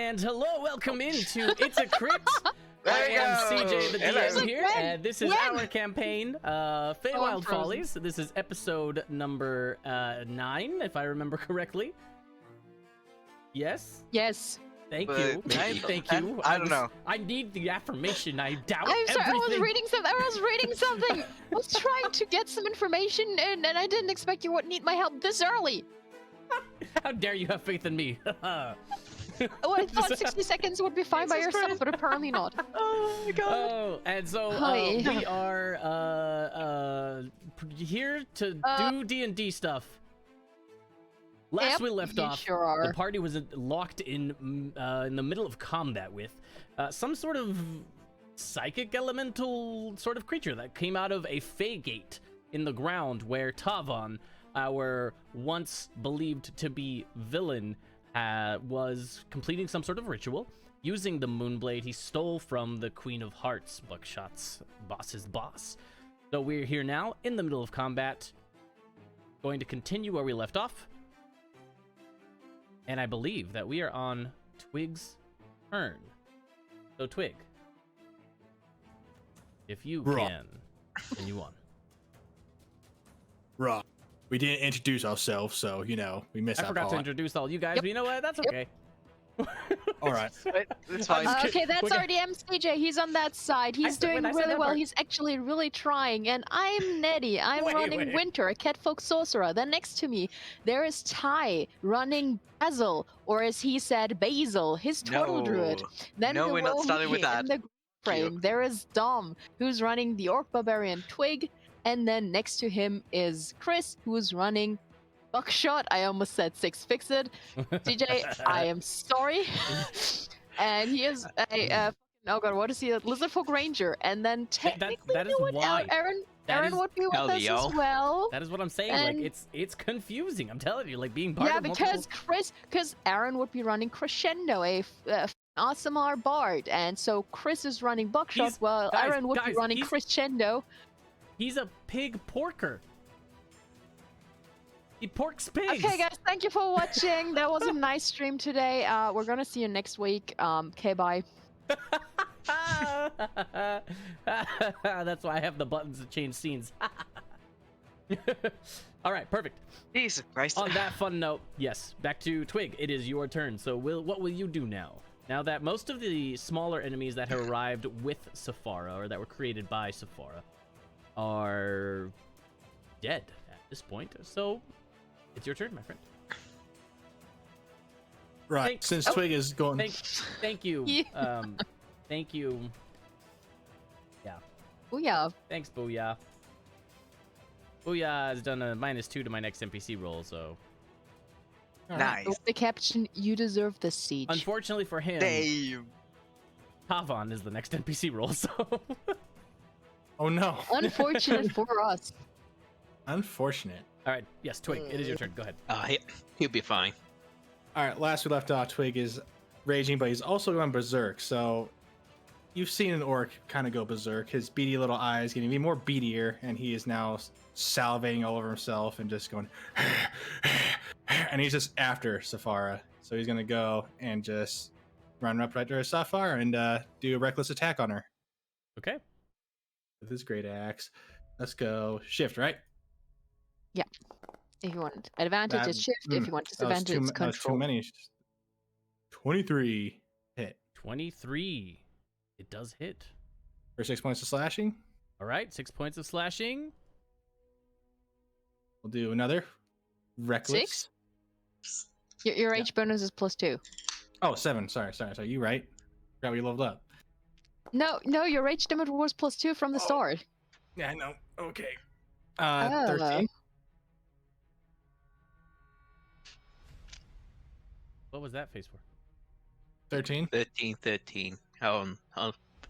And hello, welcome into It's a Crit. There I you am go. CJ, the Hello. DM here, and this is our campaign, FEYWILD frozen. Follies. This is episode number 9, if I remember correctly. Yes? Yes. Thank But you. maybe Thank you. I don't know. I need the affirmation. I doubt I'm sorry, everything. I was reading something. I was trying to get some information, and I didn't expect you would need my help this early. How dare you have faith in me? Oh, I thought 60 seconds would be fine by Jesus yourself, Christ. but apparently not. Oh my god. Oh, and so Hi. we are here to do D&D stuff. Last Yep, we left you off, sure are. the party was locked in the middle of combat with some sort of psychic elemental sort of creature that came out of a Fey gate in the ground where Tavon, our once believed to be villain, was completing some sort of ritual. Using the Moonblade he stole from the Queen of Hearts, Buckshot's boss's boss. So we're here now in the middle of combat, going to continue where we left off. And I believe that we are on Twig's turn. So Twig, if you can you on. Right. We didn't introduce ourselves, so, you know, we missed I that forgot to part. introduce all you guys, Yep. but you know what? That's Yep. okay. All right. It's fine. Okay, that's We're gonna- already MCJ. He's on that side. He's doing I said really that well. part. He's actually really trying. And I'm Nedy. I'm running Winter, a catfolk sorcerer. Then next to me, there is Ty running Basil, or as he said, Basil, his turtle druid. Then No, we're not below starting me with that. in the frame, there is Dom, who's running the Orc Barbarian Twig. And then next to him is Chris, who's running Buckshot. I almost said Six Fixed. DJ, I am sorry. And he is a oh god, what is he? A Lizardfolk Ranger. And then technically, that is you know what, why- Aaron that is- would be with Hell, us yo. as well. That is what I'm saying. And- Like it's confusing. I'm telling you, like being part Yeah, of because multiple... because Aaron would be running Crescendo, a awesome bard, and so Chris is running Buckshot, He's- while guys, Aaron would be guys, running he's- Crescendo. He's a pig porker. He porks pigs. Okay, guys, thank you for watching. That was a nice stream today. We're gonna see you next week. Okay, bye. That's why I have the buttons to change scenes. All right, perfect. Jesus Christ. On that fun note, yes, back to Twig. It is your turn. So what will you do now? Now that most of the smaller enemies that have arrived with Sephara, or that were created by Sephara, are dead at this point. So it's your turn, my friend. Right. Thanks. Since Oh, Twig is going... Thank you. Yeah. Thank you. Oh yeah. Thanks, Booyah. Booyah has done a -2 to my next NPC roll, so... Nice. With the caption, you deserve the siege. Unfortunately for him, Damn. Tavon is the next NPC roll, so... Oh, no. Unfortunate for us. Unfortunate. Alright, yes, Twig, it is your turn. Go ahead. He'll be fine. All right, last we left off, Twig is raging, but he's also going berserk. So you've seen an orc kind of go berserk. His beady little eyes getting even more beadier, and he is now salivating all over himself and just going... and he's just after Sephara. So he's going to go and just run up right to Sephara and do a reckless attack on her Okay. with his great axe. Let's go. Shift, right? If you want advantage, That- it's shift. If you want That was disadvantage, it's that was too control. many. 23 hit. 23. It does hit. For 6 points of slashing. Alright, 6 points of slashing. We'll do another. Reckless. 6? Your H bonus is +2. Oh, 7. Sorry. You right. Forgot we leveled up. No, your rage damage was +2 from the Oh. start. Yeah, I know. Okay. Oh. 13. What was that face for? 13. 13. How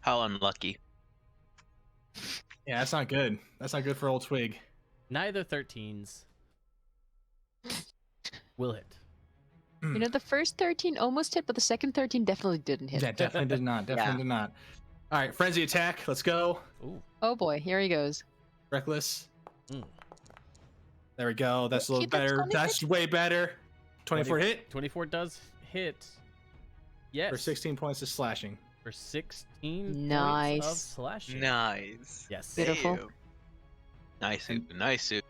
unlucky. Yeah, that's not good. That's not good for old Twig. Neither 13s will hit. You know, the first 13 almost hit, but the second 13 definitely didn't hit. Yeah, definitely did not. Definitely did not. All right, frenzy attack. Let's go. Ooh. Oh boy, here he goes. Reckless. Mm. There we go. That's a little Keep it better. 20 That's way better. 24 hit. 24 does hit. Yes. For 16 points of slashing. For 16 points of Nice. slashing. Nice. Yes. Beautiful. Damn. Nice suit. Nice suit.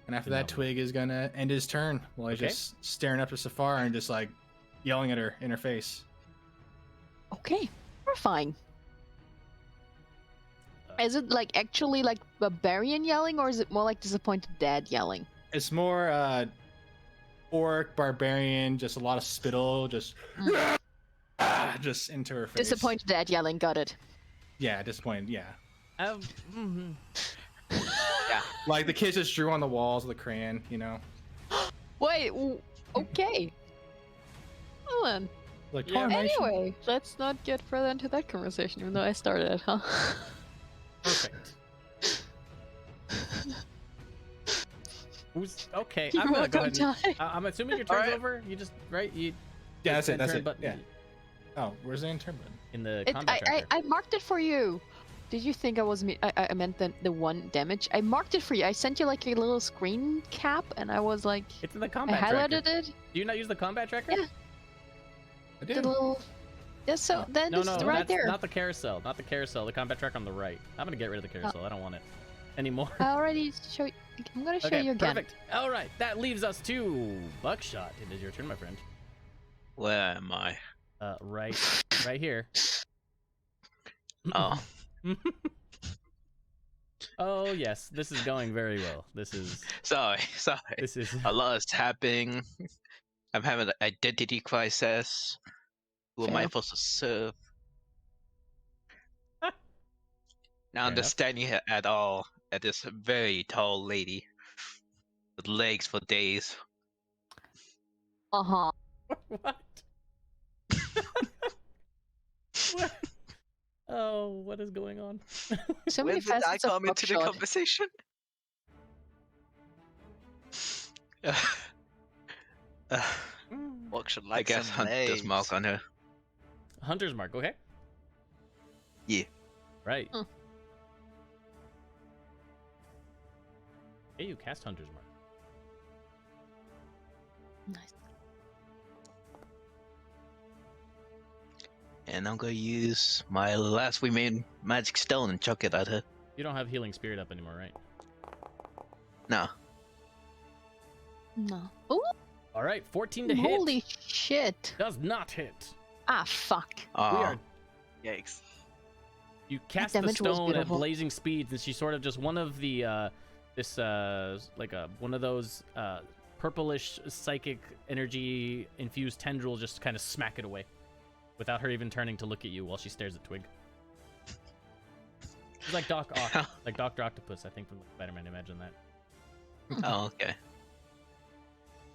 And after that, Twig is gonna end his turn while he's Okay. just staring up to Safar and just like yelling at her in her face. Okay, we're fine. Is it like actually like barbarian yelling, or is it more like disappointed dad yelling? It's more orc, barbarian, just a lot of spittle, just just into her face. Disappointed dad yelling. Got it. Yeah, disappointed. Yeah, Mhm. Yeah. like the kids just drew on the walls with a crayon. You know, Wait. Okay. Well then. like Yeah. Tornation. Anyway, let's not get further into that conversation, even though I started it, huh? Perfect. Who's okay? You're I'm gonna go welcome, ahead. Ty. I'm assuming your turn's Alright. over. You just right. You Yeah, that's hit it. That's turn it. button Yeah. Oh, where's the intern button? in the It, combat I tracker. marked it for you. Did you think I was I meant the 1 damage? I marked it for you. I sent you like a little screen cap, and I was like, It's in the I combat highlighted tracker. it. Do you not use the combat tracker? Yeah. I The did. little. Yeah, so then No, this no, is right that's there. not the carousel. Not the carousel. The combat tracker on the right. I'm gonna get rid of the carousel. I don't want it anymore. I already show. I'm gonna show Okay, you again. perfect. All right, that leaves us to Buckshot. It is your turn, my friend. Where am I? Right here. Oh. Oh yes, this is going very well. This is Sorry. A lot is happening. I'm having an identity crisis. Who am I Fair. supposed to serve? Now Fair I'm just enough. standing here at this very tall lady with legs for days. Uh huh. what? What? Oh, what is going on? So When many did I facets of come into the buckshot. conversation? Buckshot I likes guess some Hunter's legs. mark on her. Hunter's mark. Okay. Yeah. Right. Huh. Hey, you cast Hunter's mark. Nice. And I'm gonna use my last remaining magic stone and chuck it at her. You don't have healing spirit up anymore, right? No. No. Ooh, All right, 14 to hit. holy shit. Does not hit. Ah, fuck. We are. Yikes. You cast the damage was stone at beautiful. blazing speeds, and she's sort of just one of the one of those purplish psychic energy infused tendrils just kind of smack it away, without her even turning to look at you while she stares at Twig. She's like like Dr. Octopus, I think from Spider-Man. Imagine that. Oh, okay.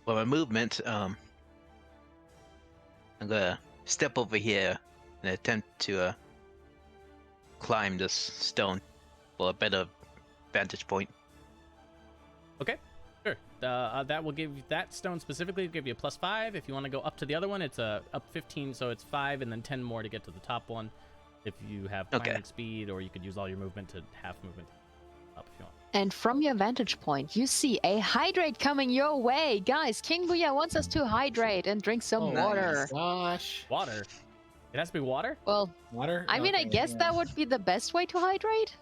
For my movement, I'm gonna step over here and attempt to climb this stone for a better vantage point. Okay, sure. That will give that stone specifically give you a +5. If you want to go up to the other one, it's up 15, so it's 5, and then 10 more to get to the top one. If you have climbing Okay. speed, or you could use all your movement to half movement up if you want. And from your vantage point, you see a hydrate coming your way. Guys, King Booyah wants us to hydrate and drink some Oh, water. Gosh. Water. It has to be water. Well, Water? I mean, I Okay, guess yeah. that would be the best way to hydrate.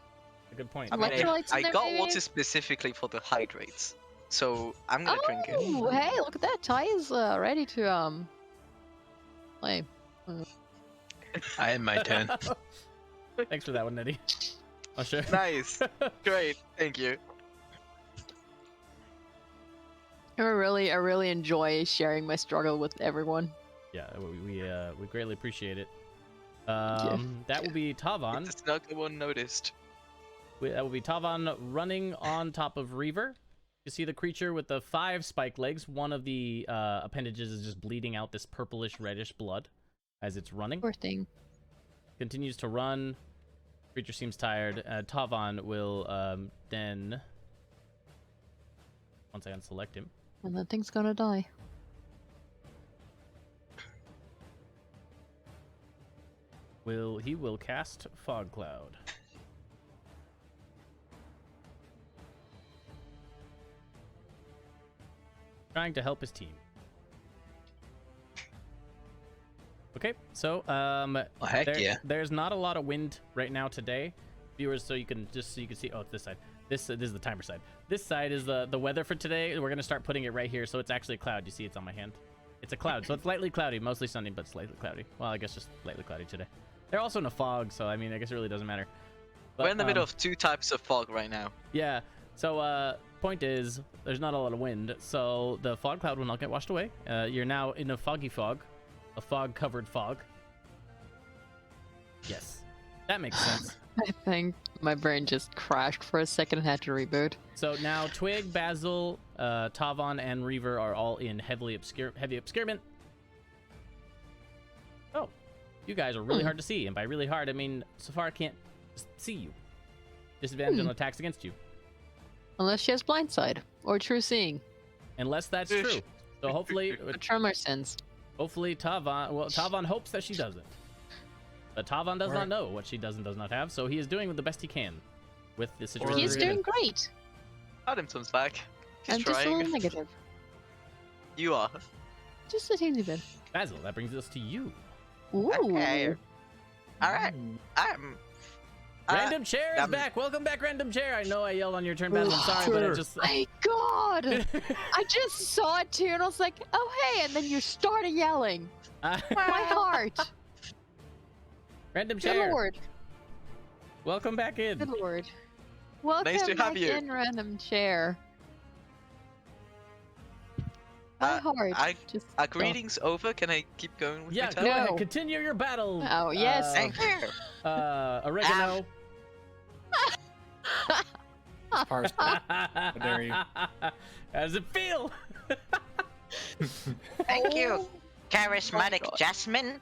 A good point. I mean, Electrolytes in I there, got maybe? water specifically for the hydrates, so I'm gonna drink it. Oh, hey, look at that. Ty is ready to, play. I had my turn. Thanks for that one, Nedy. Oh, sure. Nice, great, thank you. I really enjoy sharing my struggle with everyone. Yeah, we greatly appreciate it. you. That will be Tavan. It's not the one noticed. That will be Tavan running on top of Reaver. You see the creature with the 5 spike legs. One of the appendages is just bleeding out this purplish reddish blood as it's running. Poor thing. Continues to run. Creature seems tired. Tavan will then, once I unselect him, And that thing's gonna die. he will cast Fog Cloud. Trying to help his team. Okay, so Oh, heck yeah. there's not a lot of wind right now today, viewers. So you can see. Oh, it's this side. This is the timer side. This side is the weather for today. We're gonna start putting it right here, so it's actually a cloud. You see, it's on my hand. It's a cloud, so it's lightly cloudy, mostly sunny, but slightly cloudy. Well, I guess just lightly cloudy today. They're also in a fog, so I mean, I guess it really doesn't matter. But, We're in the middle of 2 types of fog right now. Yeah. So point is, there's not a lot of wind, so the fog cloud will not get washed away. You're now in a foggy fog, a fog-covered fog. Yes, that makes sense. I think my brain just crashed for a second and had to reboot. So now Twig, Basil, Tavon, and Reaver are all in heavy obscurement. Oh, you guys are really hard to see, and by really hard, I mean Safari can't see you. Disadvantage on attacks against you. Unless she has blindside or true seeing. Unless that's true. So hopefully, The Tremor sins. Tavon, well, Tavon hopes that she doesn't. But Tavon does not know what she does and does not have, so he is doing the best he can with the situation. He's we're in. doing great. Adamson's back. He's I'm just a trying. little negative. You are. Just a teeny bit. Basil, that brings us to you. Ooh. Okay. Alright. Random Chair is back. Welcome back, Random Chair. I know I yelled on your turn, Basil. I'm sorry, but I just... My God! I just saw it too, and I was like, "Oh hey!" And then you started yelling. My heart. Random Good Chair. Lord. Welcome back in. Good Lord. Welcome Nice to have back you. in, Random Chair. My heart. just Greetings over. Can I keep going with Yeah, my go turn? ahead. No. Continue your battle. Oh yes. Thank you. Oregano. Parsley. How dare you? How does it feel? Thank you, Oh charismatic God. Jasmine.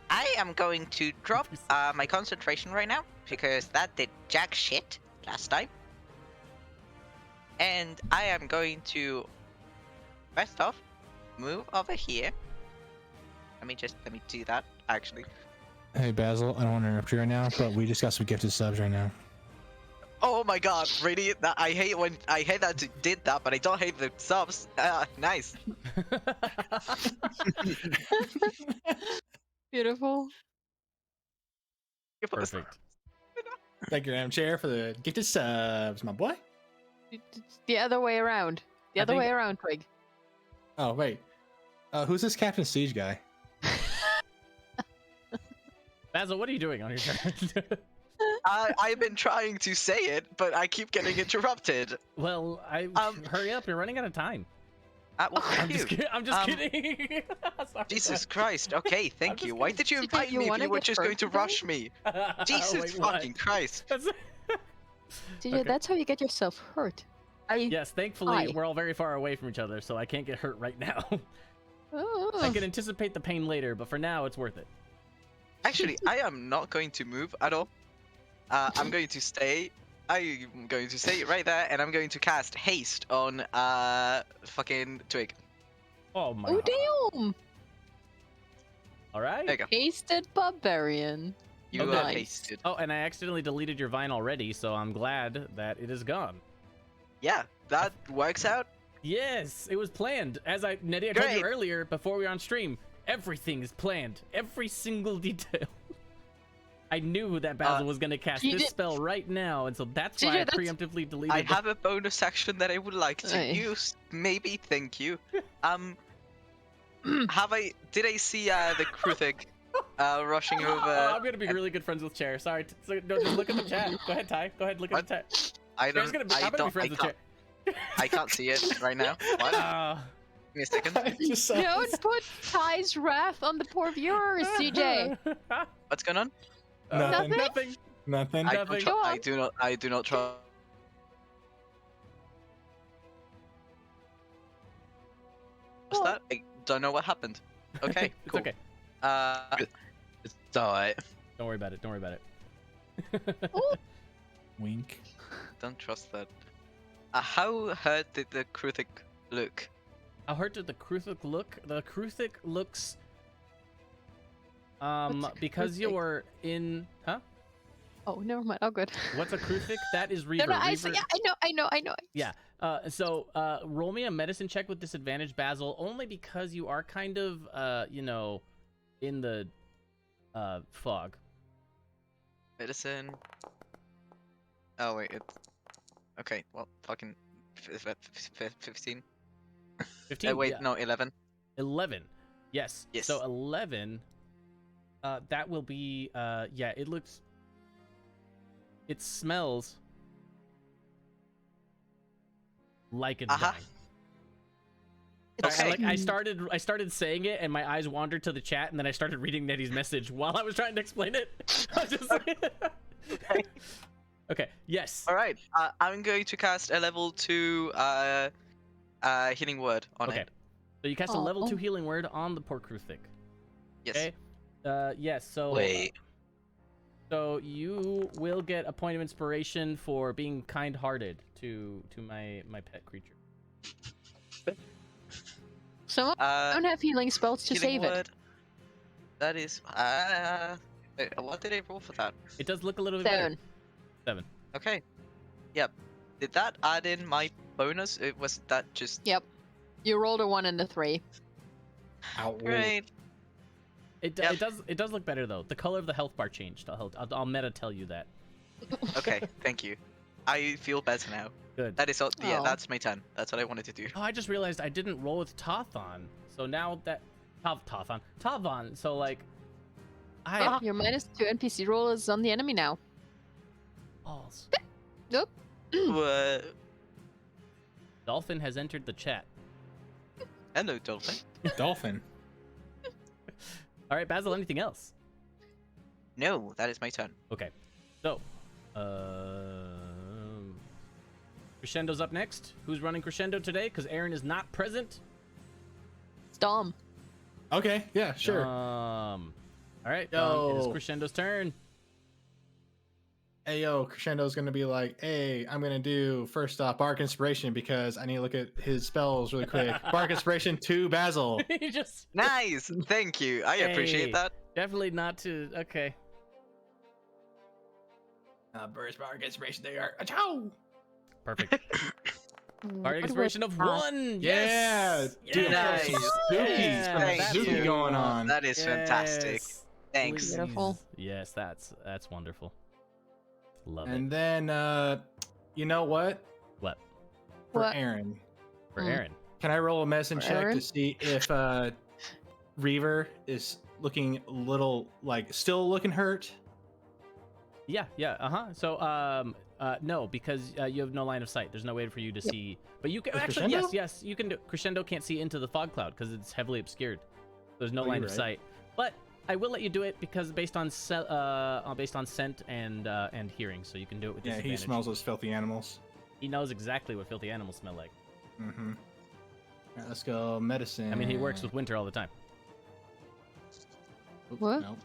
I am going to drop my concentration right now because that did jack shit last time. And I am going to, first off, move over here. Let me do that, actually. Hey Basil, I don't want to interrupt you right now, but we just got some gifted subs right now. Oh my god, really? I hate that you did that, but I don't hate the subs. Nice. Beautiful. Perfect. Thank you, Random Chair, for the gifted subs, my boy. The other way around. The I other think- way around, Twig. Oh wait, who's this Captain Siege guy? Basil, what are you doing on your turn? I've been trying to say it, but I keep getting interrupted. Well, hurry up. You're running out of time. Well, I'm thank just, you. I'm just kidding. Sorry, Jesus Christ. Okay, thank just you. Why kidding. did you CJ, invite you me if wanna you were get just hurt going to today? rush me? Jesus Wait, what? fucking Christ. That's- DJ, Okay. that's how you get yourself hurt. Yes, thankfully Hi. we're all very far away from each other, so I can't get hurt right now. Oh. I can anticipate the pain later, but for now it's worth it. Actually, I am not going to move at all. I'm going to stay. I'm going to stay right there, and I'm going to cast haste on fucking Twig. Oh my Oh god. damn! All right. There you go. Hasted barbarian. You Okay. are Nice. hasted. Oh, and I accidentally deleted your vine already, so I'm glad that it is gone. Yeah, that works out. Yes, it was planned. As Nedy, I told Great. you earlier before we were on stream, everything is planned. Every single detail. I knew that Basil was going to cast you this did- spell right now, and so that's DJ, why I that's- preemptively deleted I the- have a bonus action that I would like to Aye. use. Maybe, thank you. Did I see the Kruthik rushing over? Oh, I'm going to be really good friends with Chair. Sorry. So, no, just look at the chat. Go ahead, Ty. Go ahead, look at the chat. I Chair's don't. gonna be, I'm going to be friends with Chair. I can't see it right now. What? Give me a second. I just saw Don't put Ty's wrath on the poor viewers, CJ. What's going on? Nothing. Nothing. Nothing. I, Nothing. Go on. I do not trust. Go on. that? I don't know what happened. Okay, It's cool. okay. It's alright. Don't worry about it. Don't worry about it. Wink. Don't trust that. How hurt did the Kruthik look? How hurt did the Kruthik look? The Kruthik looks... What's a because Kruthik? you're in... Huh? Oh, never mind. Oh, good. What's a Kruthik? That is No, Reaver. no, I Reaver... yeah, I know. Yeah. Roll me a medicine check with disadvantage, Basil, only because you are kind of, in the fog. Medicine. Oh wait, it's okay. Well, fucking 15. 15. Wait, yeah. no, 11. 11. Yes. Yes. So 11. That will be. Yeah. It looks. It smells like it's dying. Okay. I started saying it, and my eyes wandered to the chat, and then I started reading Nedy's message while I was trying to explain it. I was just like, Okay. okay. Yes. All right. I'm going to cast a level 2 healing word on Okay. it. So you cast a level Oh. 2 healing word on the poor Kruthic. Yes. Okay. Yes. So. Wait. So you will get a point of inspiration for being kind-hearted to my pet creature. Someone don't have healing spells to healing save it. word. That is. Wait, what did I roll for that? It does look a little bit better. 7. 7. Okay. Yep. Did that add in my bonus? It was that just Yep. You rolled a 1 and a 3. Ow. great. It Yep. does look better though. The color of the health bar changed. I'll meta tell you that. Okay, thank you. I feel better now. Good. That is all. Yeah, Oh. that's my turn. That's what I wanted to do. Oh, I just realized I didn't roll with Tothon. So now that Tavon. So like, Your -2 NPC roll is on the enemy now. balls. Dolphin has entered the chat. Hello, Dolphin. Dolphin. All right, Basil. Anything else? No, that is my turn. Okay. So, Crescendo's up next. Who's running Crescendo today? Because Aaron is not present. It's Dom. Okay, yeah, sure. All right. It is Yo. Crescendo's turn. Hey, yo, Crescendo's gonna be like, hey, I'm gonna do first off Bark Inspiration because I need to look at his spells really quick. Bark Inspiration to Basil. He just Nice. Thank you. I Hey. appreciate that. definitely not to. Okay. Burst Bark Inspiration, there you are. Achoo! Perfect. Bardic inspiration of 1. Yeah, Yes. dude, Nice. Yes. Some Thank Suzuki you. going on. That is fantastic. Yes. Thanks. Please. Beautiful. Yes, that's wonderful. Love And it. then, you know what? What? For What? Aaron, For Mm. Aaron. can I roll a medicine For check Aaron? to see if Reaver is looking a little like still looking hurt? Yeah. So no, because you have no line of sight. There's no way for you to see. But you can With actually Crescendo? yes, you can do. Crescendo can't see into the fog cloud because it's heavily obscured. There's no Oh, line you're of right. sight. But I will let you do it because based on scent and hearing, so you can do it with Yeah, disadvantage. he smells those filthy animals. He knows exactly what filthy animals smell like. Mm-hmm. Alright, let's go medicine. I mean, he works with winter all the time. Oop, What? no.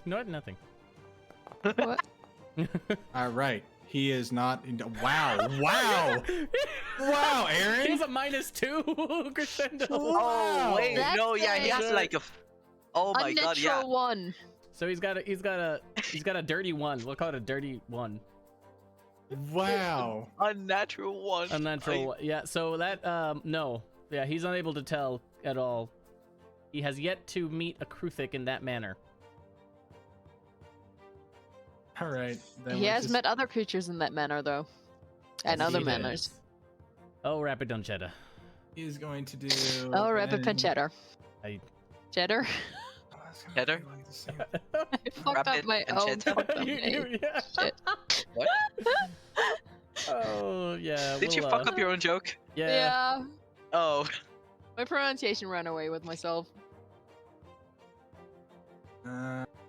No, nothing. What? All right, he is not. Wow! Wow! Wow, Aaron! He's a -2 crescendo. Oh wait, That's no, yeah, he has a- like a. Oh my god, yeah. Unnatural 1. So he's got a dirty 1. We'll call it a dirty 1. Wow! Unnatural one. Unnatural. Yeah. So that no. Yeah, he's unable to tell at all. He has yet to meet a Kruthic in that manner. All right. Then He let's has just- met other creatures in that manner, though. And Yes, other he manners. does. Oh, Rapid Dunchetta. He's going to do. Oh, rapid then- pancetta. I- Cheddar. Oh, that's gonna Cheddar? be like the same. I fucked up Rapid my own pancetta? fucking name. Yeah. Shit. What? Oh yeah. Did you we'll, fuck up your own joke? Yeah. Yeah. Oh. My pronunciation ran away with myself.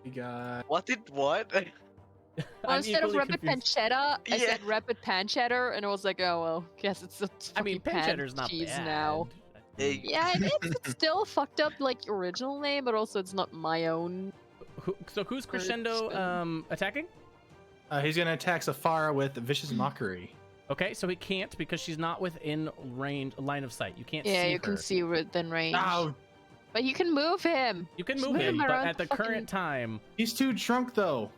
We got. What did what? Well, I'm instead of equally rapid confused. pancetta, I Yeah. said rapid pancheddar, and I was like, oh well, guess it's a I mean, fucking Pancheddar's not cheese bad. now. Hey. Yeah, it's still fucked up like original name, but also it's not my own. So who's Crescendo attacking? He's gonna attack Safara with vicious mockery. Okay, so he can't because she's not within line of sight. You can't Yeah, see you can her. see within range. Ow! But you can move him. You can Just move move him, him but around at the fucking- current time, He's too drunk though.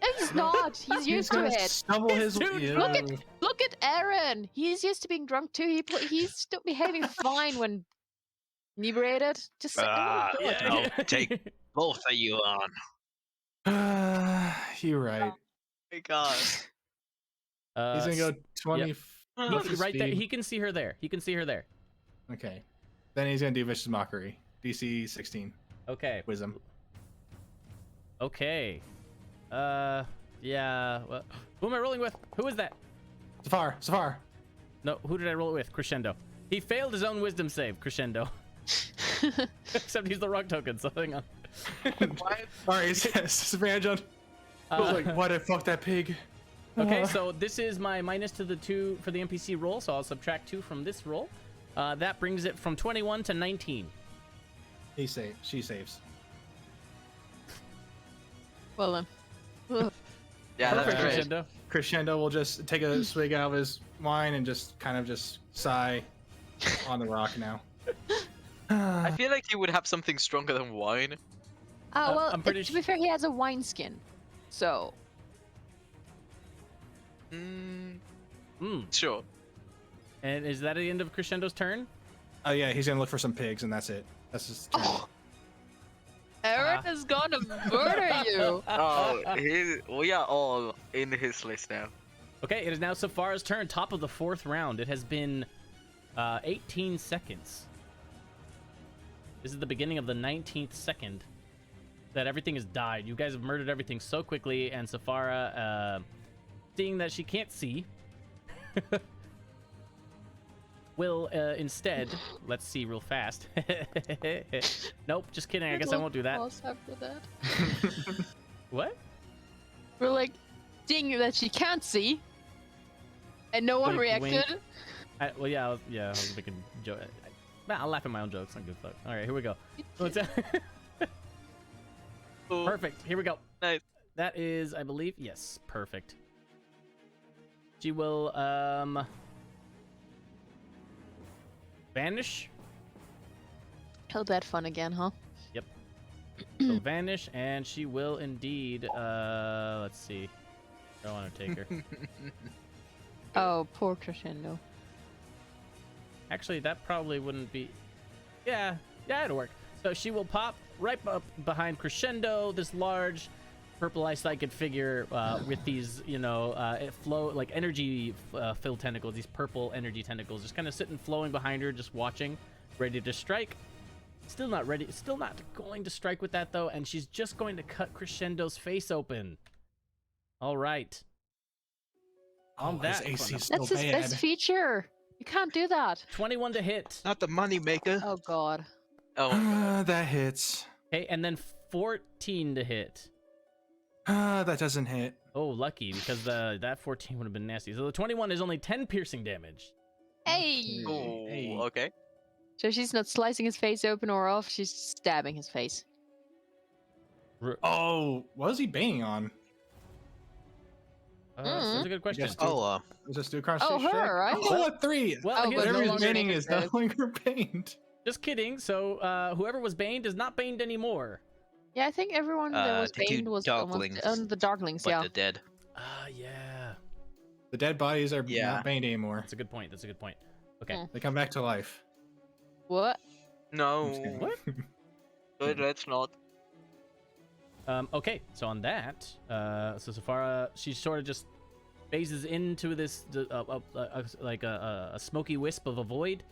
No, he's not. He's used to gonna it. Stubble his. too Ew. drunk. Look at Aaron. He's used to being drunk too. He's still behaving fine when inebriated. Just Ah, oh, God. I'll take both of you on. You're right. My God. He's gonna go 20 right there. speed. He can see her there. He can see her there. Okay. Then he's gonna do vicious mockery. DC 16. Okay. Wisdom. Okay. Yeah. Well, who am I rolling with? Who is that? Safar. No, who did I roll it with? Crescendo. He failed his own wisdom save, Crescendo. Except he's the wrong token, so hang on. Alright, Safar John. Why'd I fuck that pig? Okay, so this is my minus to the 2 for the NPC roll, so I'll subtract 2 from this roll. That brings it from 21 to 19. She saves. Well then. Yeah, that's Perfect, great. Crescendo. Crescendo will just take a swig out of his wine and just kind of just sigh on the rock now. I feel like he would have something stronger than wine. Well, I'm pretty to be fair, he has a wine skin. So, Sure. And is that the end of Crescendo's turn? Oh yeah, he's gonna look for some pigs, and that's it. That's his turn. Aaron is gonna murder you. Oh, we are all in his list now. Okay, it is now Safar's turn, top of the 4th round. It has been 18 seconds. This is the beginning of the 19th second that everything has died. You guys have murdered everything so quickly, and Safara, seeing that she can't see, will instead, let's see real fast. Nope, just kidding. I guess I won't do that. After that. What? We're like, seeing that she can't see, and no one Wink, wink. reacted. Well, yeah, I was making joke. I'll laugh at my own jokes. I'm good fuck. All right, here we go. Perfect. Here we go. Nice. That is, I believe, yes, perfect. She will vanish. Oh, that fun again, huh? Yep. So vanish, and she will indeed. Let's see. I don't want to take her. Oh, poor Crescendo. Actually, that probably wouldn't be. Yeah, it'll work. So she will pop right up behind Crescendo, this large purple-eye psychic figure with these, it flow like energy filled tentacles, these purple energy tentacles, just kind of sitting, flowing behind her, just watching, ready to strike. Still not ready. Still not going to strike with that though, and she's just going to cut Crescendo's face open. All right. On his that, AC is That's so his bad. best feature. You can't do that. 21 to hit. Not the money maker. Oh god. Oh, That hits. Okay, and then 14 to hit. That doesn't hit. Oh, lucky, because that 14 would have been nasty. So the 21 is only 10 piercing damage. Hey. oh, Hey. okay. So she's not slicing his face open or off. She's stabbing his face. Oh, what was he banging on? That's a good question. Yes. Oh, Was this do a Oh, constitution check? her, right? Oh, a 3. Well, Oh, here's but no Whatever he's longer- banning is no longer banned. Just kidding. So whoever was baned is not baned anymore. Yeah, I think everyone that was the two baned was darklings. the darklings. but Yeah. the dead. Yeah. The dead bodies are Yeah. not banned anymore. That's a good point. That's a good point. Okay. Hmm. They come back to life. What? No. I'm just kidding. What? Good, let's not. Okay. So on that, so Safara, she sort of just phases into this like a smoky wisp of a void,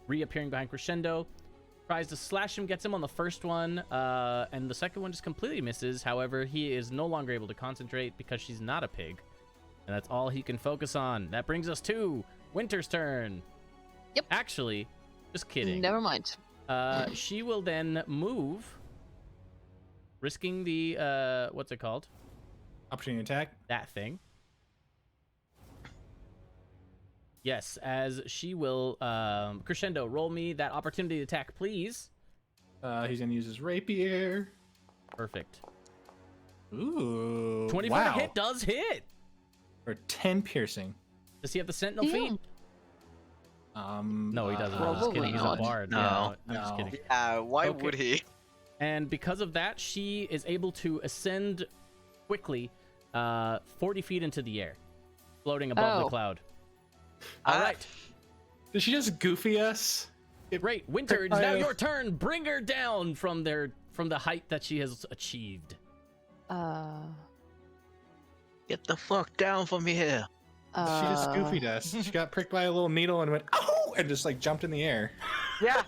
reappearing behind Crescendo. Tries to slash him, gets him on the first one, and the second one just completely misses. However, he is no longer able to concentrate because she's not a pig, and that's all he can focus on. That brings us to Winter's turn. Yep. Actually, just kidding. Never mind. She will then move, risking the what's it called? Opportunity attack. That thing. Yes, as she will Crescendo, roll me that opportunity attack, please. He's gonna use his rapier. Perfect. Ooh. 24 wow. to hit does hit. For 10 piercing. Does he have the Sentinel Damn. feat? No, he doesn't. I'm just Probably kidding. He's a not. bard. No. Yeah, I'm just No. kidding. Why Okay. would he? And because of that, she is able to ascend quickly 40 feet into the air, floating above the Oh. cloud. All right. Did she just goofy us? Great. Winter, it is now your turn. Bring her down from the height that she has achieved. Get the fuck down from here. She just goofy dust. She got pricked by a little needle and went, oh, and just like jumped in the air. Yeah,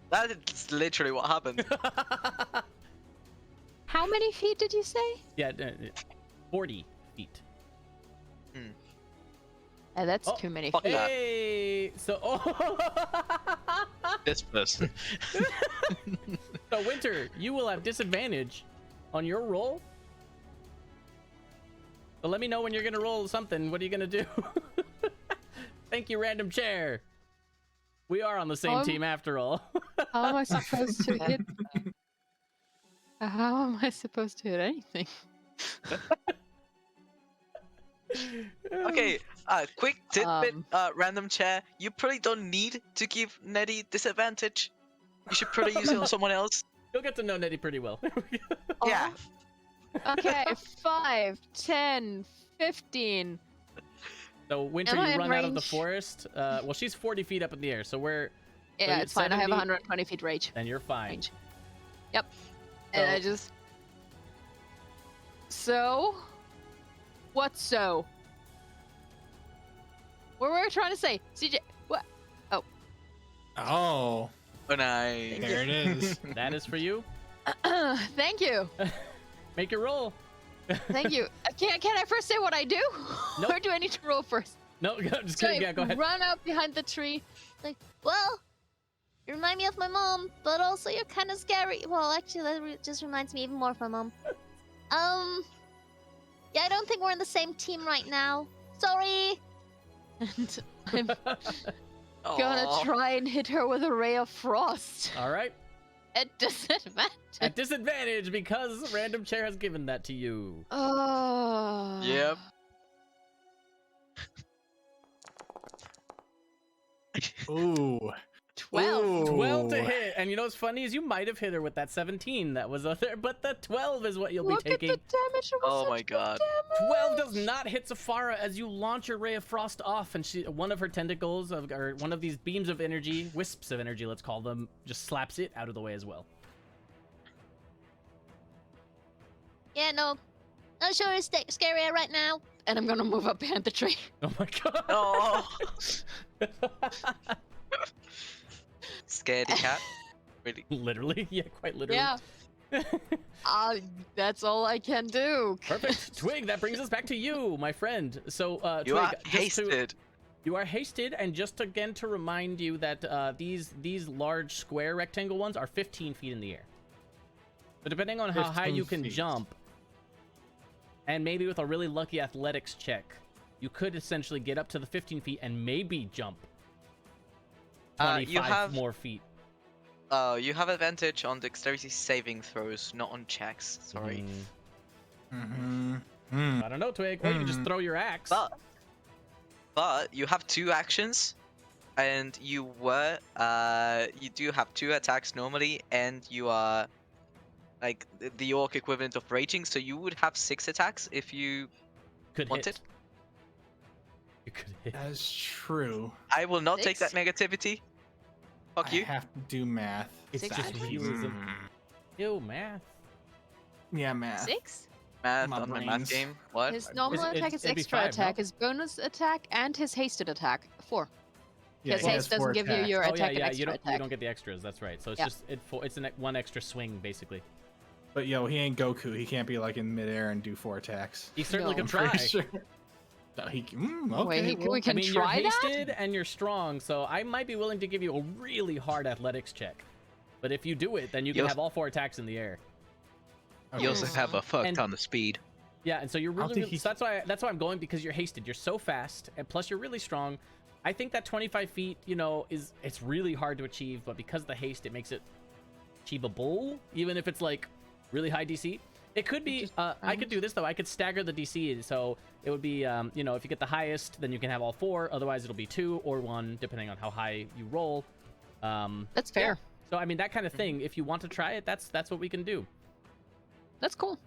that's literally what happened. How many feet did you say? Yeah, 40 feet. That's Oh, too many fuck feet. that. Hey, so This person. so Winter, you will have disadvantage on your roll. So let me know when you're gonna roll something. What are you gonna do? Thank you, random chair. We are on the same team after all. How am I supposed to hit? How am I supposed to hit anything? Okay, quick tidbit, Um. random chair. You probably don't need to give Nedy disadvantage. You should probably use it on someone else. You'll get to know Nedy pretty well. Yeah. Okay, 5, 10, 15. So Winter, Am I you in run out of the range? forest. Well, she's 40 feet up in the air, so we're Yeah, you're it's fine. I have 70. 120 feet range. then you're fine. Range. Yep. And I So- just. So. What so? What were we trying to say? CJ. What? Oh, Oh, nice. there it is. That is for you. Thank you. Make your roll. Thank you. Can I first say what I do? Nope. Or do I need to roll first? No, just So kidding. I Yeah, go ahead. run out behind the tree. Like, well, you remind me of my mom, but also you're kind of scary. Well, actually, that just reminds me even more of my mom. Yeah, I don't think we're in the same team right now. Sorry. And I'm Aw. gonna try and hit her with a ray of frost. All right. At disadvantage. At disadvantage because random chair has given that to you. Oh. Yep. Ooh. 12. Ooh. 12 to hit, and you know what's funny is you might have hit her with that 17 that was up there, but the 12 is what you'll Look be taking. at the damage. It was Oh such my good god. damage. 12 does not hit Safara as you launch your ray of frost off, and one of her tentacles, or one of these beams of energy, wisps of energy, let's call them, just slaps it out of the way as well. Yeah, no. Not sure it's scary right now. And I'm gonna move up behind the tree. Oh my god. Oh. Scaredy cat. Really? Literally, yeah, quite literally. Yeah. That's all I can do. Perfect. Twig, that brings us back to you, my friend. So, You Twig, are hasted. You are hasted, and just again to remind you that these large square rectangle ones are 15 feet in the air. But depending on how high 15 you can feet. jump, and maybe with a really lucky athletics check, you could essentially get up to the 15 feet and maybe jump 25 You have more feet. you have advantage on dexterity saving throws, not on checks. Sorry. Mm-hmm. I don't know, Twig. Or you can just Mm. throw your axe. But you have 2 actions, and you do have 2 attacks normally, and you are like the orc equivalent of raging, so you would have 6 attacks if you could wanted. hit. You could hit. That's true. I will not take that 6? negativity. Fuck I you. have to do math. It's Six just actions? realism. Mm. Ew, math. Yeah, math. 6? Math My on my math brains. game. What? His normal It's- attack is it'd be extra 5, no? attack, his bonus attack, and his hasted attack. 4. Yeah, Because he has haste doesn't 4 give you attacks. your Oh attack yeah, and you extra don't attack. get the extras. That's right. So it's Yeah. just it's one extra swing basically. But yo, he ain't Goku. He can't be like in midair and do 4 attacks. He certainly No. could I'm try. pretty sure. No, okay, Wait, well, we I can mean, try you're that? hasted and you're strong, so I might be willing to give you a really hard athletics check. But if you do it, then you can You'll- have all 4 attacks in the air. okay. You also have a fuck And- ton of speed. Yeah, and so you're I don't really, think really he- so that's why I'm going, because you're hasted. You're so fast, and plus you're really strong. I think that 25 feet, it's really hard to achieve, but because of the haste, it makes it achievable, even if it's like really high DC. It could be. I could do this though. I could stagger the DC, so it would be, if you get the highest, then you can have all 4. Otherwise, it'll be 2 or 1, depending on how high you roll. That's fair. So I mean, that kind of thing. If you want to try it, that's what we can do. That's cool.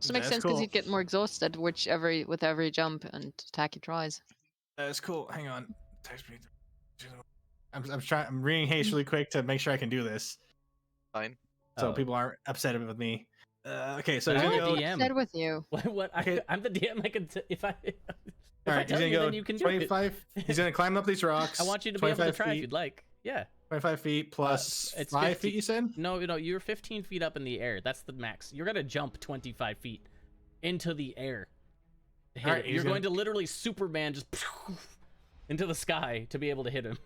So it makes That's sense because cool. you'd get more exhausted with every jump and attack he tries. That's cool. Hang on. Text me. I'm reading haste really quick to make sure I can do this, Fine. so Oh. people aren't upset with me. Okay, so But he's I'm gonna the go. DM. Said with you. What? Okay. I'm the DM. I can if I. If All I right, he's tell gonna you, go then you can do it. 25. He's gonna climb up these rocks. I want you to be able to 25 try if feet. you'd like. Yeah. 25 feet plus it's 5 50. feet. You said? No, you're 15 feet up in the air. That's the max. You're gonna jump 25 feet into the air. To hit Alright, it. You're going to literally Superman just into the sky to be able to hit him.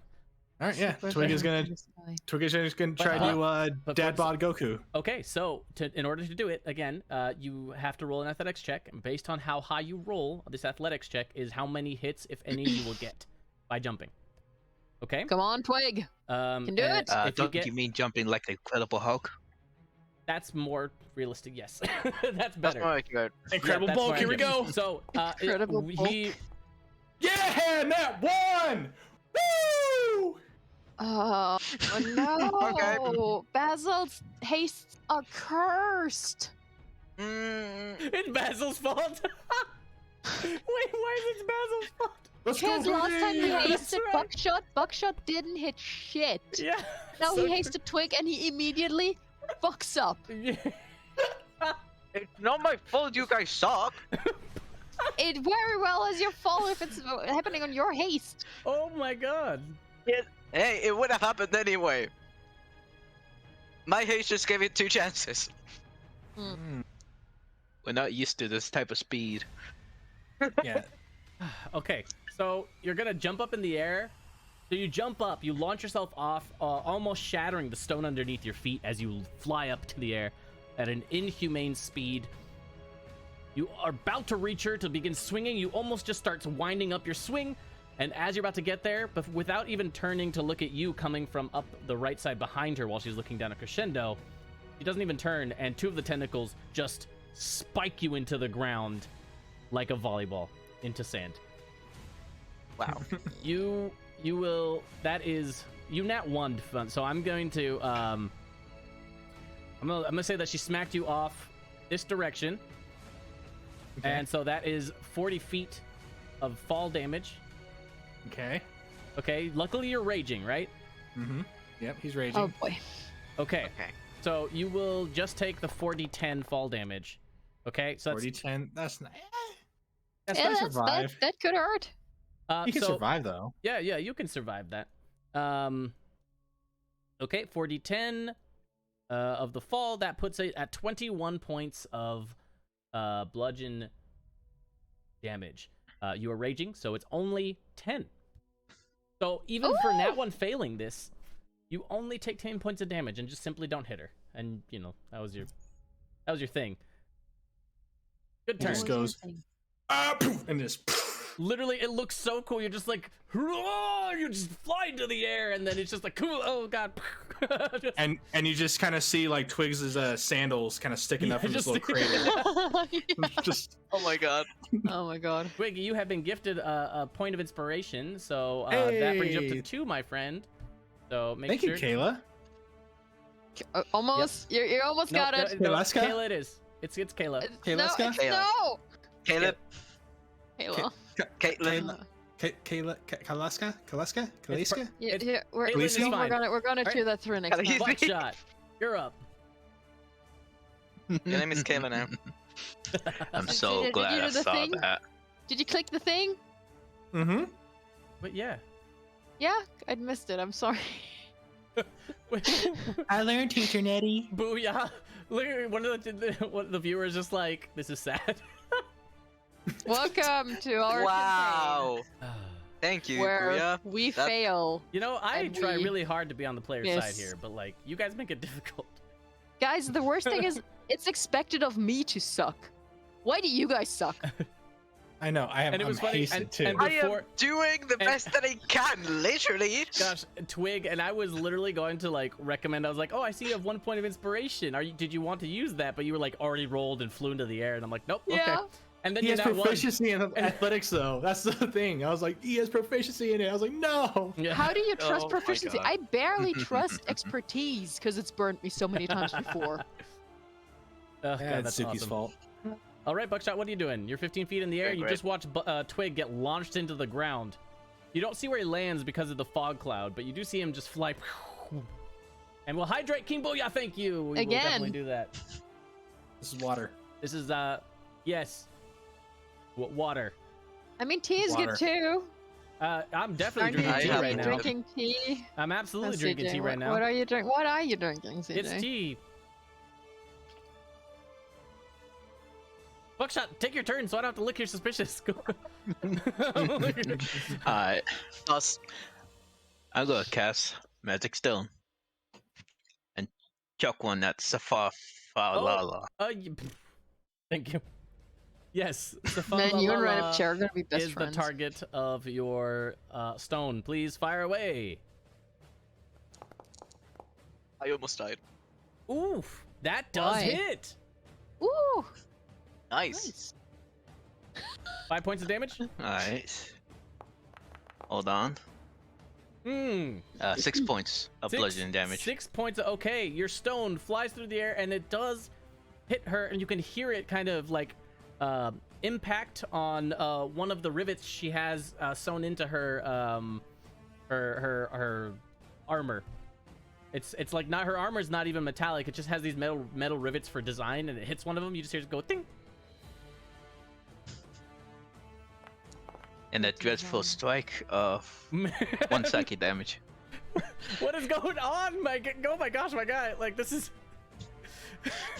All right, yeah. Twig is gonna try to but dad folks- bod Goku. Okay, so in order to do it again, you have to roll an athletics check. And based on how high you roll, this athletics check is how many hits, if any, you will get by jumping. Okay. Come on, Twig. Can do it. If you Don't get, you mean jumping like the Incredible Hulk? that's more realistic. Yes, that's That's better. more accurate. Incredible that's bulk. more Here we accurate. go. So Incredible he Yeah, Nat 1. Woo! Oh no! Okay. Basil's hastes are cursed. it's Basil's fault. Wait, why is it Basil's fault? Let's go, Because last time he Twig! hasted Buckshot didn't hit shit. Yeah. Now so he hasted Twig and he immediately fucks up. Yeah. It's not my fault you guys suck. It very well is your fault if it's happening on your haste. Oh my god. Hey, it would have happened anyway. My haste just gave it 2 chances. We're not used to this type of speed. Yeah. Okay, so you're gonna jump up in the air. So you jump up, you launch yourself off, almost shattering the stone underneath your feet as you fly up to the air at an inhumane speed. You are about to reach her to begin swinging. You almost just start winding up your swing, and as you're about to get there, but without even turning to look at you coming from up the right side behind her while she's looking down at Crescendo, she doesn't even turn, and 2 of the tentacles just spike you into the ground like a volleyball into sand. Wow. You will. That is you nat 1 fun. So I'm going to I'm gonna say that she smacked you off this direction, Okay. and so that is 40 feet of fall damage. Okay. Okay. Luckily you're raging, right? Mm-hmm. Yep, he's raging. Oh boy. Okay. Okay. So you will just take the 40-10 fall damage. Okay. So that's 40-10. That's not. that's Yeah, not survive. that could hurt. You can so, survive though. Yeah, you can survive that. Okay, 40-10 of the fall. That puts it at 21 points of bludgeon damage. You are raging, so it's only 10. So even for Ooh! Nat 1 failing this, you only take 10 points of damage and just simply don't hit her. And you know that was your thing. Good He turn. just goes and just. Literally, it looks so cool. You're just like, you just fly into the air, and then it's just like, cool. Oh god. Just- And you just kind of see like Twigs' sandals kind of sticking up Yeah, in this just- little crater. just Oh my god. Oh my god. Twig, you have been gifted a point of inspiration, so that brings you up to Hey. 2, my friend. So make thank sure. you, Kayla. Almost. You almost No, got no, it. no, Kayleska? Kayla it is. It's Kayla. Okay, let's no, go. no. Caleb, Halo. Caitlin. Kayla, Kaleska, It's per- Yeah, It's- yeah, we're, Caitlin is we're fine. gonna Alright. chew that through next Callie- time. Buckshot. You're up. Your name is Caleb now. I'm Did so you glad do I the saw thing? that. Did you click the thing? Mm-hmm. But yeah. Yeah, I missed it. I'm sorry. I learned, teacher Nedy. Booyah. Look, one of the viewers just like, this is sad. Welcome to our Wow. Thank you, campaign, where Booyah. we That- fail. You know, I And try we really hard to be on the player side miss. here, but like, you guys make it difficult. Guys, the worst thing is it's expected of me to suck. Why do you guys suck? I know. I am. And it was I'm funny, hasted and- too. and- I before- am doing the and- best that I can, literally. Gosh, Twig, and I was literally going to like recommend. I was like, "Oh, I see you have 1 point of inspiration. Did you want to use that?" But you were like already rolled and flew into the air, and I'm like, "Nope, Yeah. okay." And then He you has nat 1. proficiency in athletics, though. That's the thing. I was like, he has proficiency in it. I was like, no. Yeah. How do you trust Oh my proficiency? God. I barely trust expertise because it's burnt me so many times before. Oh, God, That's that's Suki's awesome. fault. All right, Buckshot, what are you doing? You're 15 feet in the air. Doing You great. just watched Twig get launched into the ground. You don't see where he lands because of the fog cloud, but you do see him just fly. And we'll hydrate King Booyah. Thank you. We will Again. definitely do that. This is water. This is yes. Water. I mean, tea is Water. good too. I'm definitely Aren't drinking I tea have right now. drinking tea? I'm absolutely That's drinking CJ. tea right now. What are you drinking? What are you drinking, CJ? It's tea. Buckshot, take your turn so I don't have to look here suspicious. Alright, Us. I'm gonna cast Magic Stone. And chuck one at Safafalala. Thank you. Yes, Man, you and Red Safalala Chair are gonna be best is friends. the target of your stone. Please fire away. I almost died. Oof, that does Why? hit. Ooh, Nice. 5 points of damage. Alright. Hold on. Hmm. 6 points of bludgeoning damage. 6 points. Okay, your stone flies through the air and it does hit her, and you can hear it kind of like impact on one of the rivets she has sewn into her her armor. It's like not her armor's not even metallic. It just has these metal rivets for design, and it hits one of them. You just hear it go ding. And a dreadful strike of 1 psychic damage. What is going on? Oh my gosh, my guy! Like this is.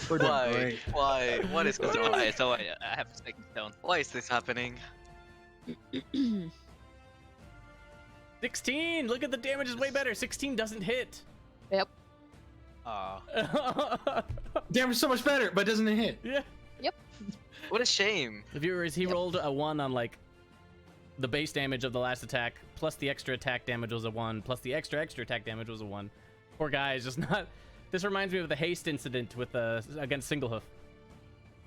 We're doing Why? great. Why? What is going on? Alright, so I have a second stone. Why is this happening? 16. Look at the damage is way better. 16 doesn't hit. yep. Damage is so much better, but doesn't it hit? Yeah. What a shame. The viewers, he rolled a 1 on like the base damage of the last attack, plus the extra attack damage was a 1, plus the extra attack damage was a 1. Poor guy is just not. This reminds me of the haste incident with against Singlehoof.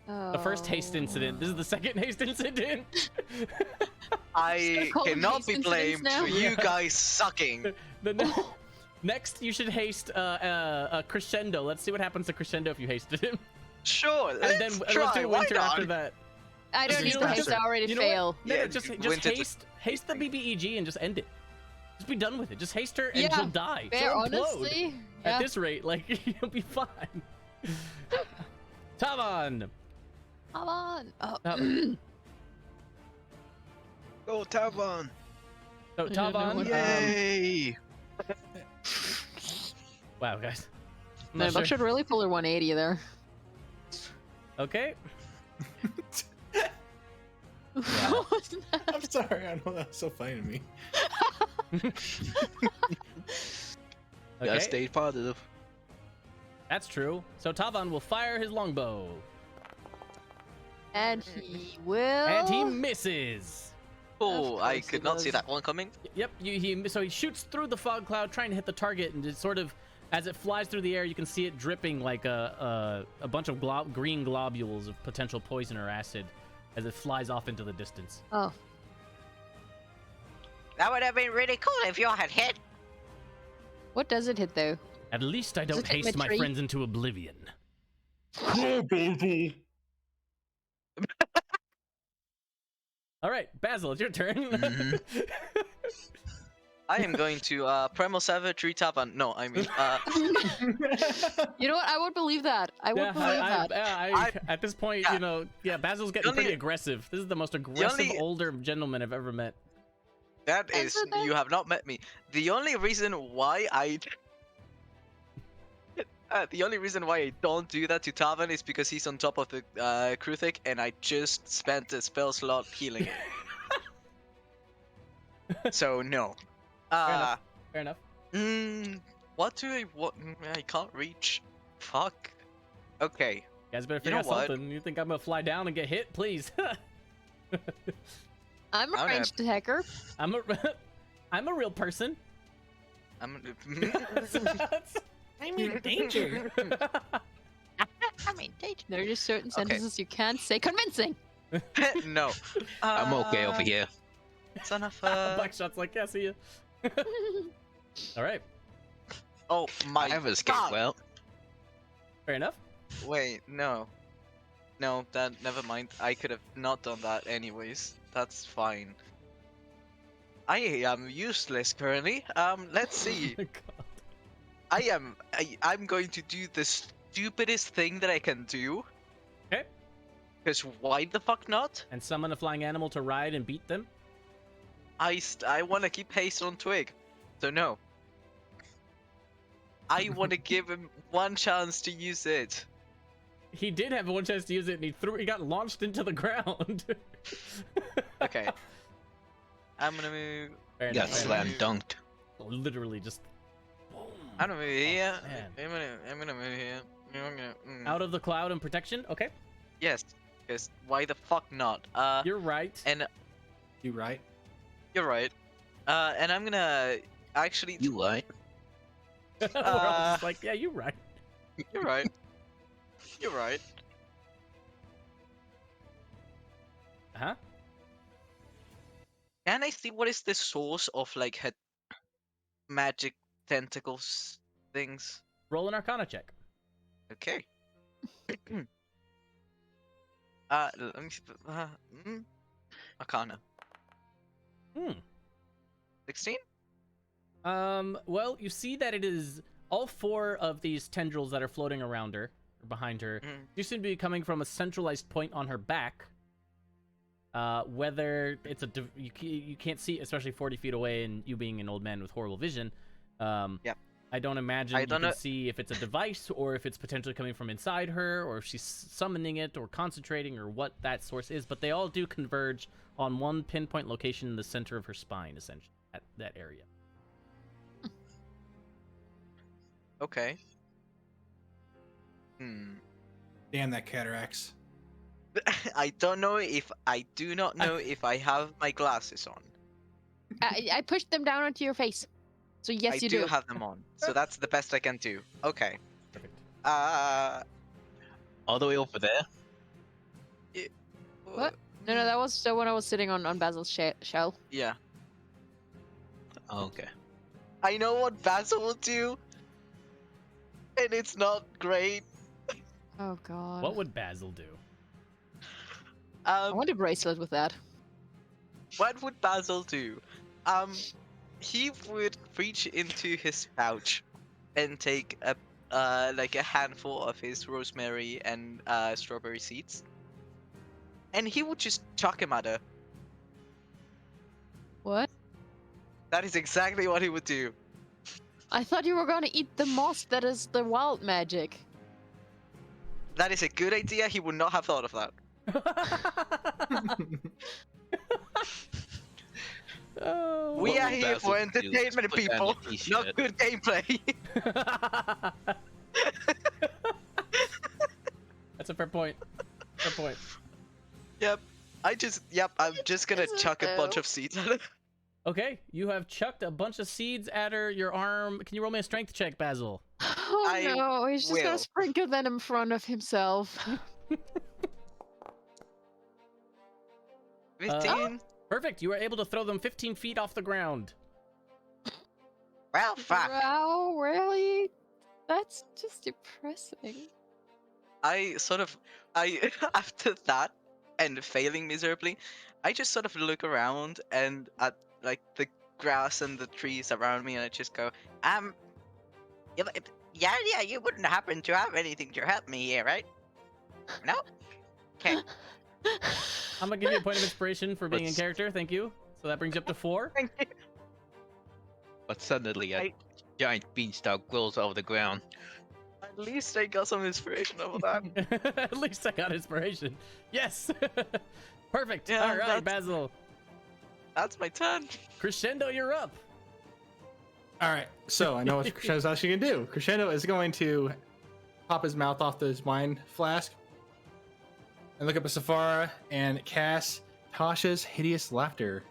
The first haste incident. This is the second haste incident. I call them cannot haste be blamed incidents now? for you guys sucking. Next, you should haste a crescendo. Let's see what happens to crescendo if you hasted him. Sure, And let's then try. let's do Why winter not? after that. I don't You need know the what? haste. I already You know what? fail. No, Yeah, just winter to- haste the BBEG and just end it. Just be done with it. Just haste her and Yeah, she'll die. Fair, She'll implode. honestly. At Yeah. this rate, like you'll be fine. Tavan. Come on. Oh. Go Tavon! So I don't know Tavan. what- Yay! Wow, guys. I'm Man, not Buck sure. should really pull her 180 there. Okay. What was that? I'm sorry, I know that's so funny to me. Gotta Okay. stay positive. That's true. So Tavan will fire his longbow, And he will. and he misses. Oh, I course he could not see does. that one coming. Yep. So he shoots through the fog cloud, trying to hit the target, and just sort of, as it flies through the air, you can see it dripping like a bunch of green globules of potential poison or acid, as it flies off into the distance. Oh. That would have been really cool if you had hit. What does it hit though? At least I Does don't it take haste my my tree? friends into oblivion. Yeah, baby. All right, Basil, it's your turn. Mhm. I am going to Primal Savage, retap on. No, I mean, You know what? I would believe that. I would Yeah, believe that. at this point, Yeah. you know, yeah, Basil's getting only- pretty aggressive. This is the most aggressive only- older gentleman I've ever met. that is, Answer that. you have not met me. The only reason why the only reason why I don't do that to Tavan is because he's on top of the Kruthic, and I just spent a spell slot healing it. So no. enough. Fair enough. What do I want? I can't reach. Fuck. Okay. You guys better You figure know out what? something. You think I'm gonna fly down and get hit? Please. I'm a I'm ranged attacker. I'm a real person. I'm. I'm in danger. I mean, danger. There are just certain Okay. sentences you can't say convincing. No. I'm okay over here. Son of Blackshot's like, yeah, see ya. All right, Oh my I have escaped God. well. fair enough. Wait, no. No, that never mind. I could have not done that anyways. That's fine. I am useless currently. Let's see. God. I'm going to do the stupidest thing that I can do. Because why the fuck not? And summon a flying animal to ride and beat them? I want to keep haste on Twig, so no. I want to give him one chance to use it. He did have one chance to use it, and he got launched into the ground. Okay. I'm gonna move. Fair Got enough, fair slam enough. dunked. Literally just. Boom. I'm gonna move here. man. I'm gonna move here. I'm gonna. Out of the cloud and protection. Okay, Yes. Because why the fuck not? you're right. And You right? you're right. And I'm gonna actually. You right? We're all just like, yeah, you're right. You're right. You're right. Huh? Can I see what is the source of like her magic tentacles things? Roll an Arcana check. Okay. Let me see. Arcana. Hmm. 16? Well, you see that it is all four of these tendrils that are floating around her, or behind her, Mm. do seem to be coming from a centralized point on her back. Whether it's you can't see, especially 40 feet away, and you being an old man with horrible vision. Yep. I don't imagine I you don't can know- see if it's a device, or if it's potentially coming from inside her, or if she's summoning it, or concentrating, or what that source is. But they all do converge on one pinpoint location in the center of her spine, essentially, at that area. Okay. Damn that cataracts. I don't know if I do not know if I have my glasses on. I pushed them down onto your face. So yes, I you do have them on, so that's the best I can do. Okay. Perfect. All the way over there? What? No, that was so when I was sitting on Basil's shell. Yeah. Oh, okay. I know what Basil will do, and it's not great. Oh god. What would Basil do? I want a bracelet with that. What would Basil do? He would reach into his pouch and take a like a handful of his rosemary and strawberry seeds, and he would just chuck him at her. What? That is exactly what he would do. I thought you were gonna eat the moss that is the wild magic. That is a good idea. He would not have thought of that. Oh. We What are would here Basil for do? entertainment, Put that in people, a t-shirt. not good gameplay. That's a fair point. Fair point. Yep. I'm just gonna Is it chuck a bunch though? of seeds at it. Okay, you have chucked a bunch of seeds at her. Your arm. Can you roll me a strength check, Basil? Oh I no, he's just will. gonna sprinkle that in front of himself. 15. Perfect. You are able to throw them 15 feet off the ground. Well, fuck. Wow, really? That's just depressing. I after that and failing miserably, I just sort of look around and at like the grass and the trees around me, and I just go, yeah, you wouldn't happen to have anything to help me here, right? No. Okay. I'm gonna give you a point of inspiration for being in Let's- character. Thank you. So that brings you up to 4. Thank you. But suddenly a I- giant beanstalk grows out of the ground. At least I got some inspiration over that. At least I got inspiration. Yes. Perfect. Yeah, All right, that's- Basil. That's my turn. Crescendo, you're up. All right, so I know what Crescendo's actually gonna do. Crescendo is going to pop his mouth off this wine flask and look up at Safara and cast Tasha's Hideous Laughter.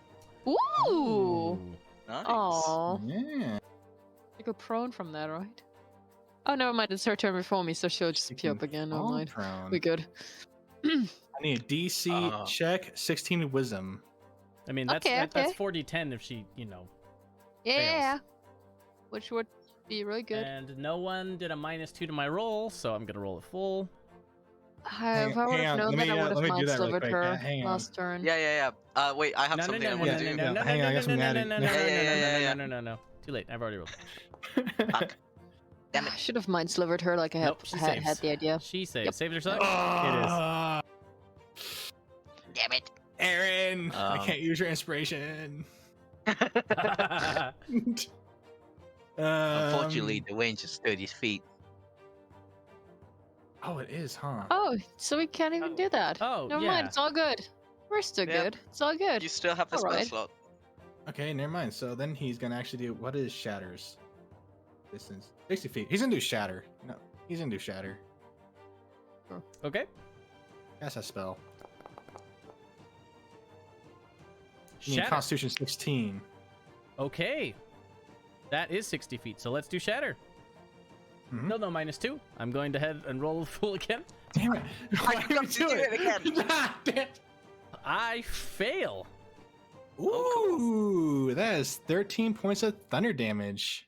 Ooh. Nice. Aww. Yeah. You go prone from that, right? Oh, never mind. It's her turn before me, so she'll just appear up again. Never Fall mind. prone. We good. I need a DC Uh. check, 16 Wisdom. I mean, that's Okay, that's okay. 40-10 if she, Yeah. Which would be really good. And no one did a -2 to my roll, so I'm gonna roll a full. If I would hang have on, known let that, me, I would let have me do that really mind-slivered quick. her Hang on. last turn. Yeah. Wait, I have No, no, something no, I no, want no, to no, do. no, no, Hang on, I got some natty. no. Too late. I've already rolled. Damn it. I should have mind-slivered her like I had, Nope, she had saves. the idea. She saves. Yep. Saved herself. Ah. Aaron, I Um, can't use your inspiration. Unfortunately, the range is 30 feet. Oh, it is, huh? Oh, so we can't even do that. Oh, Never yeah. mind. It's all good. We're still Yeah. good. It's all good. You still have the spell Alright. slot. Okay, never mind. So then he's gonna actually do what is shatters? Distance 60 feet. He's gonna do shatter. No, he's gonna do shatter. Okay. That's a spell. You need Shatter. Constitution 16. Okay. That is 60 feet, so let's do shatter. Mhm. No, -2. I'm going to head and roll full again. Damn it! Why forgot to do it again. Ah, damn it. I fail. Ooh, that is 13 points of thunder damage.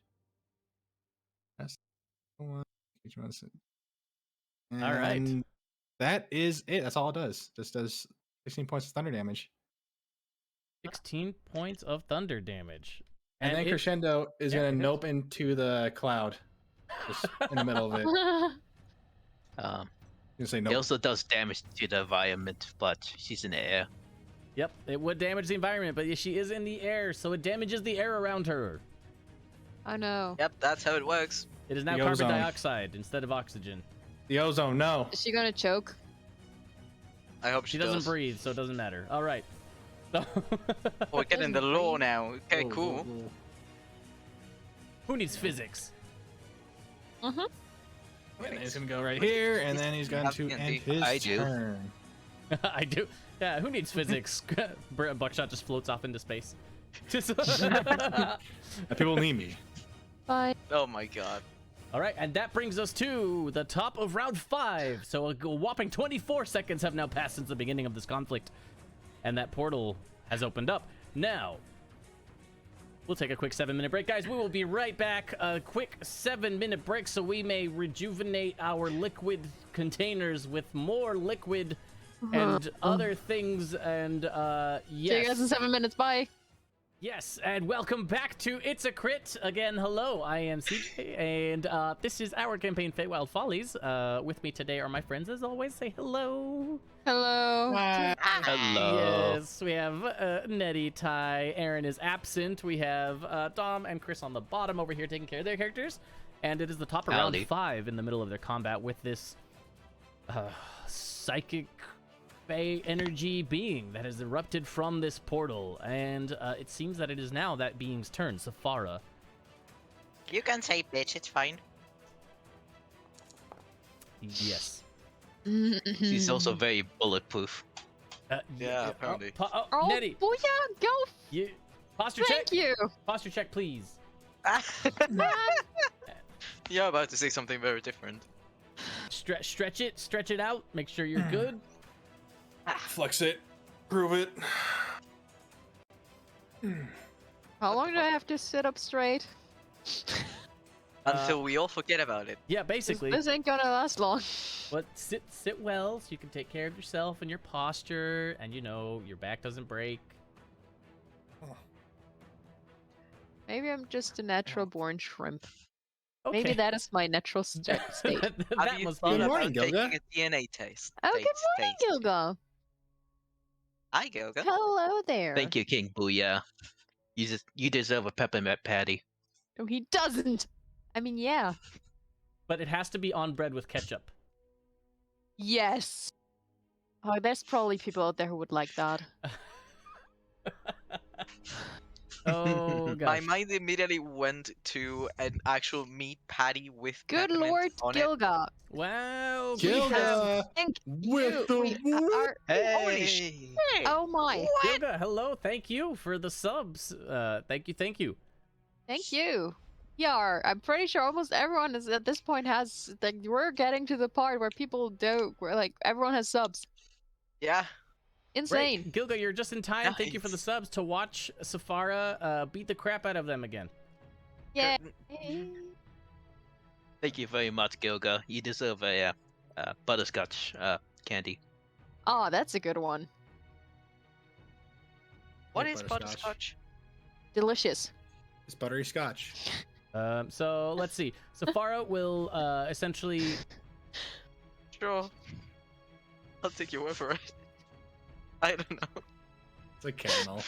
That's one. All right. And that is it. That's all it does. Just does 16 points of thunder damage. 16 points of thunder damage. And then it- Crescendo is yeah, gonna it hits. nope into the cloud. Just in the middle of it. Um, You say It nope. also does damage to the environment, but she's in the air. Yep, it would damage the environment, but she is in the air, so it damages the air around her. Oh no. Yep, that's how it works. It is now The carbon ozone. dioxide instead of oxygen. The ozone, no. Is she gonna choke? I hope She she doesn't does. breathe, so it doesn't matter. All right. So Oh, we're getting the Doesn't law breathe. now. Okay, Whoa, cool. whoa, whoa. who needs physics? Mm-hmm. And he's gonna go right here, and then he's going to end his I do. turn. I do. Yeah, who needs physics? Buckshot just floats off into space. Just- People need me. Bye. Oh my god. All right, and that brings us to the top of round 5. So a whopping 24 seconds have now passed since the beginning of this conflict, and that portal has opened up. Now, we'll take a quick 7-minute break, guys. We will be right back. A quick 7-minute break so we may rejuvenate our liquid containers with more liquid and other things. And See you guys in yes. 7 minutes. Bye. Yes, and welcome back to It's a Crit. Again, hello, I am CJ, and this is our campaign, FEYWILD FOLLIES. With me today are my friends, as always. Say hello. Hello. Hello. Yes, we have Nedy, Ty, Aaron is absent. We have Dom and Chris on the bottom over here taking care of their characters. And it is the top of round Howdy. 5 in the middle of their combat with this psychic Fey energy being that has erupted from this portal. And it seems that it is now that being's turn, Safara. You can say bitch, it's fine. Yes. She's also very bulletproof. Yeah, apparently. Oh, Oh, Nedy, booyah! Go! you posture check. Thank you. Posture check, please. You're about to say something very different. Stretch it out. Make sure you're good. Flex it. Prove it. How long do I have to sit up straight? Until we all forget about it. Yeah, 'Cause basically. this ain't gonna last long. But sit well so you can take care of yourself and your posture, and you know your back doesn't break. Maybe I'm just a natural born shrimp. Okay. Maybe that is my natural state. Have that you must thought be. Good about morning, Gilga. taking a DNA test? Oh, good morning, Gilga. Hi, Gilga. Hello there. Thank you, King Booyah. You deserve a peppermint patty. No, he doesn't. I mean, yeah. But it has to be on bread with ketchup. Yes. Oh, there's probably people out there who would like that. Oh My gosh. mind immediately went to an actual meat patty with Good peppermint Lord, on it. Gilga. Wow. Gilga Thank with you. the We whoop. are- Holy sh! Hey! Oh my. Gilga, hello. Thank you for the subs. Thank you. Thank you. Yeah, I'm pretty sure almost everyone is at this point has like we're getting to the part where people do where like everyone has subs. Yeah. Insane. Great. Gilga, you're just in time. Thank you for the Nice. subs to watch Safara beat the crap out of them again. Yeah. Thank you very much, Gilga. You deserve a butterscotch candy. Oh, that's a good one. What Like is butterscotch. butterscotch? Delicious. It's buttery scotch. So let's see. Safara will essentially. Sure. I'll take your word for it. I don't know. It's a caramel.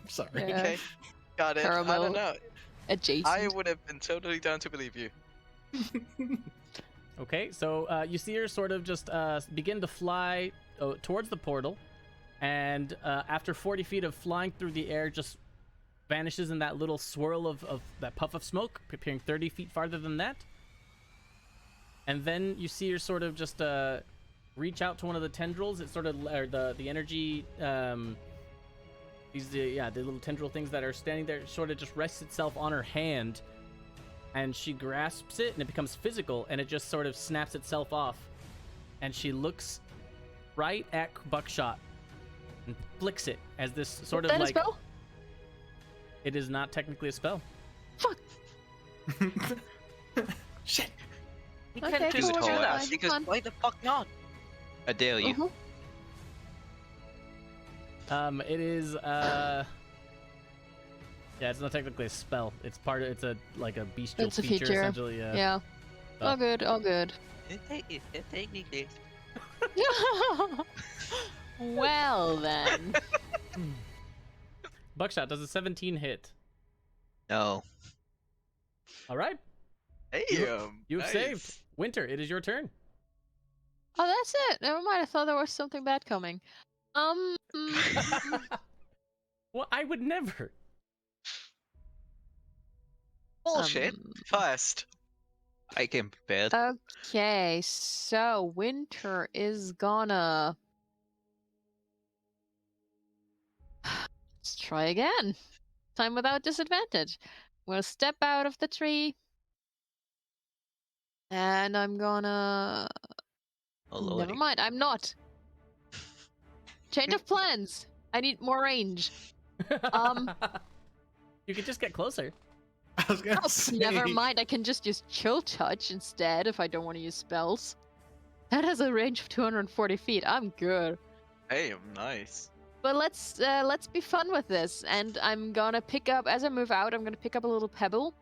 Sorry. Yeah. Okay, got it. I Caramel. don't know. Adjacent. I would have been totally down to believe you. Okay, so you see her sort of just begin to fly towards the portal, and after 40 feet of flying through the air, just vanishes in that little swirl of that puff of smoke, appearing 30 feet farther than that. And then you see her sort of just reach out to one of the tendrils. It's sort of or the energy, the little tendril things that are standing there, sort of just rests itself on her hand, and she grasps it, and it becomes physical, and it just sort of snaps itself off, and she looks right at Buckshot and flicks it as this sort of That a like. spell? It is not technically a spell. Fuck. Shit. You Okay, can just cool, do fine, that because fine. why the fuck not? I dare you. Mhm. It is yeah, it's not technically a spell. It's part of, it's a like a bestial It's a feature, feature. essentially. Yeah. Yeah. Oh. All good. All good. Technically. Well then. Buckshot does a 17 hit. No. All right, Hey, you've nice. saved. Winter, it is your turn. Oh, that's it. Never mind. I thought there was something bad coming. Well, I would never. Bullshit. Um, First. I came prepared. Okay, so Winter is gonna. Let's try again. Time without disadvantage. I'm gonna step out of the tree. And I'm gonna. Oh, Never lordy. mind, I'm not. Change of plans. I need more range. You could just get closer. I was gonna Oh, say. never mind. I can just use Chill Touch instead if I don't want to use spells. That has a range of 240 feet. I'm good. Hey, nice. But let's be fun with this. And I'm gonna pick up as I move out. I'm gonna pick up a little pebble,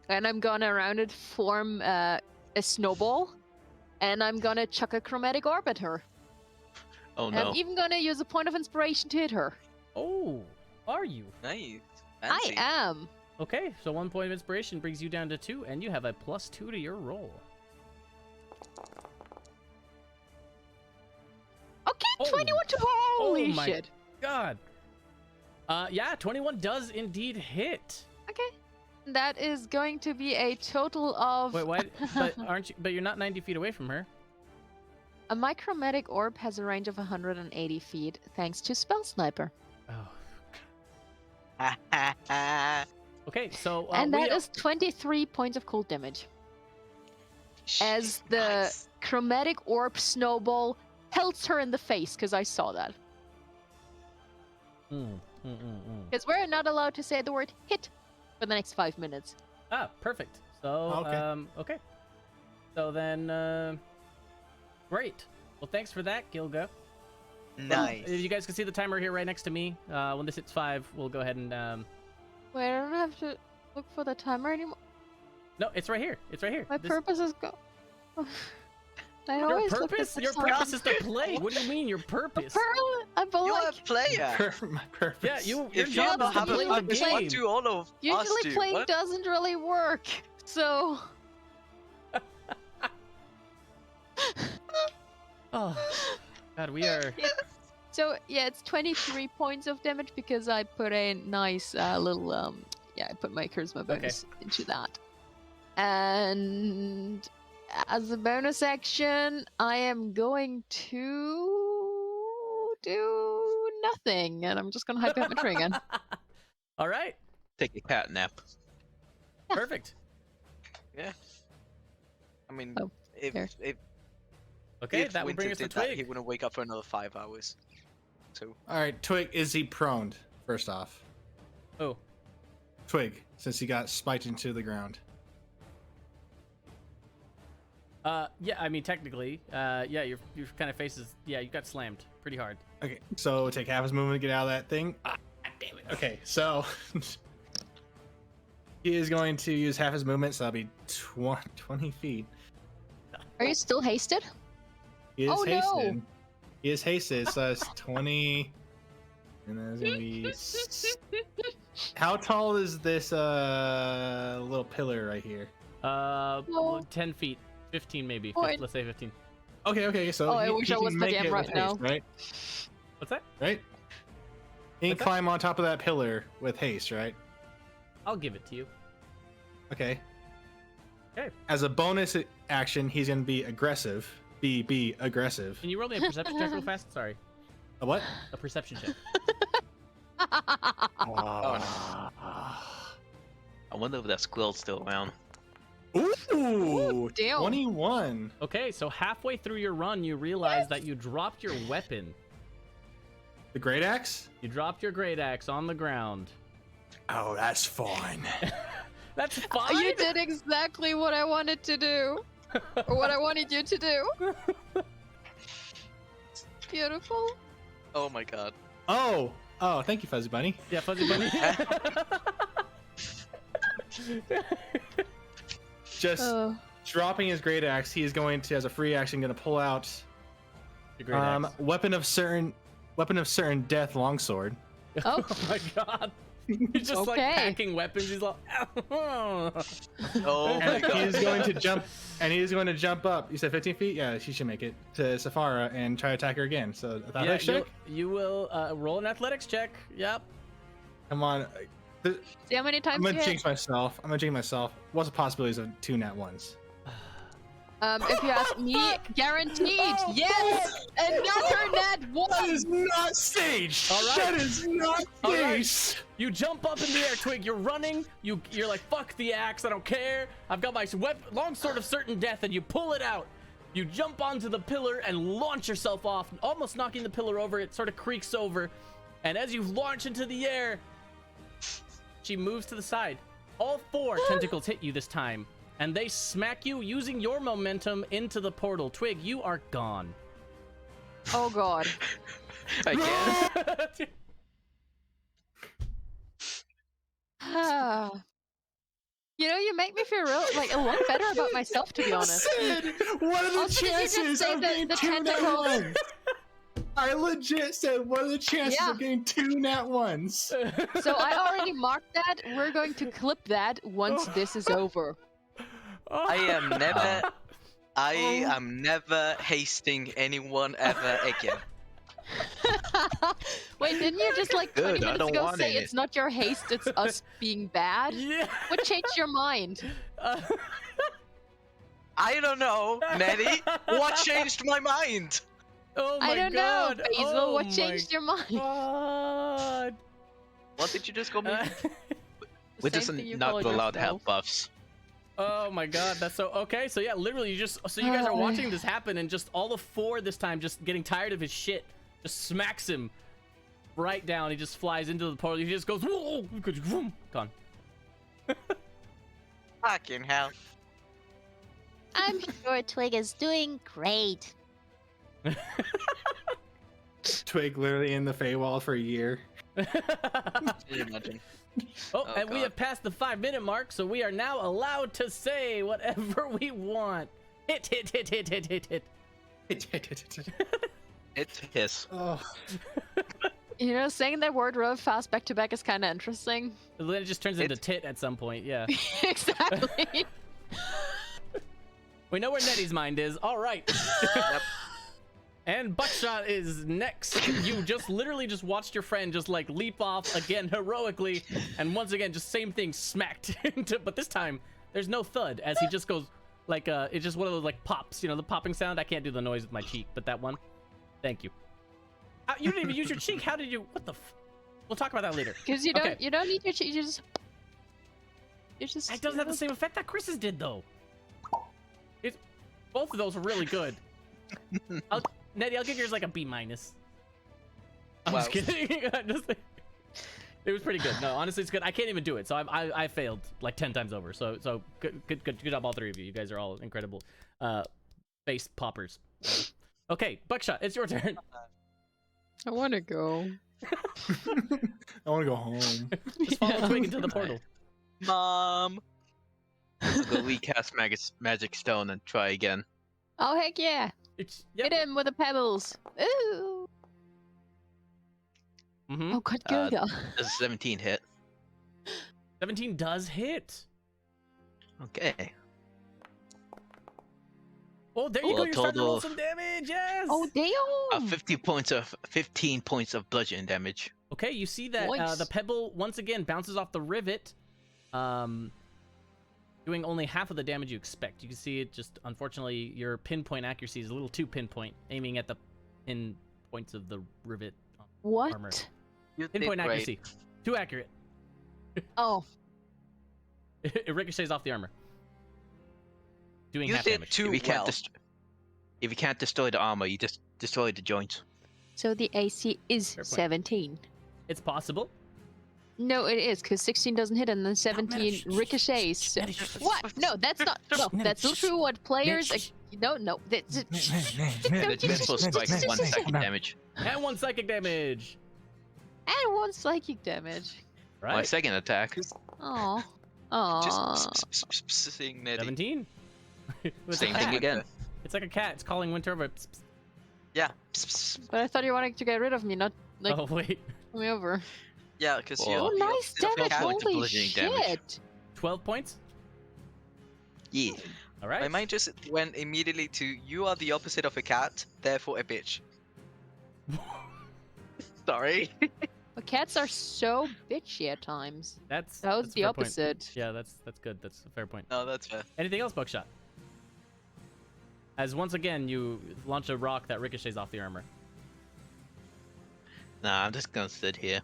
and I'm gonna around it form a snowball, and I'm gonna chuck a chromatic orb at her. Oh And no. I'm even gonna use a point of inspiration to hit her. Oh, are you? Nice. Fancy. I am. Okay, so 1 point of inspiration brings you down to 2, and you have a +2 to your roll. Okay, Oh. 21 to holy my shit. God. Yeah, 21 does indeed hit. Okay. That is going to be a total of Wait, what? But aren't you? But you're not 90 feet away from her. a micromatic orb has a range of 180 feet thanks to Spell Sniper. Oh. Okay, so and that we is 23 points of cold damage. As the Nice. chromatic orb snowball pelts her in the face, because I saw that. Because we're not allowed to say the word hit for the next 5 minutes. Ah, perfect. So, Okay. okay. So then, great. Well, thanks for that, Gilga. Nice. You guys can see the timer here right next to me. When this hits 5, we'll go ahead and, Wait, I don't have to look for the timer anymore. no, it's right here. It's right here. My This- purpose is go. I Your always look at purpose? the Your timer. purpose is to play. What do you mean, your purpose? But You're like, a player. My purpose. Yeah, your If you job don't is to have a play the purpose, what game. do all of us usually do? playing What? doesn't really work. So, Oh, God, we are. so yeah, it's 23 points of damage because I put a nice little I put my charisma bonus into that. And as a bonus action, I am going to do nothing, and I'm just gonna hide behind my tree again. All right, Take a cat nap. perfect. I mean, Oh, if there. Okay, if that will Winter bring us to did that, he Twig. wouldn't wake up for another 5 hours. So All right, Twig, is he prone? First off, Oh, Twig, since he got spiked into the ground. yeah. I mean, technically, yeah. Your kind of faces. Yeah, you got slammed pretty hard. Okay, so take half his movement to get out of that thing. Ah, damn it. Okay, so he is going to use half his movement, so that'll be 20 feet. Are you still hasted? He is Oh, no. hasted. He is hasted, so that's 20. And then there's gonna be. How tall is this little pillar right here? Oh. 10 feet, 15 maybe. Point. Let's say 15. Okay, so Oh, I he wish I can was the make DM it right with now. haste, right? What's that? Right? He can What's that? climb on top of that pillar with haste, right? I'll give it to you. Okay. Okay. As a bonus action, he's gonna be aggressive. Be aggressive. Can you roll me a perception check real fast? Sorry. A what? A perception check. I wonder if that squirrel's still around. Ooh, damn. 21. Okay, so halfway through your run, you realize that you dropped your weapon. The great axe? You dropped your great axe on the ground. Oh, that's fine. That's fine. You did exactly what I wanted to do. Or what I wanted you to do. Beautiful. Oh my god. Oh, thank you, Fuzzy Bunny. Yeah, Fuzzy Bunny. Just Oh. dropping his great axe, he is going to, as a free action, going to pull out Your great axe. weapon of certain death longsword. Oh. Oh my god. He's just like Okay. packing weapons. He's like, Oh my And god. he's going to jump. And he's going to jump up. You said 15 feet? Yeah, she should make it to Safara and try to attack her again. So athletics check. you will roll an athletics check. Yep. Come on. See how many I'm times gonna you hit? jinx myself. What's the possibilities of 2 nat ones? If you ask me, guaranteed. Oh, Yes! Another net That is one! not staged. All right. That is not All right. staged. You jump up in the air, Twig. You're running. You're like, fuck the axe. I don't care. I've got my long sword of certain death, and you pull it out. You jump onto the pillar and launch yourself off, almost knocking the pillar over. It sort of creaks over. And as you launch into the air, she moves to the side. All 4 tentacles hit you this time, and they smack you using your momentum into the portal. Twig, you are gone. Oh god. Again? You know, you make me feel a lot better about myself, to be honest. Said, what are the Also, did you just chances say of that getting the 2 nat tentacles- ones? I legit said, what are the chances Yeah. of getting 2 nat ones? So I already marked that. We're going to clip that once this is over. I am never. I am never hasting anyone ever again. Wait, didn't you just like 20 Good, I minutes don't ago want say it. it's not your haste, it's us being bad? Yeah. What changed your mind? I don't know, Nedy. What changed my mind? Oh my I don't god. know, Basil. Oh what my changed your mind? God. What did you just call me? We're Same just thing you not called allowed to have yourself. buffs. Oh my god, that's so okay. So yeah, literally, you guys are watching this happen, and just all the 4 this time, just getting tired of his shit, just smacks him right down. He just flies into the portal. He just goes, whoa, gone. Fucking hell. I'm sure Twig is doing great. Twig literally in the Feywild for a year. Can you imagine? Oh, Oh, and we God. have passed the 5-minute mark, so we are now allowed to say whatever we want. Hit. It's hiss. Oh. You know, saying that word real fast back to back is kind of interesting. Then it just turns into tit at some point. Yeah. Exactly. We know where Nedy's mind is. All right. Yep. And Buckshot is next. You just literally just watched your friend just like leap off again heroically, and once again just same thing smacked into. But this time there's no thud as he just goes like it's just one of those like pops. You know the popping sound. I can't do the noise with my cheek, but that one. Thank you. You didn't even use your cheek. How did you? What the? We'll talk about that later. Because you Okay. don't need your cheat. You just. It doesn't have the same effect that Chris's did though. Both of those were really good. Nedy, I'll give yours like a B-. I'm just Wow. kidding. It was pretty good. No, honestly, it's good. I can't even do it, so I failed like 10 times over. So good job, all 3 of you. You guys are all incredible face poppers. Okay, Buckshot, it's your turn. I want to go. I want to go home. Just follow Twig into the portal. Mom. I'll go recast magic stone and try again. Oh heck yeah! It's Hit him with the pebbles. Ooh. Mm-hmm. Oh god, Gilga. Does a 17 hit? 17 does hit. Okay. Oh, there you Oh, go. a You're starting to roll total some damage. Yes. Oh damn! 15 points of bludgeoning damage. Okay, you see that Nice. the pebble once again bounces off the rivet, doing only half of the damage you expect. You can see it just, unfortunately, your pinpoint accuracy is a little too pinpoint, aiming at the pin points of the rivet What? armor. You did Pinpoint great. accuracy, too accurate. Oh, It ricochets off the armor, doing You half did damage. too If you can't well. if you can't destroy the armor, you just destroy the joints. so the AC is Fair point. 17. It's possible. No, it is because 16 doesn't hit and then 17 shh, ricochets. shh, So- Nedy, shh, shh, What? No, that's not. No, that's not true. What players? shh. No. The missile strike 1 second damage. And 1 psychic damage. And 1 psychic damage. My Right. second attack. Oh. Oh. Just seeing Nedy. 17. It's Same a thing cat. again. It's like a cat. It's calling winter over. Psst, psst. Yeah. But I thought you wanted to get rid of me, not like Oh wait. me over. Yeah, because Oh, you're Oh, the nice opposite of a damage! cat. points of Holy bludgeoning shit! damage. 12 points. Yeah. All right. My mind just went immediately to you are the opposite of a cat, therefore a bitch. Sorry. But cats are so bitchy at times. That was that's a the fair point. opposite. Yeah, that's good. That's a fair point. No, that's fair. Anything else, Buckshot? As once again you launch a rock that ricochets off the armor. Nah, I'm just gonna sit here.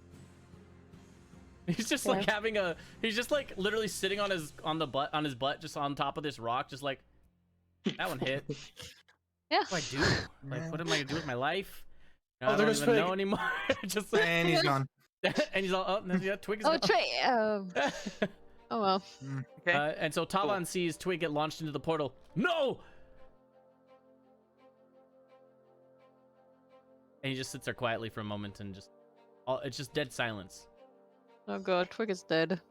He's just Yeah. like having a. He's just like literally sitting on his butt, just on top of this rock, just like that one hit. Yeah. What do I do? Like, what am I gonna do with my life? Oh, I there don't goes even know Twig. anymore. just And he's gone. and he's all oh no, yeah, Twig is Oh, gone. Trey. Oh well. Okay. And so Tavan sees Twig get launched into the portal. No! And he just sits there quietly for a moment and just, it's just dead silence. Oh god, Twig is dead.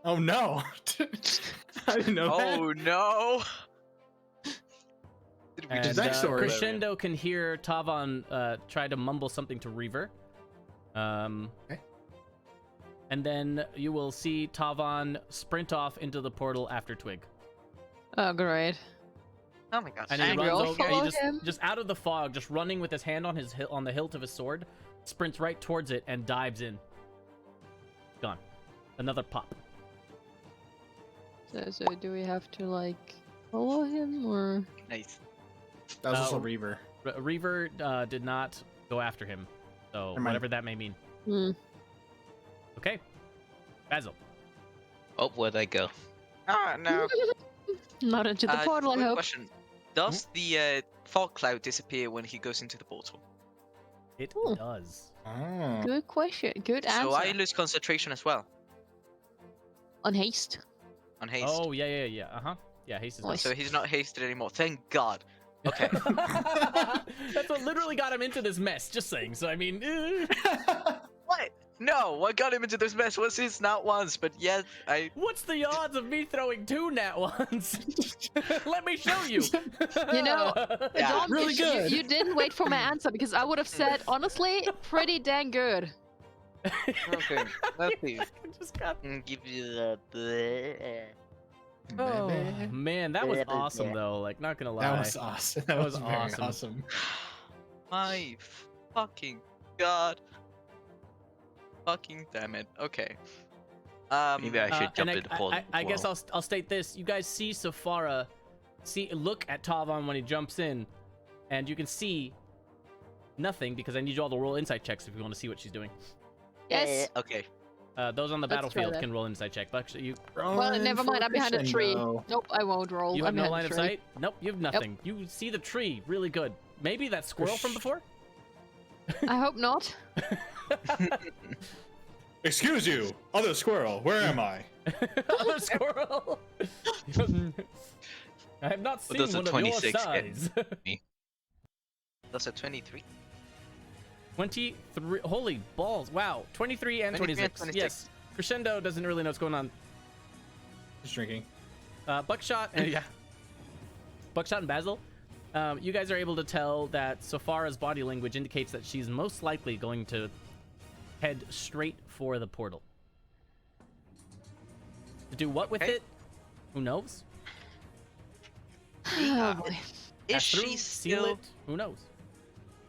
Oh no! I didn't know that. Oh no! Did we And just backstory. Crescendo can hear Tavan try to mumble something to Reaver. Okay. And then you will see Tavan sprint off into the portal after Twig. Oh great. Oh my gosh. And he Angry, runs I'll over, and follow he him. just out of the fog, just running with his hand on on the hilt of his sword, sprints right towards it and dives in. Gone. Another pop. So do we have to like follow him or? Nice. That was also Oh. Reaver. Reaver did not go after him, so Never mind. whatever that may mean. Hmm. Okay. Basil. Oh, where'd I go? Ah, no. Not into the portal, I quick hope. question. Does the fog cloud disappear when he goes into the portal? It Ooh. does. Oh. Good question. Good answer. So I lose concentration as well On haste. on haste. Oh, yeah. Uh-huh. Yeah, haste is Nice. So he's not hasted anymore. Thank God. Okay. That's what literally got him into this mess, just saying. So, I mean... What? No, what got him into this mess was his not once, but yet I. What's the odds of me throwing 2 nat ones? Let me show you. You know, Yeah. Dom, Really you, good. You didn't wait for my answer because I would have said, honestly, pretty dang good. Okay, let's see. Just got... Give you the. Oh, Baby. man, that was awesome, though. Like, not gonna lie. That was awesome. That was very awesome. awesome. My fucking God. Fucking damn it. Okay. Maybe I should and jump in the portal. I guess I'll state this. You guys see Safara, look at Tavan when he jumps in, and you can see nothing because I need you all to roll insight checks if you want to see what she's doing. Yes. Okay. Those on the Let's try battlefield that. can roll insight check. But you Well, never mind. I'm behind a tree. Crescendo. Nope, I won't roll. have I'm no behind line a of tree. sight. Nope, you have nothing. You see the tree really good. Maybe that squirrel from before. I hope not. Excuse you, other squirrel. Where am I? Other squirrel. I have not seen does a one of your 26 get? size. That's a 23. 23. Holy balls! Wow, 23 and 23 and 26. 26. Yes, Crescendo doesn't really know what's going on. Just drinking. Buckshot and yeah, Buckshot and Basil. You guys are able to tell that Safara's body language indicates that she's most likely going to head straight for the portal. To do what with Okay. it? Who knows? Oh boy. Is Pass through, she seal still? it? Who knows?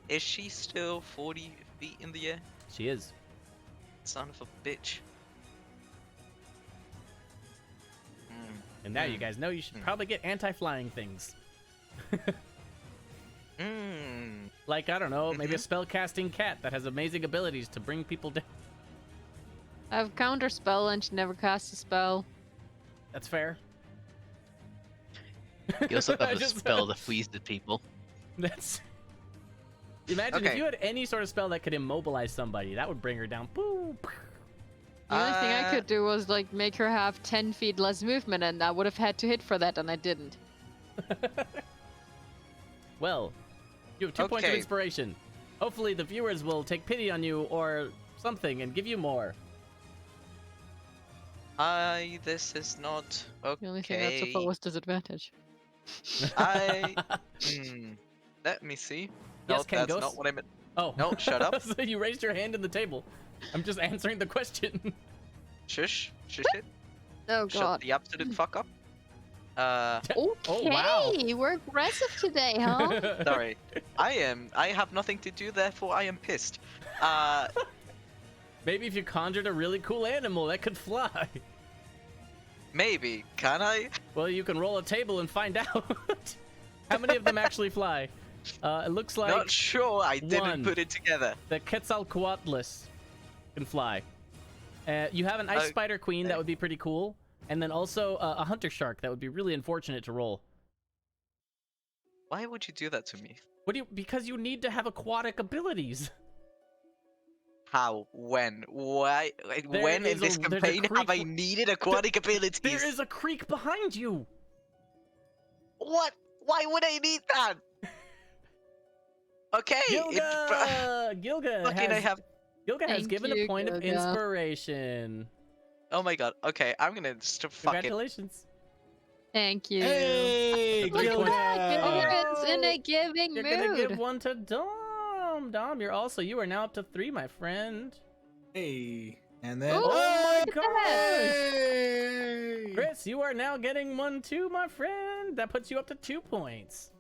Is she still 40 feet in the air? She is. Son of a bitch. And now you guys know you should probably get anti-flying things. Like, I don't know, maybe a spell-casting cat that has amazing abilities to bring people down. I have counter spell and she never casts a spell. That's fair. You also I have a just- spell that freezes people. That's... Imagine if Okay. you had any sort of spell that could immobilize somebody. That would bring her down. Boom. The only thing I Uh, could do was like make her have 10 feet less movement, and I would have had to hit for that, and I didn't. Well, you have 2 points of Okay. inspiration. Hopefully the viewers will take pity on you or something and give you more. This is not okay. The only thing that so far was disadvantage. Let me see. Yes, No, that's Kangos? not what I meant. Oh. No, shut up. So you raised your hand in the table. I'm just answering the question. Shush, shush it. Oh Shut god. the absolute fuck up. Okay, Oh, wow. we're aggressive today, huh? Sorry. I have nothing to do, therefore I am pissed. Maybe if you conjured a really cool animal that could fly. Maybe. Can I? Well, you can roll a table and find out. How many of them actually fly? It looks like Not sure. I didn't one. put it together. the Quetzalcoatlus can fly. You have an ice spider queen that would be pretty cool, and then also a hunter shark that would be really unfortunate to roll. Why would you do that to me? What do you? Because you need to have aquatic abilities. How? When? Why? Like, There when in is this there's a campaign have I creek- needed aquatic abilities? There is a creek behind you. What? Why would I need that? Okay. Gilga Fucking I have. Gilga has Thank given a you, point of Gilga. inspiration. Oh my god. Okay, I'm gonna just fuck it. Congratulations. Thank you. Hey, Look at Gilga. that! Oh, Gilga's in a giving You're mood. gonna give one to Dom. Dom, you are now up to 3, my friend. Hey, and then Ooh, Oh look my at that. Hey! Chris, you are now getting 1 too, my friend. That puts you up to 2 points.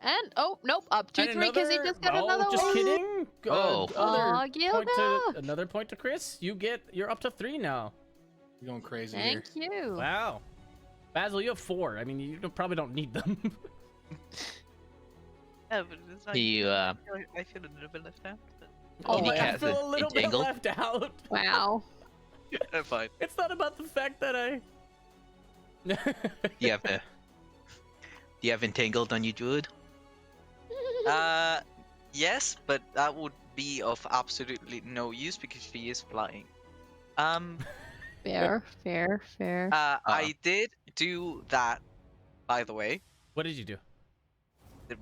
And oh nope, up to And 3 because he just got another just one. kidding. Oh. Aw, Point Gilga. another point to Chris. You're up to 3 now. You're going crazy here. Thank you. Wow. Basil, you have 4. I mean, you probably don't need them. Yeah, but it's like, You, I feel a little bit left out. Oh, You I cast feel it a little bit entangled? left out. Wow. I'm fine. It's not about the fact that I. you have the. Do you have entangled on you, druid? Yes, but that would be of absolutely no use because she is flying. Fair, fair, fair. I did do that, by the way. What did you do?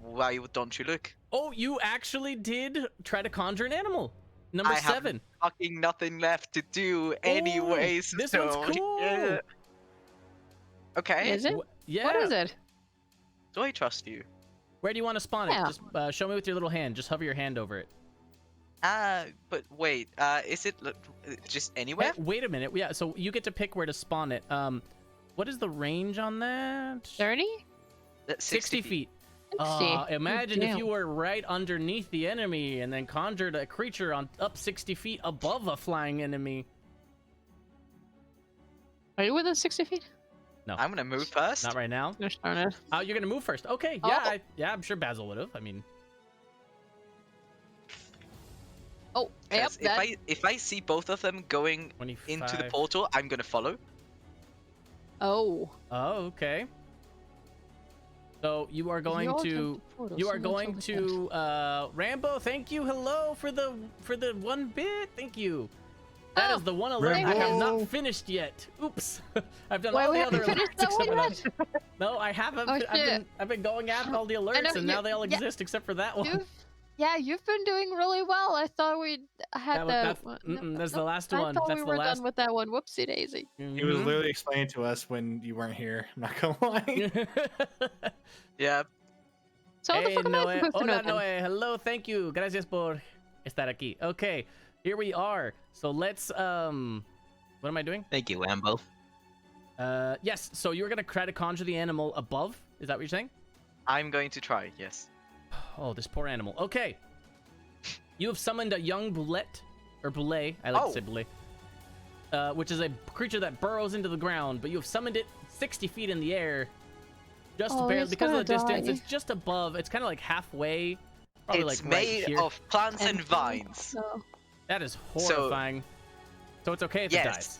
Why don't you look? Oh, you actually did try to conjure an animal. Number I have 7. fucking nothing left to do anyways. this so, one's cool. yeah. Okay. Is it? Yeah. What is it? Do I trust you? Where do you want to spawn it? Yeah. Just show me with your little hand. Just hover your hand over it. But wait. Is it just anywhere? Hey, wait a minute. Yeah. So you get to pick where to spawn it. What is the range on that? 30? 60 feet. 60. Imagine if Damn. you were right underneath the enemy and then conjured a creature on up 60 feet above a flying enemy. Are you within 60 feet? No, I'm gonna move first. not right now. Gosh darn it. Oh, you're gonna move first. Okay. Oh. Yeah. I'm sure Basil would have. I mean, Oh, yep. 'Cause if I see both of them going 25. into the portal, I'm gonna follow. Oh. Oh, okay. So you are going to. You are going to Rambo. Thank you. Hello for the 1 bit. Thank you. That is Oh, the one alert I have Rambo. not finished yet. Oops. I've done Wait, all we the haven't other finished alerts that one except for yet? that. No, I haven't. Oh, I've been going after all the alerts, know, and now you- they all yeah. exist except for that one. You've been doing really well. I thought we had That's the. the last I one. thought That's we the were last. done with that one. Whoopsie daisy. He was Mhm. literally explaining to us when you weren't here. I'm not gonna lie. Yeah. So what the Hey, fuck am I Noe. supposed to know Hola, then? Noe. Hello, thank you. Gracias por estar aquí. Okay, Here we are. So let's what am I doing? Thank you, Lambo. Yes. So you're gonna try to conjure the animal above. Is that what you're saying? I'm going to try. Yes. Oh, this poor animal. Okay. You have summoned a young bullet, or boulet. I like to say boulet. Which is a creature that burrows into the ground, but you have summoned it 60 feet in the air. Just barely, it's because of the gonna distance, die. it's just above. It's kind of like halfway. Probably It's like right made here. of plants and vines. So, That is horrifying. So it's okay if it Yes. dies.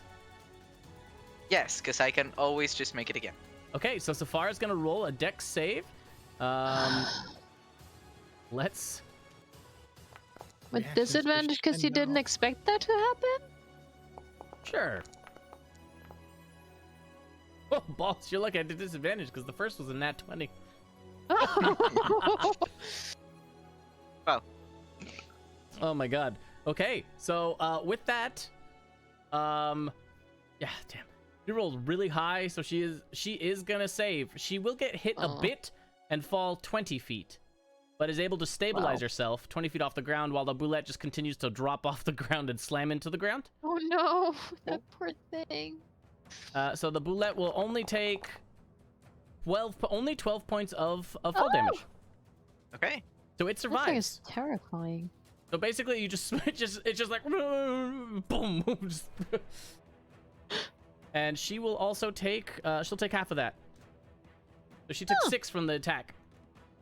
Yes, because I can always just make it again. Okay, so Safara's gonna roll a dex save. Let's. with Reactions disadvantage because you didn't no. expect that to happen? Sure. Oh, balls! You're looking at the disadvantage because the first was a nat 20. Well. Oh my god. Okay, so with that, yeah, damn. You rolled really high, so she is gonna save. She will get hit a bit and fall 20 feet, but is able to stabilize Wow. herself 20 feet off the ground while the boulette just continues to drop off the ground and slam into the ground. Oh no, that poor thing. So the boulette will only take 12 points of fall damage. Okay. So it That thing survives. is terrifying. So basically, you just it's just like boom, just- and she will also take she'll take half of that. So she took 6 from the attack,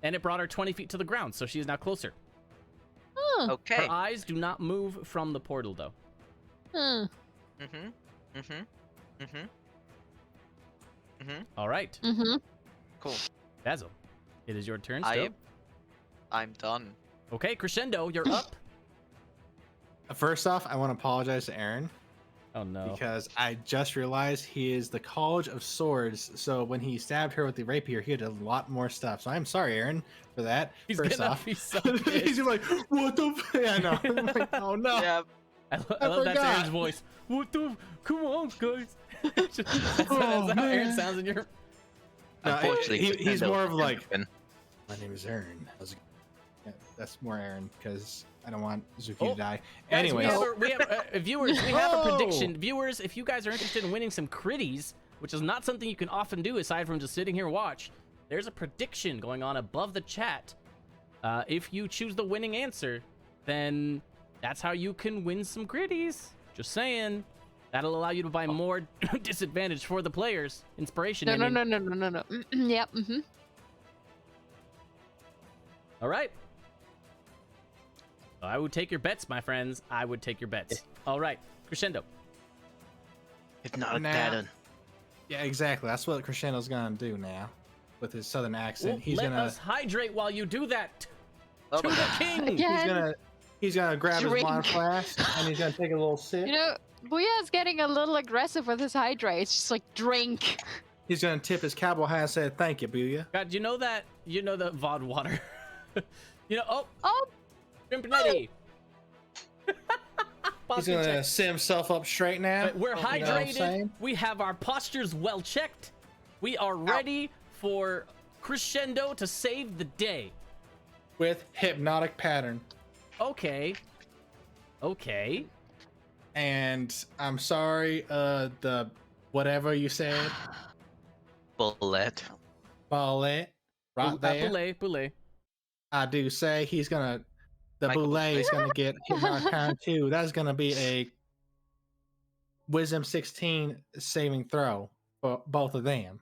and it brought her 20 feet to the ground. So she is now closer. Huh. Okay. Her eyes do not move from the portal, though. Huh. Mm-hmm. Mm-hmm. Mm-hmm. Mm-hmm. All right, Mm-hmm. Cool. Basil, it is your turn. I Still. am- I'm done. Okay, Crescendo, you're up. First off, I want to apologize to Aaron Oh no. because I just realized he is the College of Swords. So when he stabbed her with the rapier, he had a lot more stuff. So I'm sorry, Aaron, for that. He's First gonna off, be so he's pissed. like, "What the?" Yeah, I know. I'm like, oh no. Yeah. I love that's forgot. Aaron's voice. What the? Come on, guys. that's Oh, how Aaron man. sounds in your. No, Unfortunately, he's Crescendo more of can't like, win. my name is Aaron. How's it going? Yeah, that's more Aaron because I don't want Zuki Oh, to die. Guys, Anyway, we have viewers. We have a Whoa. prediction. Viewers, if you guys are interested in winning some critties, which is not something you can often do aside from just sitting here and watch, there's a prediction going on above the chat. If you choose the winning answer, then that's how you can win some critties. Just saying. That'll allow you to buy more disadvantage for the players. Inspiration. No, I no, mean. no, no, no, no, no. Yep. Mm-hmm. All right. I would take your bets, my friends. I would take your bets. All right, Crescendo. It's not a Nah. pattern. yeah, exactly. That's what Crescendo's gonna do now with his southern accent. Well, He's let gonna us hydrate while you do that. Oh To my the God. king. Again. he's gonna grab his Drink. wine flask and he's gonna take a little sip. You know, Booyah's getting a little aggressive with his hydrate. It's just like, drink. He's gonna tip his cowboy hat and say, "Thank you, Booyah." God, you know the VOD water. Oh, Oh, Shrimp Nedy. He's gonna sit himself up straight now. We're You know what I'm hydrated. saying? We have our postures well checked. We are ready for Crescendo to save the day. With hypnotic pattern. Okay. Okay. And I'm sorry, the whatever you said, Bullet. ballet, right there. Boulet. I do say he's gonna, the Michael boulet is gonna get hypnotic pattern too. That's gonna be a wisdom 16 saving throw for both of them.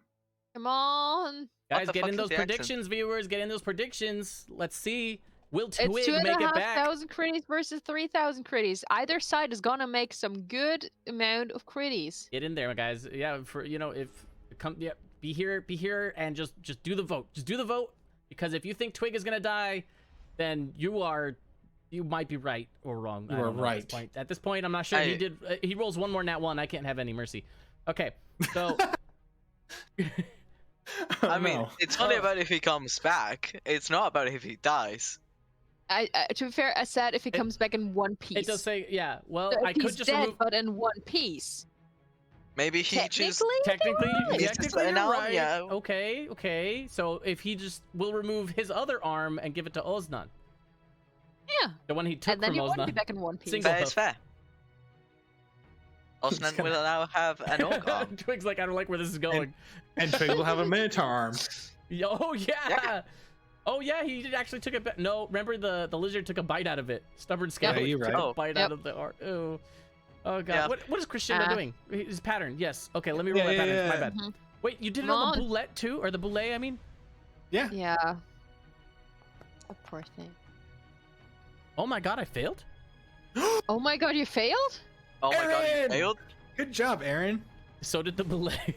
come on. Guys, the get fuck in is those the accent? predictions, viewers. Get in those predictions. Let's see. Will It's Twig make it back? 2,500 critties versus 3,000 critties. Either side is gonna make some good amount of critties. Get in there, guys. Yeah, for if come, yeah, be here, and just do the vote. Just do the vote, because if you think Twig is gonna die, then you might be right or wrong. You I are don't know right. At this point, I'm not sure. He I- did. He rolls one more nat 1. I can't have any mercy. Okay, so I mean, No. it's only Oh. about if he comes back. It's not about if he dies. To be fair, I said if he comes back in one piece. it does say, yeah. Well, So if I could he's just dead, remove. but in one piece. Maybe he Technically, just. Technically, right. It's just technically, an you're arm, right. yeah. Okay. So if he just will remove his other arm and give it to Oznan. Yeah. The one he took And then from you won't Ozna. be back in one piece. Single Fair is hoof. fair. Osnan will now have an orc arm. Twig's like, I don't like where this is going. And Twig will have a minotaur arm. Oh yeah. Oh yeah, he did actually took a bit. No, remember the lizard took a bite out of it. Stubborn scout you're took right. a bite Yep. out of the art. Oh, oh god. Yeah. What is Crescendo doing? His pattern. Yes. Okay, let me roll Yeah, my yeah, pattern. My yeah. bad. Mhm. Wait, you did it Come on the on. boulette too, or the boulet? I mean. Yeah. Yeah. A poor thing. Oh my god, I failed. Oh my god, you failed? Oh my god, Aaron! you failed? Good job, Aaron. So did the boulet.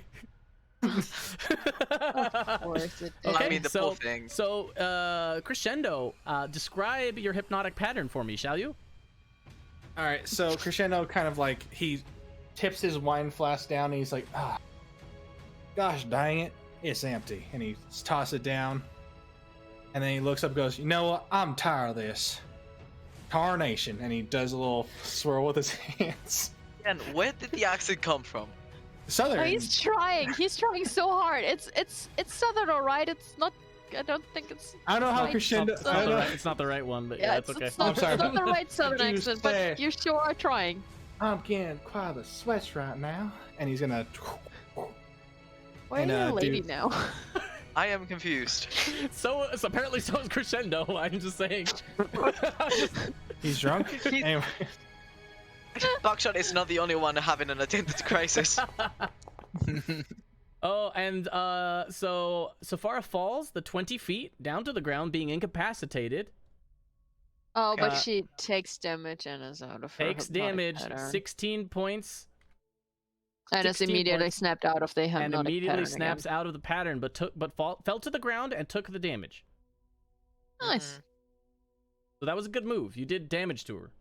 Of course it did. Okay, I mean, the so, poor thing. So, Crescendo, describe your hypnotic pattern for me, shall you? All right, so Crescendo kind of like he tips his wine flask down and he's like, ah, gosh dang it, it's empty. And he tosses it down. And then he looks up and goes, you know what, I'm tired of this. Tarnation. And he does a little swirl with his hands. And where did the accent come from? Southern. Oh, he's trying. He's trying so hard. It's Southern, all right. It's not. I don't think it's. I don't know how right. Crescendo. It's I not, don't the know. right, it's not the right one, but yeah, it's okay. It's not, I'm sorry. it's not the right Southern You accent, say- but you sure are trying. I'm getting quite the sweats right now. And he's gonna. Why And, are you a lady dude- now? I am confused. So apparently so is Crescendo. I'm just saying. He's drunk. Anyway. Buckshot is not the only one having an identity crisis. Oh, and so Safara falls the 20 feet down to the ground, being incapacitated. Oh, but Uh, she takes damage and is out of her Takes hypnotic damage, pattern. 16 points, And is 16 immediately points, snapped out of the hypnotic and immediately pattern snaps out of the pattern, but fell to the ground and took the damage. again. Nice. So that was a good move. You did damage to her.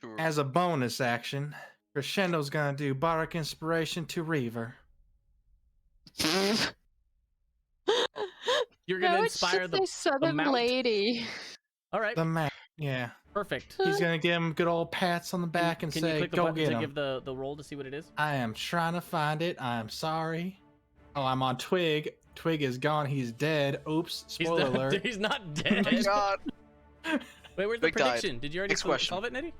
Sure. As a bonus action, Crescendo's gonna do Bardic Inspiration to Reaver. You're gonna No, inspire it's the. just a Southern mount. lady. All right, The man. Yeah. perfect. He's gonna give him good old pats on the back and Can say, you click the "Go button get to him." give the roll to see what it is? I am trying to find it. I am sorry. Oh, I'm on Twig. Twig is gone. He's dead. Oops. He's Spoiler not, alert. he's not dead. God. Wait, where's the Twig died. prediction? Did you already Next question. solve it, Nedy?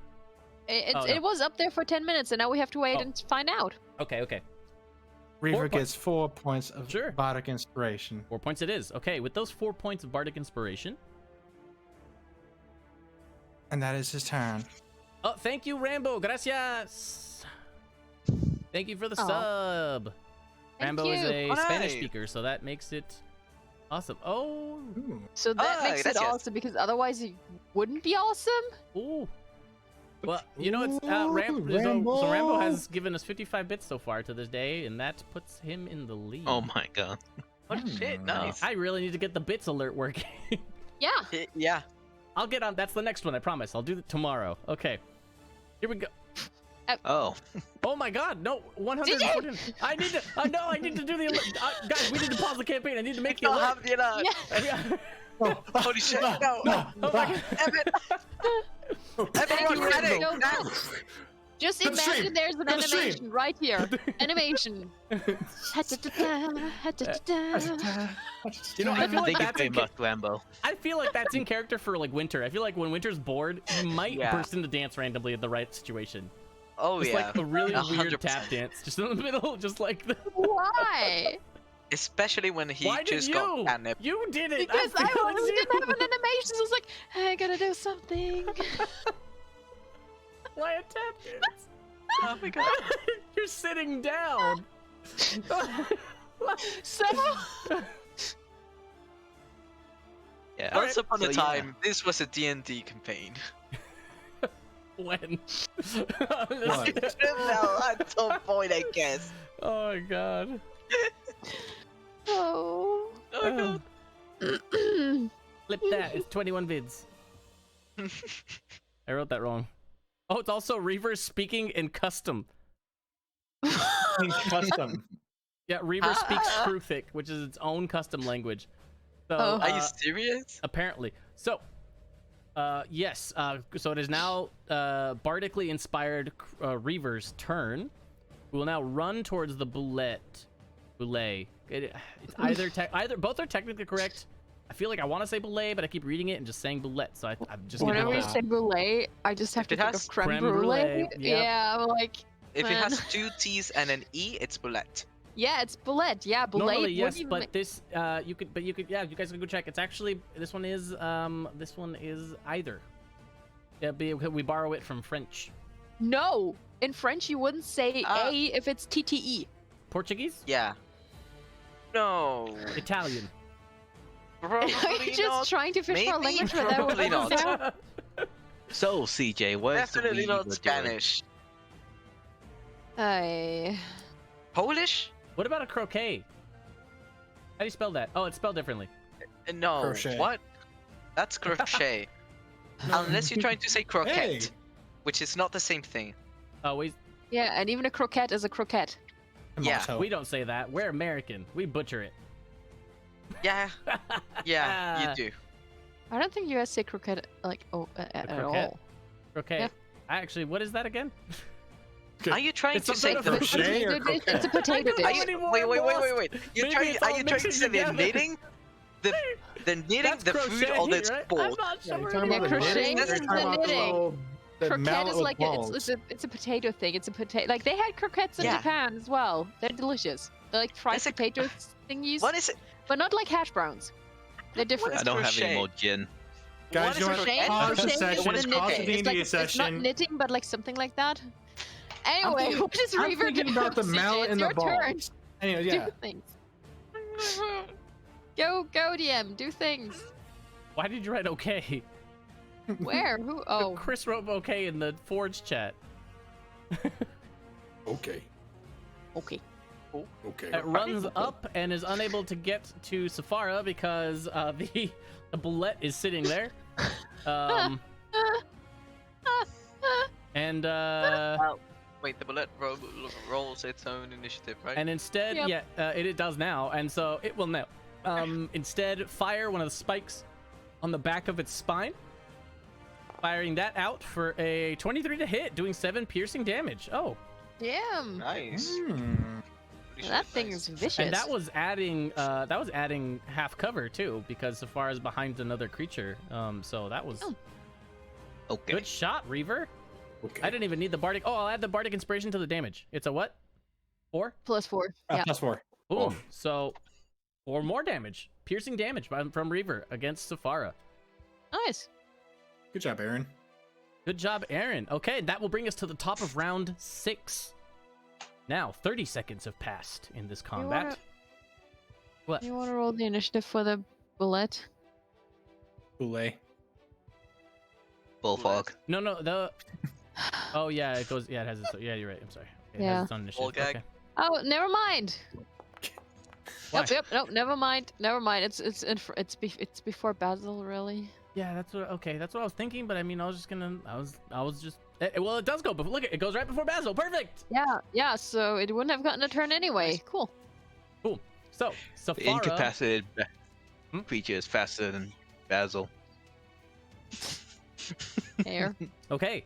It, Oh, no. it was up there for 10 minutes, and now we have to wait Oh. and find out. Okay, okay. Reaver 4 points. gets 4 points of Sure. Bardic Inspiration. 4 points it is. Okay, with those 4 points of Bardic Inspiration. And that is his turn. Oh, thank you, Rambo. Gracias. Thank you for the Aw. sub. Thank Rambo is you. a Oh, Spanish nice. speaker, so that makes it awesome. Oh, Ooh. So that Ah, makes it gracias. awesome, because otherwise it wouldn't be awesome. ooh. Well, you know, it's Ooh, So Rambo Rambo. has given us 55 bits so far to this day, and that puts him in the lead. Oh my god. What shit, nice. I really need to get the bits alert working. Yeah. Yeah. I'll get on. That's the next one. I promise. I'll do it tomorrow. Okay. Here we go. Oh. Oh my God! No, 114. I need to. No, I need to do the. Guys, we need to pause the campaign. I need to make the I'll alert. have the alert. Yeah. Holy shit, no. Oh my God. Evan. Everyone you, panic. Rambo. now. Just To the stream. imagine there's an To the stream. animation right here. Animation. You know, I feel like Thank you that's very in much, Rambo. I feel like that's in character for like Winter. I feel like when Winter's bored, he might Yeah. burst into dance randomly at the right situation. Oh It's yeah. like a really weird 100%. tap dance, just in the middle, just like the. Why? Especially when he Why did just you? got catnip. You did it. Because I feel it's didn't you. have an animation, so I was like, I gotta do something. Why a tap dance? Oh my god. You're sitting down. So, Yeah. Once upon So, a yeah. time, this was a D&D campaign. When? No, at some point, I guess. Oh my God. oh. Oh god. Flip that. It's 21 vids. I wrote that wrong. Oh, it's also Reaver speaking in custom. In custom. Yeah, Reaver speaks Truthic, which is its own custom language. So, Oh. Are you serious? apparently. So, yes. So it is now bardically inspired Reaver's turn. We will now run towards the Boulet. It's either both are technically correct. I feel like I want to say belay, but I keep reading it and just saying boulette. So I'm just gonna Whenever go you say brulee, I just have If to it think has of creme creme brulee. brulee, yep. Yeah, I'm like, If it man. has 2 T's and an E, it's boulette. Yeah, it's boulette. Yeah, boulette. Normally wouldn't yes, even but make- this you could yeah, you guys can go check. It's actually this one is either. Yeah, we borrow it from French. No, in French you wouldn't say Ah. A if it's TTE. Portuguese? Yeah. No. Italian. Probably I'm just not. trying to fish for a Maybe, language where that probably would not. sound. So, CJ, what is the Definitely weed not you're doing? Spanish. Ay. Polish? What about a croquet? How do you spell that? Oh, it's spelled differently. No. Crochet. What? That's crochet. Unless you're trying to say croquette, Hey. which is not the same thing. Oh, Yeah, and even a croquette is a croquette. Yeah, Tomato. we don't say that. We're American. We butcher it. Yeah, yeah, you do. I don't think you guys say croquette like at croquette? all. Croquet. Yeah. Actually, what is that again? Are you trying It's to some say sort of the crochet or It's a potato I dish. Are don't you, anymore, wait, I'm wait, wait, lost. wait, wait. You're Maybe trying, it's are all you trying to mixing say the together. knitting? The knitting, That's the food, crochet, or the right? sport? I'm not Yeah, sure. you're talking Yeah, about the crochet knitting, or is you're the talking about the knitting. little- the Croquette mallet is with like balls. it's a potato thing. It's a potato. Like they had croquettes in Yeah. Japan as well. They're delicious. They're like fried It's a- potato thingies, What is it? but not like hash browns. They're different. I don't have crochet? any more gin. Guys, What you is want crochet? to pause the Crochet is session? What is the Pause knitting. the It's, like, D&D it's not session. knitting, but like something like that. Anyway, thinking- what is I'm Reaver thinking doing? about the CJ? mallet It's and the your turn. balls. Anyway, yeah. Do things. Go, DM. Do things. Why did you write okay? Where? Who? Oh, Chris wrote okay in the Forge chat. Okay. okay. Okay. It runs up and is unable to get to Safara because the bullet is sitting there. And Wait, the bullet rolls its own initiative, right? and instead, Yep. it does now, and so it will now. Instead, fire one of the spikes on the back of its spine, firing that out for a 23 to hit, doing 7 piercing damage. Oh, Damn. Nice. Pretty That sure thing nice. is vicious. and that was adding half cover too, because Safara's behind another creature. So that was Oh. Okay. good shot, Reaver. Okay. I didn't even need the bardic. Oh, I'll add the bardic inspiration to the damage. It's a what? 4? +4. Yeah. +4. Boom. Oh. So 4 more damage, piercing damage from Reaver against Safara. Nice. Good job, Aaron. Good job, Aaron. Okay, that will bring us to the top of round 6. Now, 30 seconds have passed in this combat. What? You want to roll the initiative for the bullet? Boulay. Bullfog. No, the. Oh yeah, it goes. Yeah, it has its. Yeah, you're right. I'm sorry. It Yeah. has its own initiative. Ball gag. Okay. Oh, never mind. What? Yep. Nope. Never mind. Never mind. It's before Basil, really. Yeah, that's what. Okay, that's what I was thinking. But I mean, I was just gonna. I was just. Well, it does go. But look, it goes right before Basil. Perfect. Yeah. Yeah. So it wouldn't have gotten a turn anyway. Cool. Cool. So The Safara. incapacitated Hmm? creature is faster than Basil. There. Okay.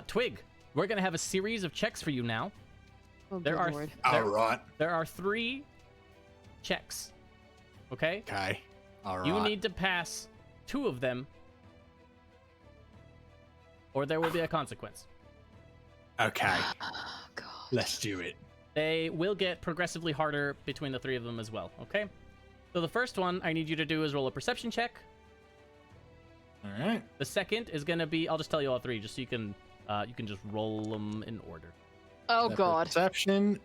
Twig, we're gonna have a series of checks for you now. Oh, There good are lord. All right. there are 3 checks. Okay. Okay. All right. You need to pass 2 of them, or there will be a consequence. Okay. Oh, God. Let's do it. They will get progressively harder between the 3 of them as well, okay? So the first one I need you to do is roll a perception check. All right. The second is going to be, I'll just tell you all 3 just so you can just roll them in order. Oh, That God. Perception.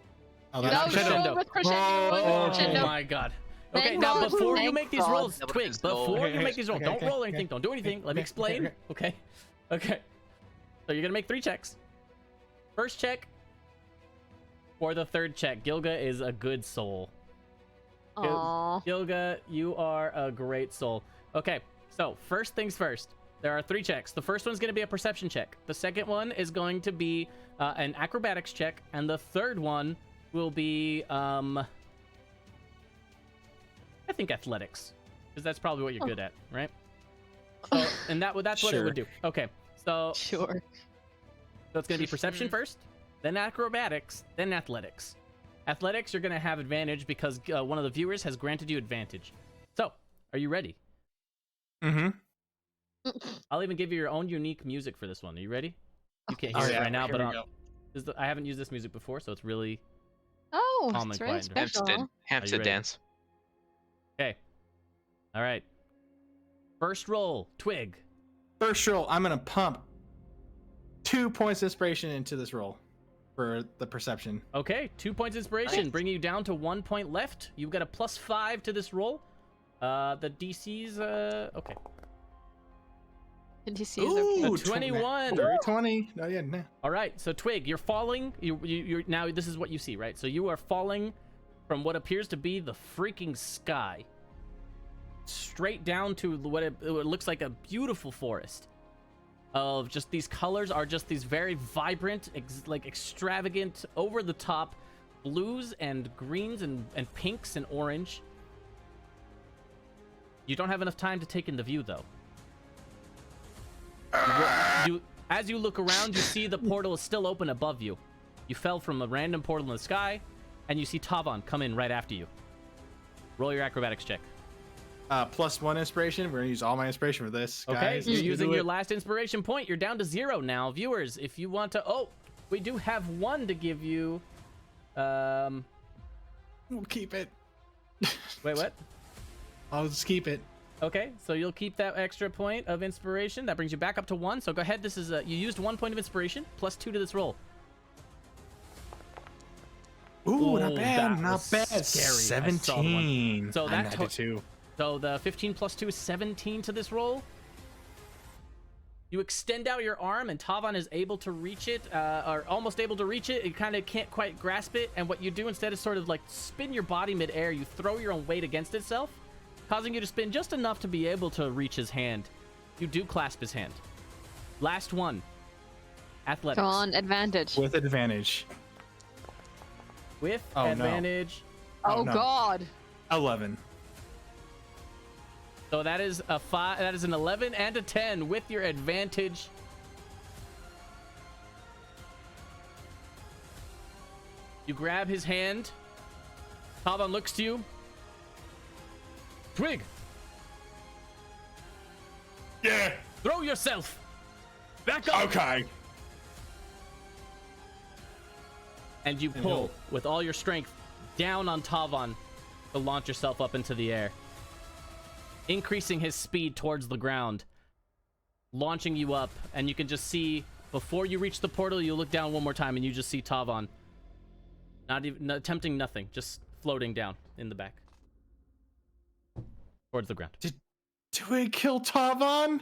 Oh, No, that's No, crescendo. roll with crescendo. Oh, roll with Oh crescendo. my god. Okay, Thank now God. before you Thank make these God. rolls, That Twig, would've been slow. before you Okay, make these rolls, okay, don't okay, roll okay. anything, don't do anything. Let me Okay, explain. okay. Okay. So you're gonna make 3 checks. First check or the third check. Gilga is a good soul. Aw. Gilga, you are a great soul. Okay, so first things first. There are 3 checks. The first one's going to be a perception check. The second one is going to be an acrobatics check, and the third one will be, I think athletics, because that's probably what you're good at, right? So, and that's what it Sure. would do. Okay, so Sure. it's going to be perception first, then acrobatics, then athletics. Athletics, you're going to have advantage because one of the viewers has granted you advantage. So, Are you ready? Mm-hmm. I'll even give you your own unique music for this one. Are you ready? You can't Oh, hear it yeah, right now, here but we go. I haven't used this music before, so it's really Oh, Calm it's and really quiet. special. Hamster ready? dance. okay. All right. First roll, Twig. First roll, I'm gonna pump 2 points of inspiration into this roll for the perception. Okay, 2 points inspiration, Nice. bringing you down to 1 point left. You've got a +5 to this roll. The DC's okay. And he sees okay. Ooh, 21. 20. No, yeah, nah. All right, so Twig, you're falling. You're now. This is what you see, right? So you are falling from what appears to be the freaking sky, straight down to what it looks like a beautiful forest of just these colors are just these very vibrant, like extravagant, over the top blues and greens and pinks and orange. You don't have enough time to take in the view, though. As you look around, you see the portal is still open above you. You fell from a random portal in the sky, and you see Tavan come in right after you. Roll your acrobatics check. +1 inspiration. We're gonna use all my inspiration for this, Okay, guys. you're Let's using do your it. last inspiration point. You're down to 0 now. Viewers, if you want to... Oh, we do have 1 to give you. We'll keep it. Wait, what? I'll just keep it. Okay, so you'll keep that extra point of inspiration. That brings you back up to 1. So go ahead. This is you used 1 point of inspiration, +2 to this roll. Ooh, not Oh, bad. that Not was bad. scary. I saw the one. 17. So that I did too. So the 15 + 2 is 17 to this roll. You extend out your arm, and Tavan is able to reach it, or almost able to reach it. It kind of can't quite grasp it, and what you do instead is sort of like spin your body midair. You throw your own weight against itself, causing you to spin just enough to be able to reach his hand. You do clasp his hand. Last one. Athletics. Come on, advantage. With advantage. With Oh, no. advantage. Oh, no. God. 11. So that is a 5. That is an 11 and a 10 with your advantage. You grab his hand. Tavan looks to you. Twig, Yeah. throw yourself. Back up. Okay. And you pull with all your strength down on Tavan to launch yourself up into the air, increasing his speed towards the ground, launching you up. And you can just see, before you reach the portal, you look down one more time and you just see Tavan not even attempting nothing, just floating down in the back towards the ground. Did we kill Tavan?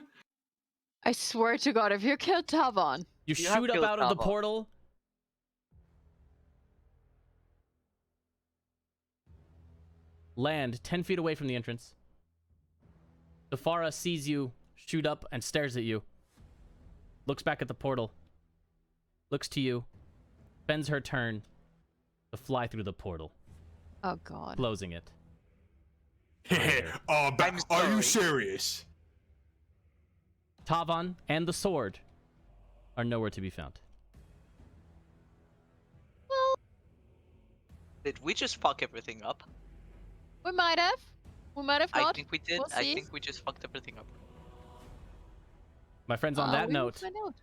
I swear to God, if you kill Tavan. You You have shoot up killed out of the Tavan. portal. Land 10 feet away from the entrance. Safara sees you shoot up and stares at you. Looks back at the portal. Looks to you. Spends her turn to fly through the portal, Oh, God. closing it. Oh, I'm are you sorry. serious? Tavan and the sword are nowhere to be found. Well, Did we just fuck everything up? we might have. We might have I not. think we did. We'll I see. think we just fucked everything up. My friends, on that we will note, find out.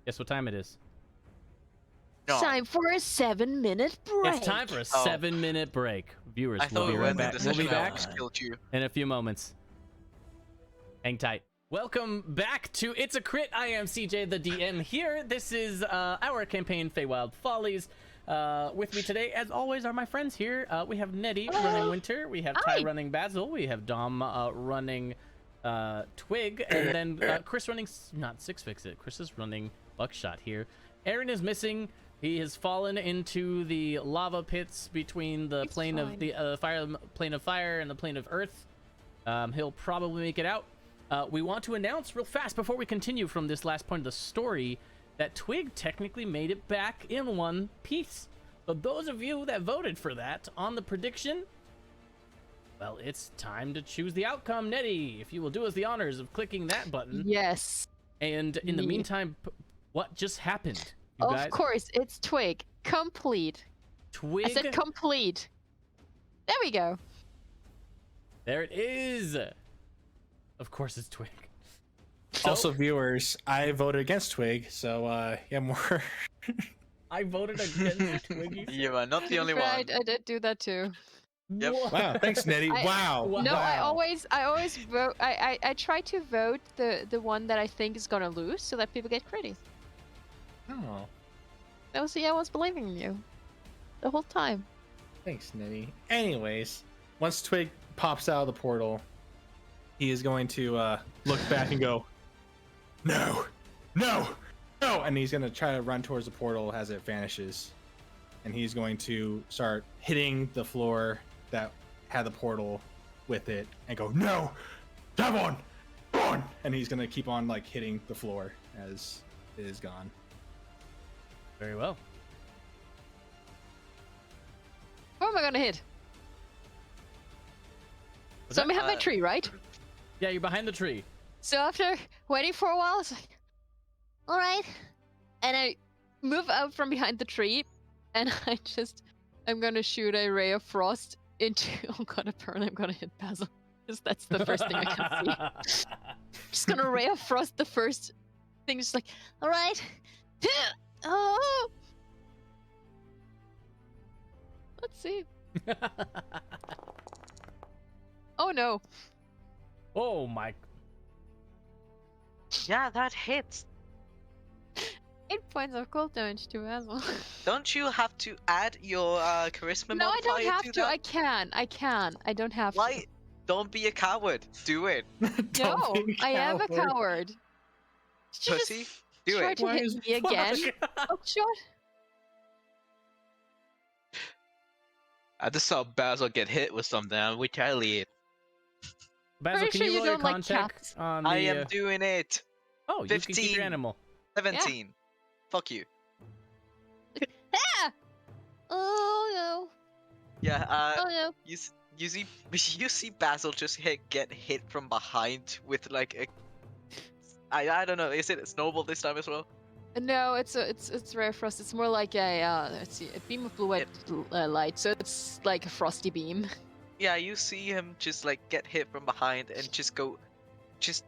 guess what time it is? No. Time for a 7-minute break. It's time for a Oh. 7-minute break. Viewers, I we'll thought be we were right ending back. the We'll be session. I back almost killed you. in a few moments. Hang tight. Welcome back to It's a Crit. I am CJ, the DM here. This is our campaign, FEYWILD FOLLIES. With me today, as always, are my friends here. We have Nedy running Winter. We have Ty Hi. running Basil. We have Dom running Twig. And then Chris running... Not Six Fix It. Chris is running Buckshot here. Aaron is missing. He has fallen into the lava pits between the It's plane of fine. the plane of fire and the plane of earth. He'll probably make it out. We want to announce real fast before we continue from this last point of the story that Twig technically made it back in one piece. So those of you that voted for that on the prediction, well, it's time to choose the outcome. Nedy, if you will do us the honors of clicking that button. Yes. And in the Me. meantime, what just happened? You Of guys? course, it's Twig. Complete. Twig. I said complete. There we go. There it is. Of course, it's Twig. So, Also, viewers, I voted against Twig, so yeah, more. I voted against Twiggy. You are not the only one. Right, I did do that too. Yep. Wow, thanks, Nedy. I- Wow. No, I wow. always vote. I try to vote the one that I think is gonna lose, so that people get credit. Oh, I was believing in you, the whole time. thanks, Nedy. Anyways, once Twig pops out of the portal, he is going to look back and go, "No, no, no!" And he's gonna try to run towards the portal as it vanishes, and he's going to start hitting the floor that had the portal with it, and go, "No, come on, come on!" And he's gonna keep on like hitting the floor as it is gone. Very well. Who am I gonna hit? Was So that- I'm behind my tree, right? Yeah, you're behind the tree. So after waiting for a while, it's like, All right. and I move out from behind the tree, and I'm gonna shoot a ray of frost into. Oh god, a burn! I'm gonna hit Basil, because that's the first thing I can see. Just gonna ray of frost the first thing, just like, All right. oh. Let's see. Oh no. Oh my. Yeah, that hits. 8 points of cold damage to Basil. Don't you have to add your charisma No, I modifier don't have to to. that? I can. I don't have Why? Don't be a coward. Do it. to. No, Don't be I am a coward. coward. Did you just Pussy. Do try it. to Why hit is- me again? Oh, shot. I just saw Basil get hit with something. I retaliate. Basil, Pretty can sure you you roll your don't like con check cats. on the? I am doing it. Oh, you can keep 15. your animal. 17. Fuck you. Ah! Oh no. Yeah. Oh no. You see you see Basil just get hit from behind with like a. I don't know. Is it a snowball this time as well? No, it's rare frost. It's more like a let's see, a beam of blue white light. So it's like a frosty beam. Yeah, you see him just like get hit from behind and just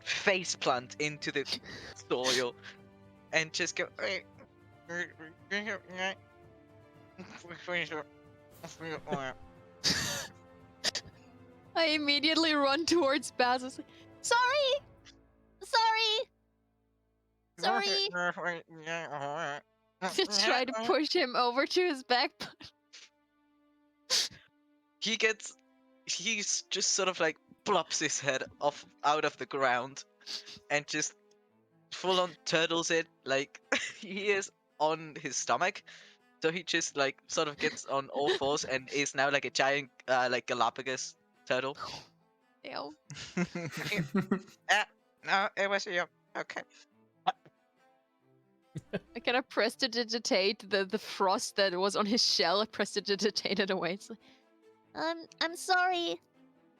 face plant into the soil, and just go. I immediately run towards Basil. It's like, Sorry. Sorry. just try to push him over to his back. He's just sort of like plops his head off out of the ground, and just full on turtles it like he is on his stomach. So he just like sort of gets on all fours and is now like a giant like Galapagos turtle. Ew. No, it was you. Okay. I kind of prestidigitate the frost that was on his shell. I prestidigitated away. It's like, I'm sorry.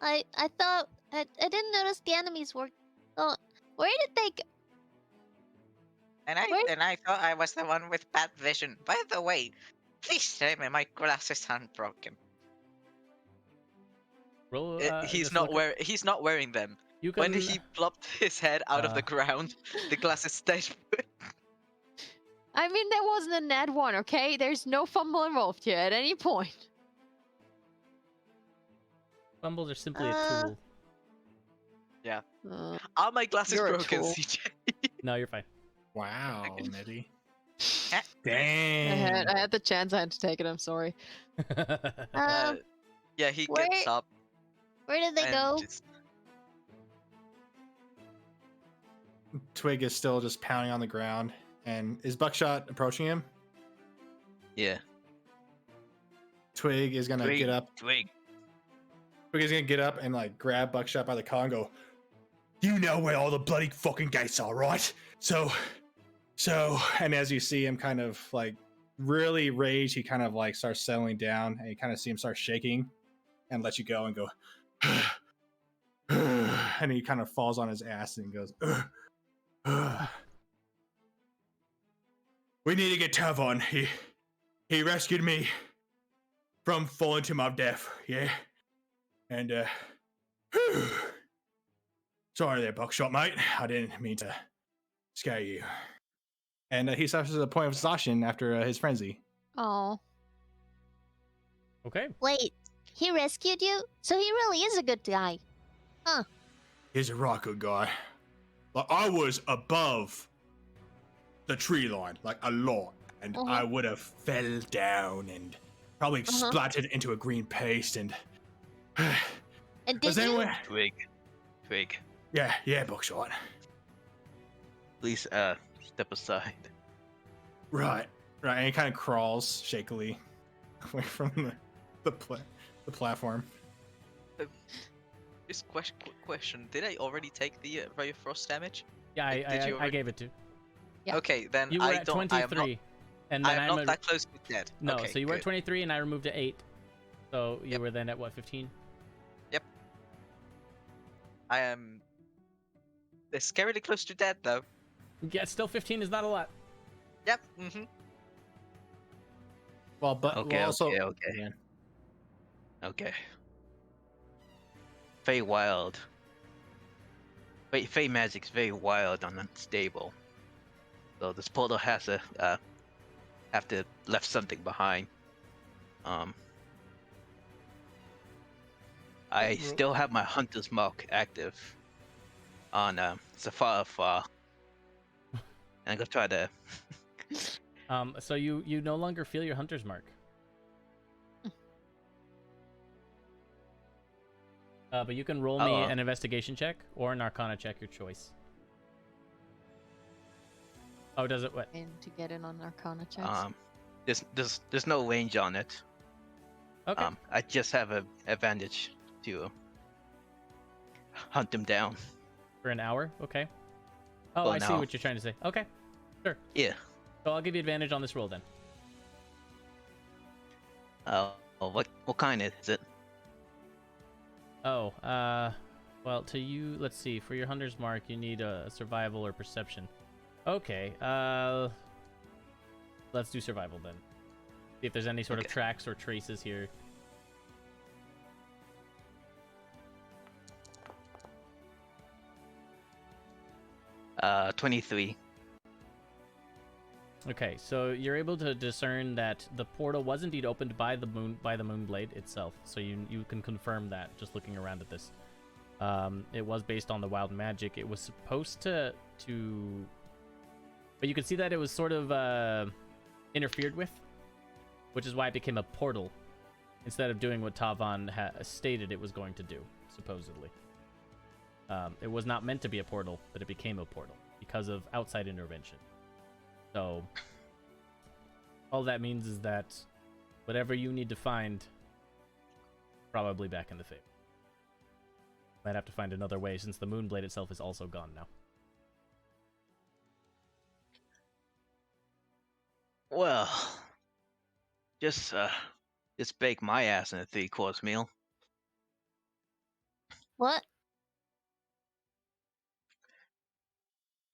I thought I didn't notice the enemies were. Oh, where did they go? And Where's- I thought I was the one with bad vision. By the way, please save me. My glasses aren't broken. Roll. He's just not look- He's not wearing them. You can. When he plopped his head out of the Uh. ground, the glasses stayed put. I mean, that wasn't a Ned one, okay? There's no fumble involved here at any point. Fumbles are simply a Uh, tool. Are my glasses You're a broken, tool. CJ? No, you're fine. Wow, Nedy. Eh. I Dang. had the chance. I had to take it. I'm sorry. Yeah, he where- gets up Where did they and go? just Twig is still just pounding on the ground, and is Buckshot approaching him? Yeah. Twig is gonna get up. Twig. Twig is gonna get up and like grab Buckshot by the collar and go, "You know where all the bloody fucking gates are, right? So," and as you see him kind of like really rage, he kind of like starts settling down, and you kind of see him start shaking, and let you go and go, and he kind of falls on his ass and goes, "We need to get Tavon. He rescued me from falling to my death, yeah? And Sorry there, Buckshot, mate. I didn't mean to scare you. And he suffers a point of exhaustion after his frenzy. Oh. Okay. Wait, he rescued you? So he really is a good guy. He's a right good guy. Like, I was above the tree line, like, a lot. And I would have fell down and probably splattered into a green paste and... And did you? anyway... Twig. Yeah, Buckshot. Please, step aside. Right. And he kind of crawls shakily away from the platform. Just quick question. Did I already take the Ray of Frost damage? Yeah, Did you I gave it to. Yeah. Okay, then You were I at don't. 23, and then I'm not that close to dead. No, Okay, so you were at good. 23, and I removed to 8. So you Yep. were then at what, 15? I am. They're scarily close to dead though. Yeah, still 15 is not a lot. Yep. Mm-hmm. Well, but Okay, we'll also... okay. Yeah. Okay. FEYWILD. Fey magic's very wild and unstable. So this portal has to have to left something behind. I still have my hunter's mark active on Safari. And I'm gonna try to. So you no longer feel your hunter's mark. But you can roll me an investigation check or an arcana check, your choice. Oh, does it what? And to get in on Arcana checks. There's no range on it. Okay. I just have an advantage to hunt them down. For an hour? Okay. Oh, Well, I see no. what you're trying to say. Okay. Sure. Yeah. So I'll give you advantage on this roll then. What kind is it? Oh, well, to you, let's see. For your hunter's mark, you need a survival or perception. Okay, let's do survival then. See if there's any sort of tracks or traces here. Uh, 23. Okay, so you're able to discern that the portal was indeed opened by the Moonblade itself. So you can confirm that just looking around at this. It was based on the wild magic. It was supposed to, but you can see that it was sort of interfered with, which is why it became a portal instead of doing what Tavan stated it was going to do, supposedly. It was not meant to be a portal, but it became a portal because of outside intervention. So, all that means is that whatever you need to find, probably back in the Fey. Might have to find another way since the Moonblade itself is also gone now. Well, just bake my ass in a 3-course meal. What?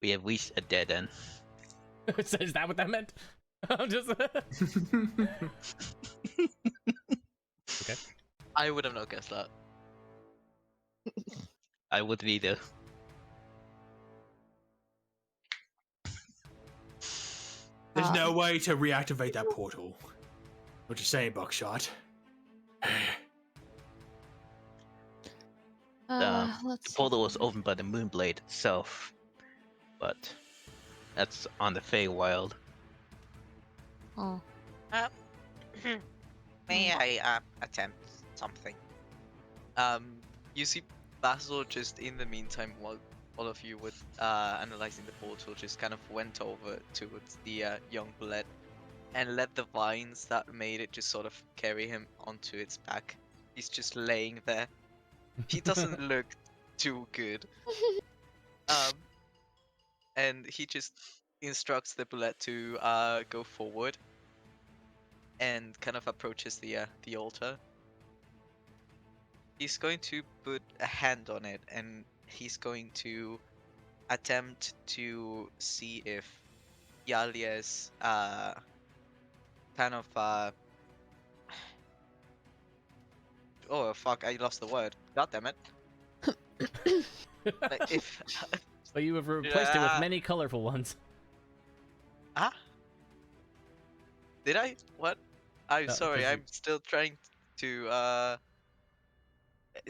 We have reached a dead end. Is that what that meant? I'm just. Okay. I would have not guessed that. I would either. There's no way to reactivate that portal. What you saying, Buckshot? The Let's portal was opened by the Moonblade itself, but that's on the Feywild. Oh. May I attempt something? You see Basil just in the meantime, while all of you were analyzing the portal, just kind of went over towards the young bullet and let the vines that made it just sort of carry him onto its back. He's just laying there. He doesn't look too good. And he just instructs the bullet to go forward and kind of approaches the altar. He's going to put a hand on it and he's going to attempt to see if Yalia's kind of oh fuck, I lost the word. God damn it. Like, if But you have replaced it with Yeah. many colorful ones. ah, did I? What? I'm No, sorry. 'cause you- I'm still trying to.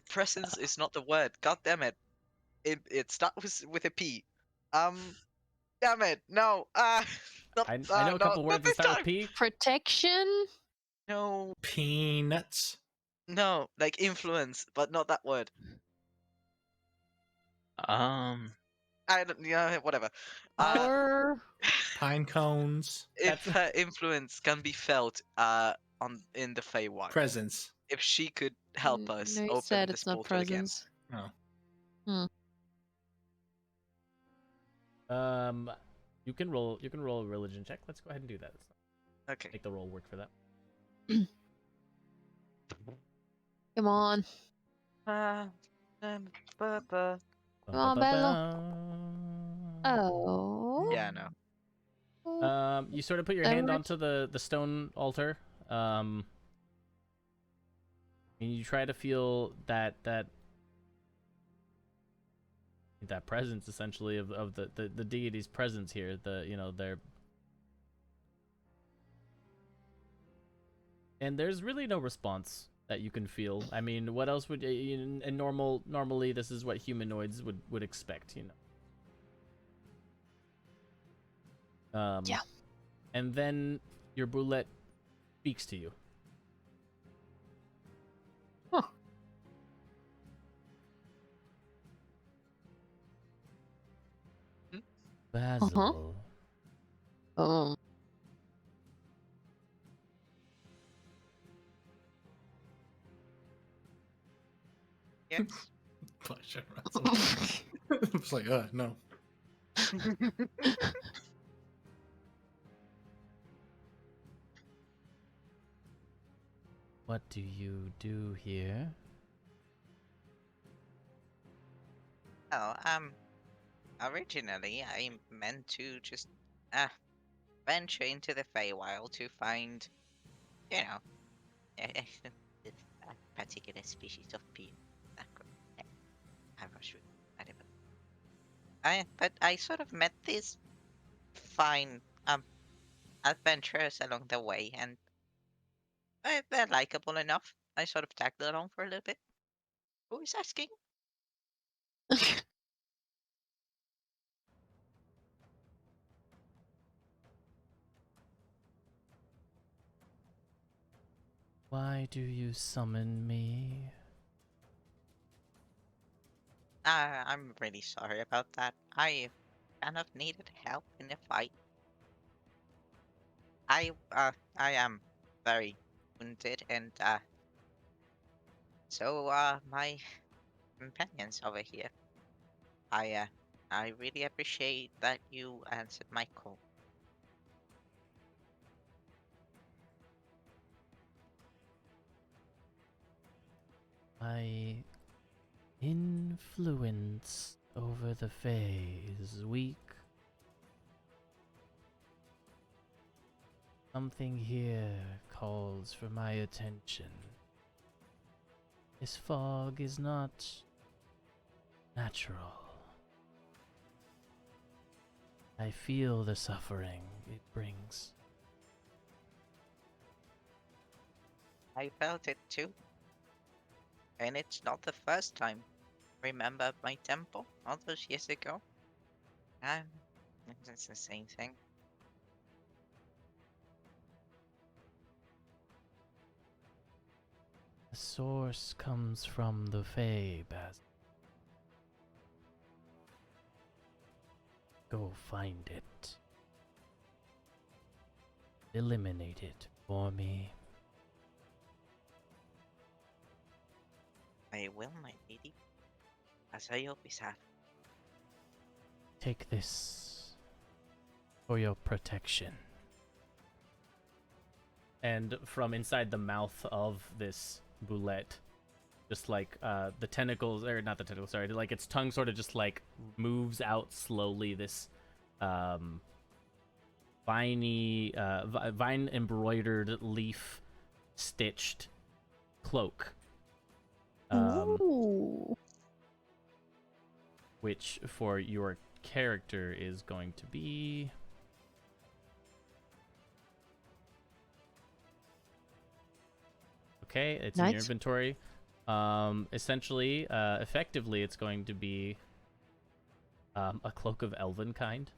Presence is not the word. God damn it! It starts with a P. Damn it! No. Not. I know a No. couple Not words that this start with time. P. Protection? No. Peanuts. No. Like influence, but not that word. Um, I don't. Yeah. Whatever. Power? Pine cones. If That's- her influence can be felt on in the Feywild, Presents. if she could help us No, you open said this it's not portal again. presence. Oh. You can roll a religion check. Let's go ahead and do that. Okay. Make the roll work for that. Come on. Ba- ba. Come on, Oh. Yeah, no. You sort of put your That hand works. onto the stone altar. And you try to feel that presence essentially of the deity's presence here. Their and there's really no response that you can feel. I mean, what else would in normally this is what humanoids would expect, Yeah. And then your boulette speaks to you. Huh. Basil. Oh. Yes. Pleasure. It's like, no. What do you do here? Oh, originally I meant to just venture into the Feywild to find, you know, a particular species of being. I'm not sure. I don't know. But I sort of met these fine adventurers along the way, and they're likable enough. I sort of tagged along for a little bit. Who is asking? Why do you summon me? I'm really sorry about that. I kind of needed help in the fight. I am very wounded, and so my companions over here. I really appreciate that you answered my call. My influence over the Fae is weak. Something here calls for my attention. This fog is not natural. I feel the suffering it brings. I felt it too. And it's not the first time. Remember my temple all those years ago? It's the same thing. The source comes from the Fae, Basil. Go find it. Eliminate it for me. I will, my lady. As I always have. Take this for your protection. And from inside the mouth of this boulette, just like the tentacles, or not the tentacles, sorry, like its tongue sort of just like moves out slowly. This vine embroidered leaf stitched cloak. Ooh. which for your character is going to be... Okay, it's in your Nice. inventory. Essentially, effectively, it's going to be a cloak of elven kind.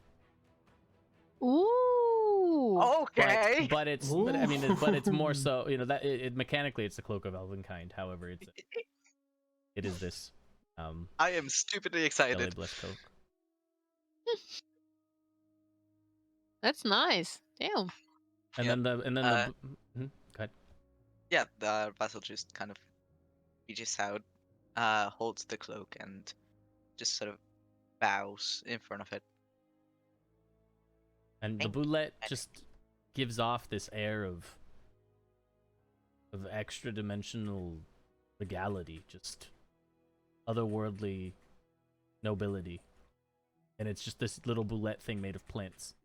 Ooh. Okay. But it's but, I mean but it's more so, you know, that mechanically it's a cloak of elven kind. However, it is this I am stupidly belly excited. blessed cloak. That's nice. Damn. And Yep. then the go ahead. Yeah, the Basil just kind of reaches out, holds the cloak, and just sort of bows in front of it. And the Thank you. boulette just gives off this air of extra dimensional regality, just otherworldly nobility. And it's just this little boulette thing made of plants.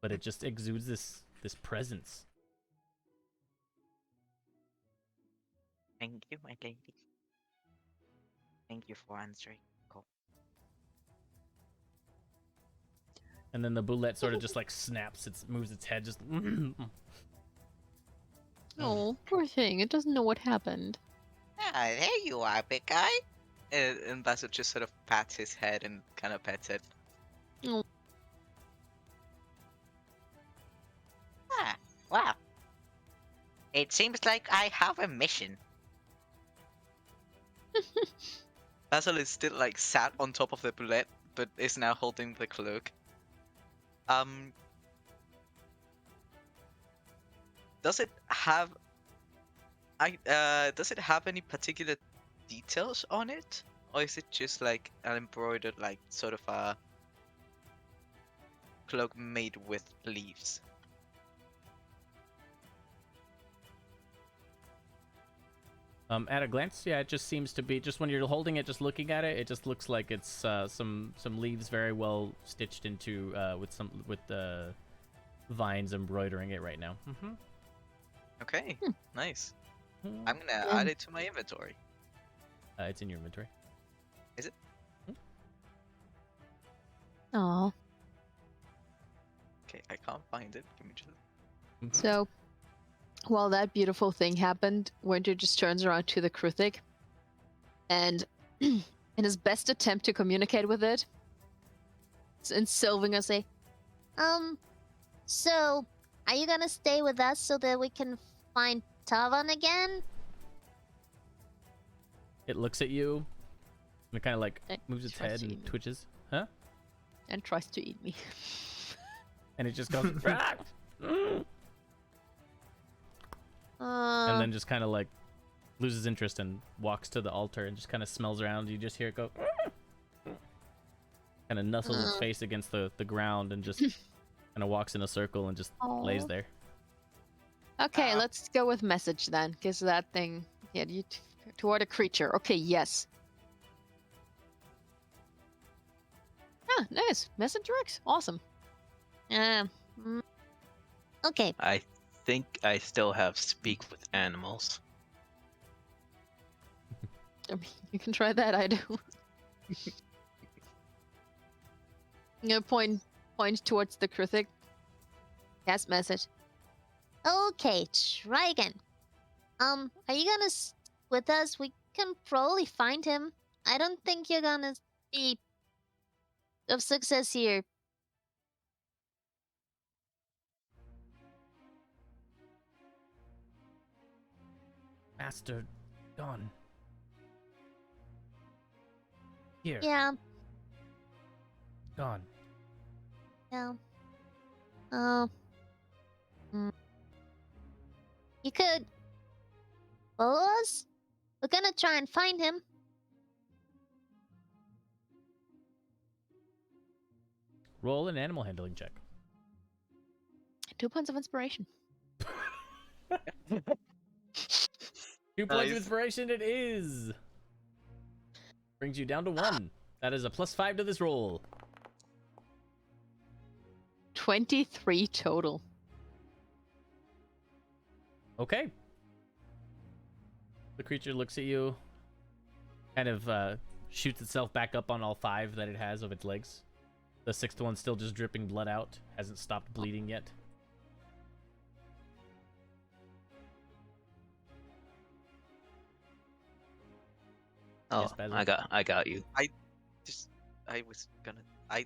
But it just exudes this presence. Thank you, my lady. Thank you for answering. Cool. And then the boulette sort of just like snaps, it moves its head, just Oh, poor thing. It doesn't know what happened. Ah, there you are, big guy. And Basil just sort of pats his head and kind of pets it. Ah, wow. It seems like I have a mission. Basil is still like sat on top of the bullet, but is now holding the cloak. Does it have does it have any particular details on it? Or is it just like an embroidered like sort of a cloak made with leaves? At a glance, yeah, it just seems to be, just when you're holding it, just looking at it, it just looks like it's some leaves very well stitched into with the vines embroidering it right now. Okay, nice. Hmm. I'm gonna add it to my inventory. It's in your inventory. Aw. Okay, I can't find it. Give me just. So, while that beautiful thing happened, Winter just turns around to the Kruthik, and in his best attempt to communicate with it, in Sylvan, say, So, are you gonna stay with us so that we can find Tavan again? It looks at you, and it kind of like It moves its tries head to eat and me. twitches, huh? and tries to eat me. And it just goes, "Ah!" And then just kind of like loses interest and walks to the altar and just kind of smells around. You just hear it go, kind of nuzzles its face against the ground and just kind of walks in a circle and just lays Aw. there. Okay, let's go with message then, because that thing, yeah, you toward a creature. Okay, yes. Ah, nice. Message works. Awesome. Mm, okay. I think I still have speak with animals. I mean, you can try that. I do. I'm gonna point towards the Kruthik. Cast message. Okay, try again. Are you gonna with us? We can probably find him. I don't think you're gonna be of success here. Master, gone. Here, Yeah, gone. yeah. Uh, You could follow us? We're gonna try and find him. Roll an animal handling check. 2 points of inspiration. 2 points of Nice. inspiration it is! Brings you down to 1. That is a +5 to this roll. 23 total. Okay. The creature looks at you, kind of shoots itself back up on all 5 that it has of its legs. The 6th one's still just dripping blood out, hasn't stopped bleeding yet. Oh, Yes, Basil? I got you. I was gonna. I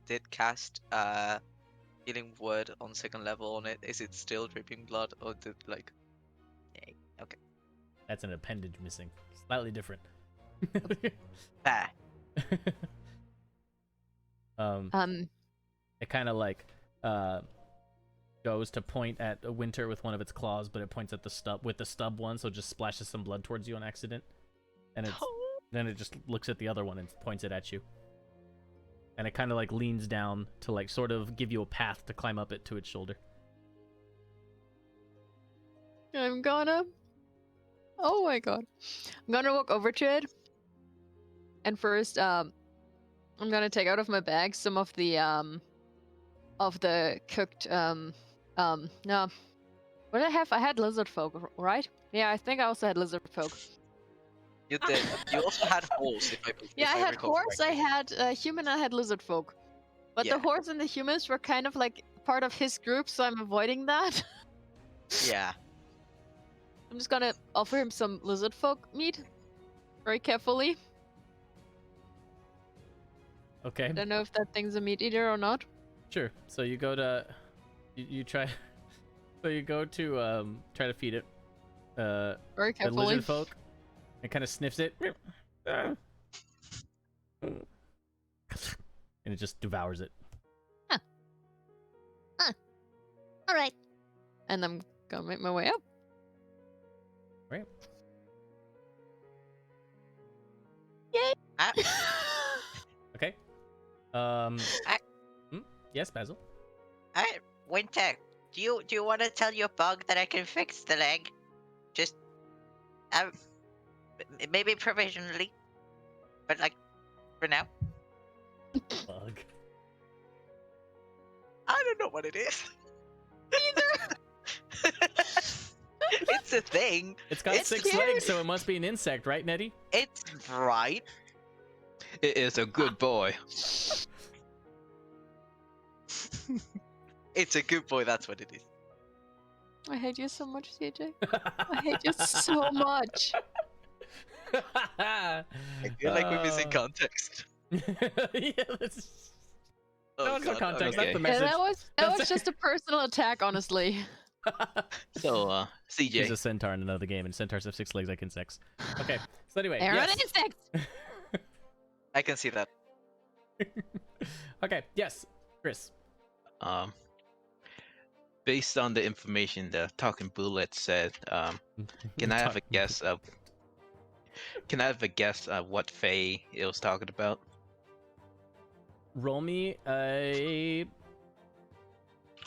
did cast healing word on 2nd level on it. Is it still dripping blood, or did like? Okay. That's an appendage missing. Slightly different. Ah. It kind of like goes to point at a Winter with one of its claws, but it points at the stub with the stub one, so it just splashes some blood towards you on accident. And then it just looks at the other one and points it at you. And it kind of like leans down to like sort of give you a path to climb up it to its shoulder. I'm gonna. Oh my god. I'm gonna walk over to it. And first, I'm gonna take out of my bag some of the cooked no. What did I have? I had lizard folk, right? Yeah, I think I also had lizard folk. You did. You also had horse, if I Yeah, if I had recall horse, I correctly. had human, I had lizard folk. But Yeah. the horse and the humans were kind of like part of his group, so I'm avoiding that. Yeah. I'm just gonna offer him some lizard folk meat. Very carefully. Okay. I don't know if that thing's a meat eater or not. Sure. So you go to you try so you go to try to feed it. Very The carefully. lizard folk. It kind of sniffs it. And it just devours it. All right. And I'm gonna make my way up. Right. Ah, Okay. Yes, Basil. Winter, do you want to tell your bug that I can fix the leg? Just, maybe provisionally, but like, for now. Bug. I don't know what it is. It's a thing. It's got It's 6 cute. legs, so it must be an insect, right, Nedy? It's right. It is a good boy. It's a good boy. That's what it is. I hate you so much, CJ. I hate you so much. I feel like we're missing context. Yeah, that's... Oh, No, it's no God, context. okay. That's the Yeah, message. that was That's- just a personal attack, honestly. So, He's CJ, a centaur in another game, and centaurs have 6 legs like insects. Okay, so anyway, They're yes. an insect. I can see that. Okay, yes, Chris. based on the information the talking bullet said, can I have a guess of? Can I have a guess of what Fae it was talking about? Roll me a...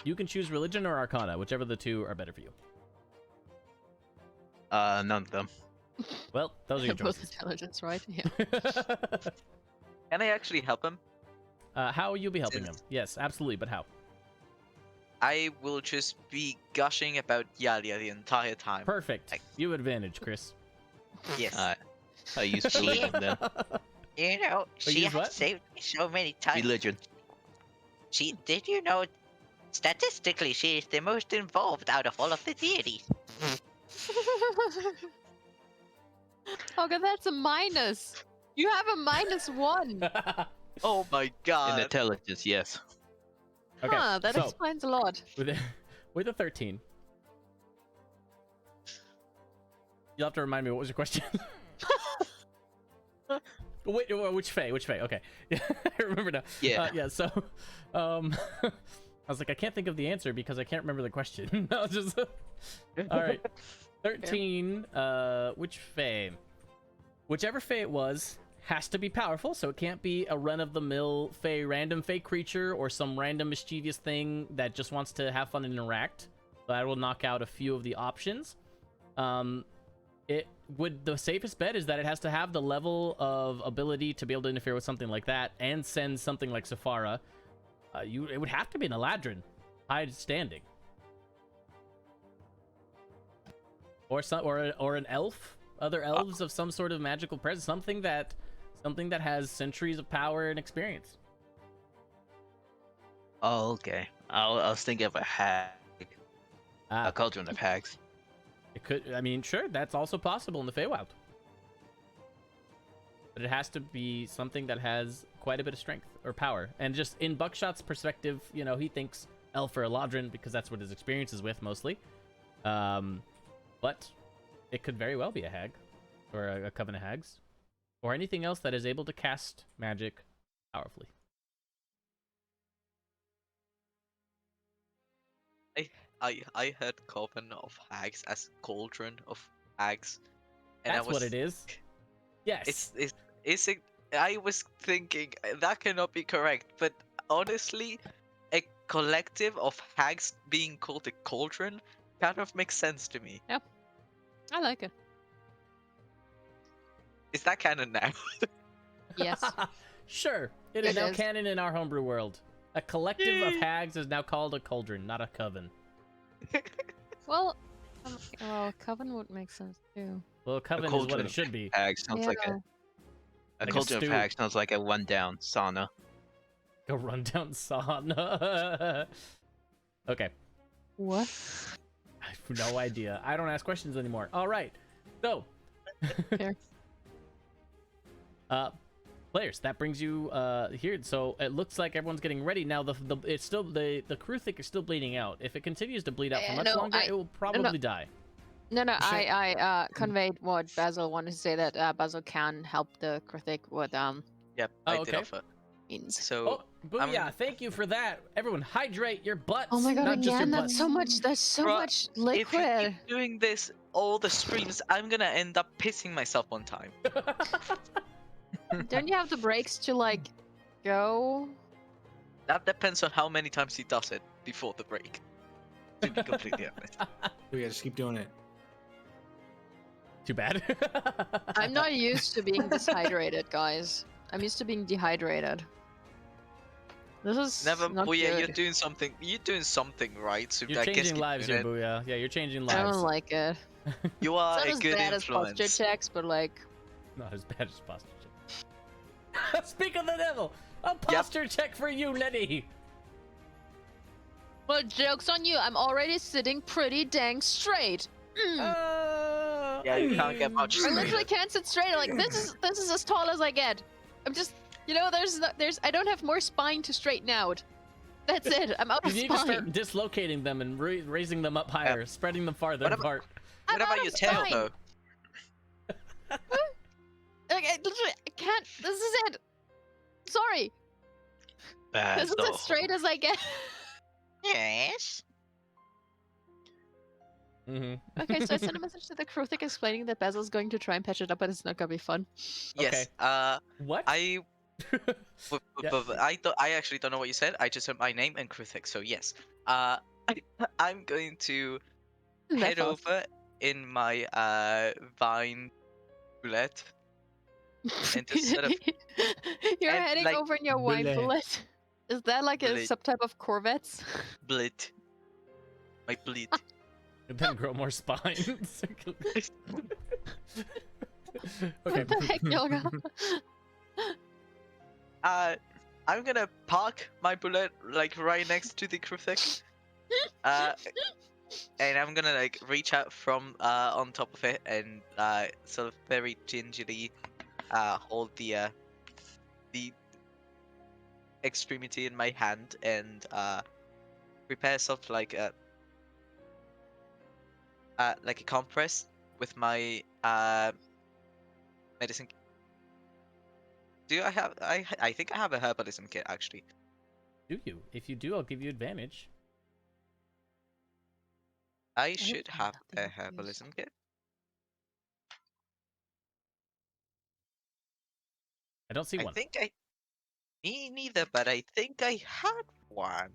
You can choose religion or arcana, whichever the two are better for you. None of them. Well, those are your Both choices. intelligence, right? Yeah. Can I actually help him? How will you be helping him? Yes, absolutely, but how? I will just be gushing about Yalia the entire time. Perfect. You advantage, Chris. Yes. I use religion then. You know, she use has what? saved me so many times. Religion. Did you know, statistically, she is the most involved out of all of the deities. Okay, that's a minus. You have a -1. Oh my In god. intelligence, yes. Okay, Huh, that so explains a lot. with a 13. You'll have to remind me, what was your question? Wait, which Fae? Which Fae? Okay. Yeah, I remember now. Yeah. Yeah, so, I was like, I can't think of the answer because I can't remember the question. I was just... All right. 13, which Fae? Whichever Fae it was has to be powerful, so it can't be a run-of-the-mill Fae, random Fae creature or some random mischievous thing that just wants to have fun and interact. So that will knock out a few of the options. The safest bet is that it has to have the level of ability to be able to interfere with something like that and send something like Sephara. It would have to be an Eladrin, high standing, or an elf other elves of some sort of magical presence, something that has centuries of power and experience. Oh, okay. I was thinking of a hag, a cauldron of hags. It could. I mean, sure, that's also possible in the Feywild. But it has to be something that has quite a bit of strength or power. And just in Buckshot's perspective, you know, he thinks elf or eladrin because that's what his experience is with mostly. But it could very well be a hag or a coven of hags or anything else that is able to cast magic powerfully. I heard coven of hags as cauldron of hags. And That's what it is. Yes. Is it? I was thinking that cannot be correct, but honestly, a collective of hags being called a cauldron kind of makes sense to me. I like it. Is that canon now? Yes. Sure. It is It now is. canon in our homebrew world. A collective of hags is now called a cauldron, not a coven. Well, coven would make sense too. Well, a coven is what it should be. Hag sounds like Yeah. a Like a cauldron of stew. hags sounds like a rundown sauna. A rundown sauna. Okay. What? I have no idea. I don't ask questions anymore. All right. So, Fair. players, that brings you here. So it looks like everyone's getting ready now. It's still the Kruthik is still bleeding out. If it continues to bleed out for much No, longer, it will probably die. No, Sure. I conveyed what Basil wanted to say, that Basil can help the Krithik with Yep, Oh, I did okay. offer. means. So Oh, booyah! Thank you for that. Everyone, hydrate your butts. Oh my god, not just your again, that's butts. so much. That's so Bruh, much if you liquid. keep doing this all the streams, I'm gonna end up pissing myself one time. Don't you have the breaks to like go? That depends on how many times he does it before the break. To be completely honest. We gotta just keep doing it. Too bad. I'm not used to being dehydrated, guys. I'm used to being dehydrated. This is Never. not Well, yeah, good. you're doing something. You're doing something right. So You're I guess changing keep lives doing here, it. booyah. Yeah, you're changing I lives. don't like it. You are It's not a as good bad as influence. posture checks, but like, Not as bad as posture check. Speak of the devil! A posture check for you, Nedy! well, joke's on you. I'm already sitting pretty dang straight. Yeah, you can't get much. I straighter. literally can't sit straight. Like this is as tall as I get. I'm just, there's I don't have more spine to straighten out. That's it. I'm out You of need to start spine. dislocating them and raising them up higher, spreading them farther What about- apart. I'm What out about of your tail, spine. though? Like, I literally I can't. This is it. Sorry. This is as straight as I get. Yes. Mm-hmm. Okay, so I sent a message to the Kruthic explaining that Basil's going to try and patch it up, but it's not gonna be fun. Yes. What? I Yeah. I actually don't know what you said. I just said my name and Kruthik, so yes. I'm going to head Left off. over in my vine roulette. And just sort of- You're and, heading like, over in your wine bullet. bullet. Is that like a Bullet. subtype of Corvettes? Bleed. My bleed. And then grow more spines. Okay. What the heck, Yoga? I'm gonna park my bullet like right next to the Kruthik. And I'm gonna like reach out from on top of it and sort of very gingerly hold the extremity in my hand and prepare something like a compress with my medicine. Do I have? I think I have a herbalism kit actually. Do you? If you do, I'll give you advantage. I should have a nothing to use. herbalism kit. I don't see I one. think I. Me neither, but I think I had one.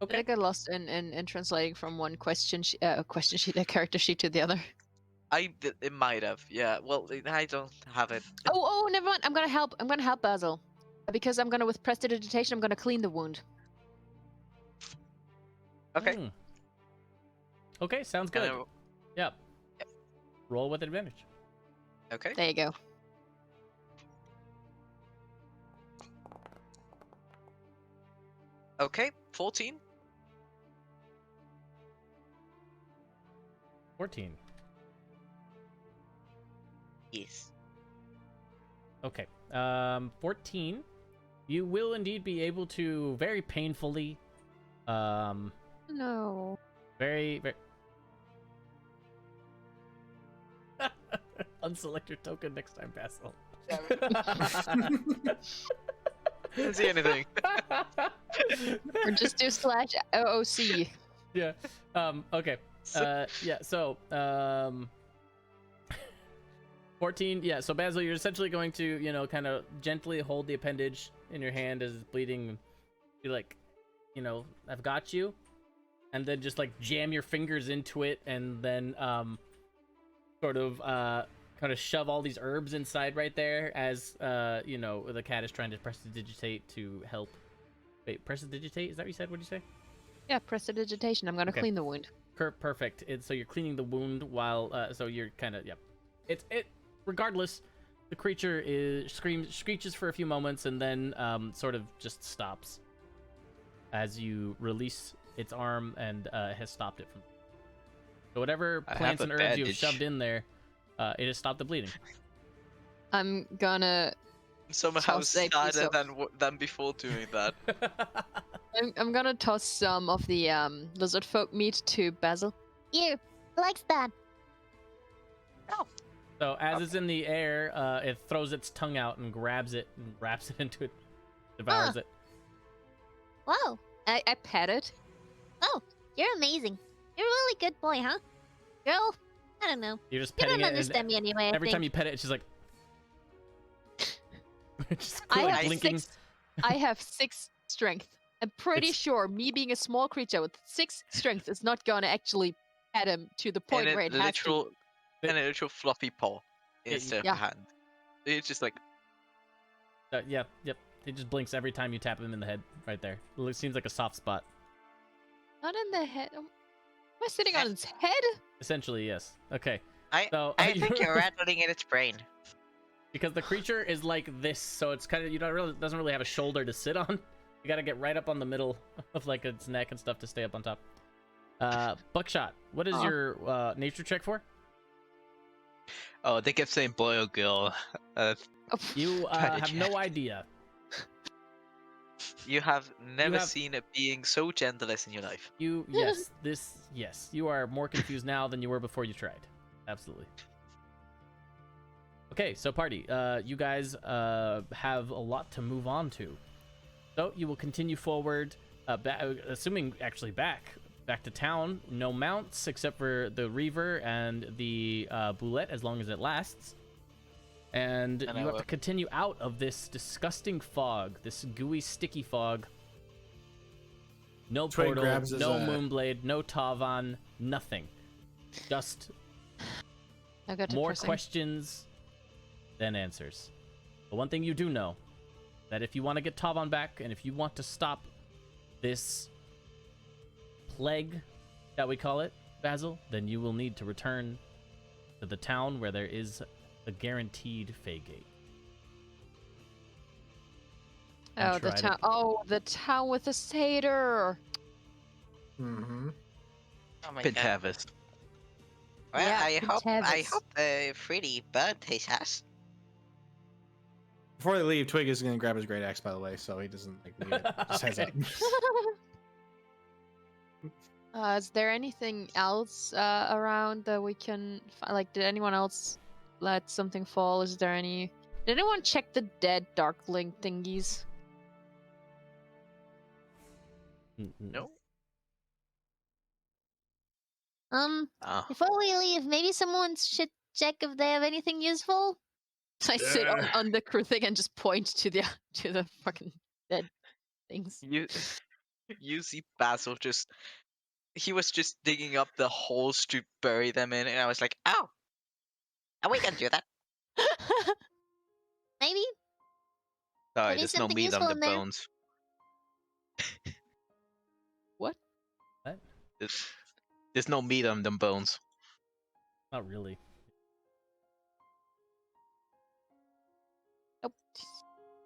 Did I Okay. get lost in translating from one question sheet, a character sheet to the other? It might have, yeah. Well, I don't have it. Oh, never mind. I'm gonna help. I'm gonna help Basil, because I'm gonna with prestidigitation. I'm gonna clean the wound. Okay. Mm. Okay, sounds good. Gonna- Yep. roll with advantage. Okay. There you go. Okay. 14. 14. Yes. Okay. 14. You will indeed be able to very painfully, No. very. Unselect your token next time, Basil. Didn't see anything. Or just do /OOC. Yeah. Okay. Yeah. So 14. Yeah. So Basil, you're essentially going to, kind of gently hold the appendage in your hand as it's bleeding. Be like, I've got you, and then just like jam your fingers into it, and then sort of kind of shove all these herbs inside right there as the cat is trying to prestidigitate to help. Wait, prestidigitate? Is that what you said? What did you say? Yeah, prestidigitation. I'm gonna Okay. clean the wound. Perfect. So you're cleaning the wound while so you're kind of It regardless, the creature screeches for a few moments and then sort of just stops as you release its arm and has stopped it from. So whatever I plants have and a herbs you've bandage. shoved in there, it has stopped the bleeding. I'm gonna Somehow Toss a piece sadder of- than before doing that. I'm gonna toss some of the lizard folk meat to Basil. Here, likes that. So as it's in the air, it throws its tongue out and grabs it and wraps it into it, devours it. Wow, I pet it. you're amazing. You're a really good boy, huh? Girl, I don't know. You're just You petting don't it. And understand me anyway, I every think. time you pet it, it's just like. just I like have blinking. 6. I have 6 strength. I'm pretty It's- sure me being a small creature with 6 strength is not gonna actually pet him to the point And where a it has to. literal floppy paw instead of Yeah. a hand. It's just like Yep. It just blinks every time you tap him in the head, right there. It seems like a soft spot. Not in the head. Am I sitting on its head? Essentially, yes. Okay. I So I think you're rattling in its brain. because the creature is like this, so it's kind of doesn't really have a shoulder to sit on. You gotta get right up on the middle of like its neck and stuff to stay up on top. Buckshot, what is your nature check for? Oh, they kept saying boy or girl. You Try to have no check. idea. you have never have- seen a being so genderless in your life. Yes, you are more confused now than you were before you tried. Absolutely. Okay, so party, you guys have a lot to move on to. So you will continue forward, assuming actually back to town. No mounts except for the Reaver and the Boulette, as long as it lasts. And And you I have will. to continue out of this disgusting fog, this gooey, sticky fog. No Twig portal, grabs his, no Moonblade, no Tavan, nothing. Just I got more depressing. questions than answers. But one thing you do know, that if you want to get Tavan back, and if you want to stop this plague that we call it, Basil, then you will need to return to the town where there is a guaranteed Feygate. Oh, the tried it. town. Oh, the town with the satyr. Mm-hmm. Oh my god. Pentavis. Well, Yeah, I Pentavis. hope Freddy burnt his house. Before they leave, Twig is going to grab his great axe, by the way, so he doesn't need it. Just heads up. Is there anything else around that we can like? Did anyone else let something fall? Is there any? Did anyone check the dead darkling thingies? No. Oh. Before we leave, maybe someone should check if they have anything useful. I sit on the crew thing and just point to the fucking dead things. You see Basil he was just digging up the holes to bury them in, and I was like, Oh. Oh, we can do that. Maybe? Sorry, Maybe there's no something meat on useful the in there. bones. What? What? There's no meat on them bones. Not really.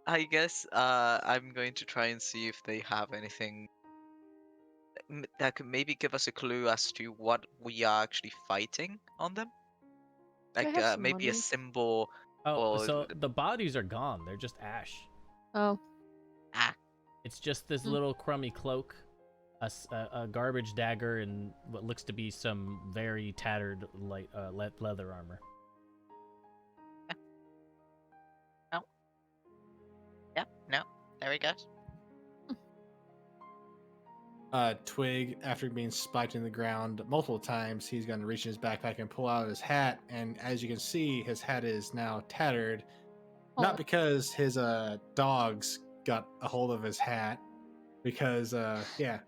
I guess I'm going to try and see if they have anything that could maybe give us a clue as to what we are actually fighting on them. Do I Like have some maybe a money? symbol Oh, or so the bodies are gone. They're just ash. Oh. Ah, It's just this Hmm. little crummy cloak, a garbage dagger, and what looks to be some very tattered light leather armor. yep, no. There he goes. Twig, after being spiked in the ground multiple times, he's going to reach in his backpack and pull out his hat. And as you can see, his hat is now tattered. Not Oh. because his dogs got a hold of his hat, because yeah,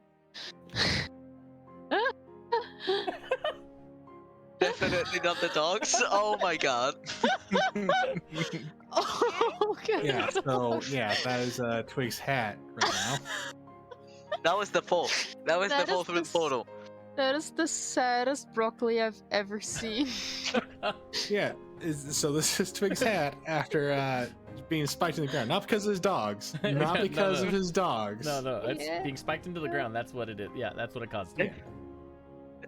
definitely not the dogs. Oh my god. Oh, okay. yeah. So yeah, that is Twig's hat right now. That was the fall. That was That the fall is through the the portal. That is the saddest broccoli I've ever seen. Yeah. So this is Twig's hat after being spiked in the ground, not because of his dogs, Yeah, not no, because no. of his dogs. No, it's Yeah. being spiked into the ground. That's what it is. Yeah, that's what it caused. Yeah.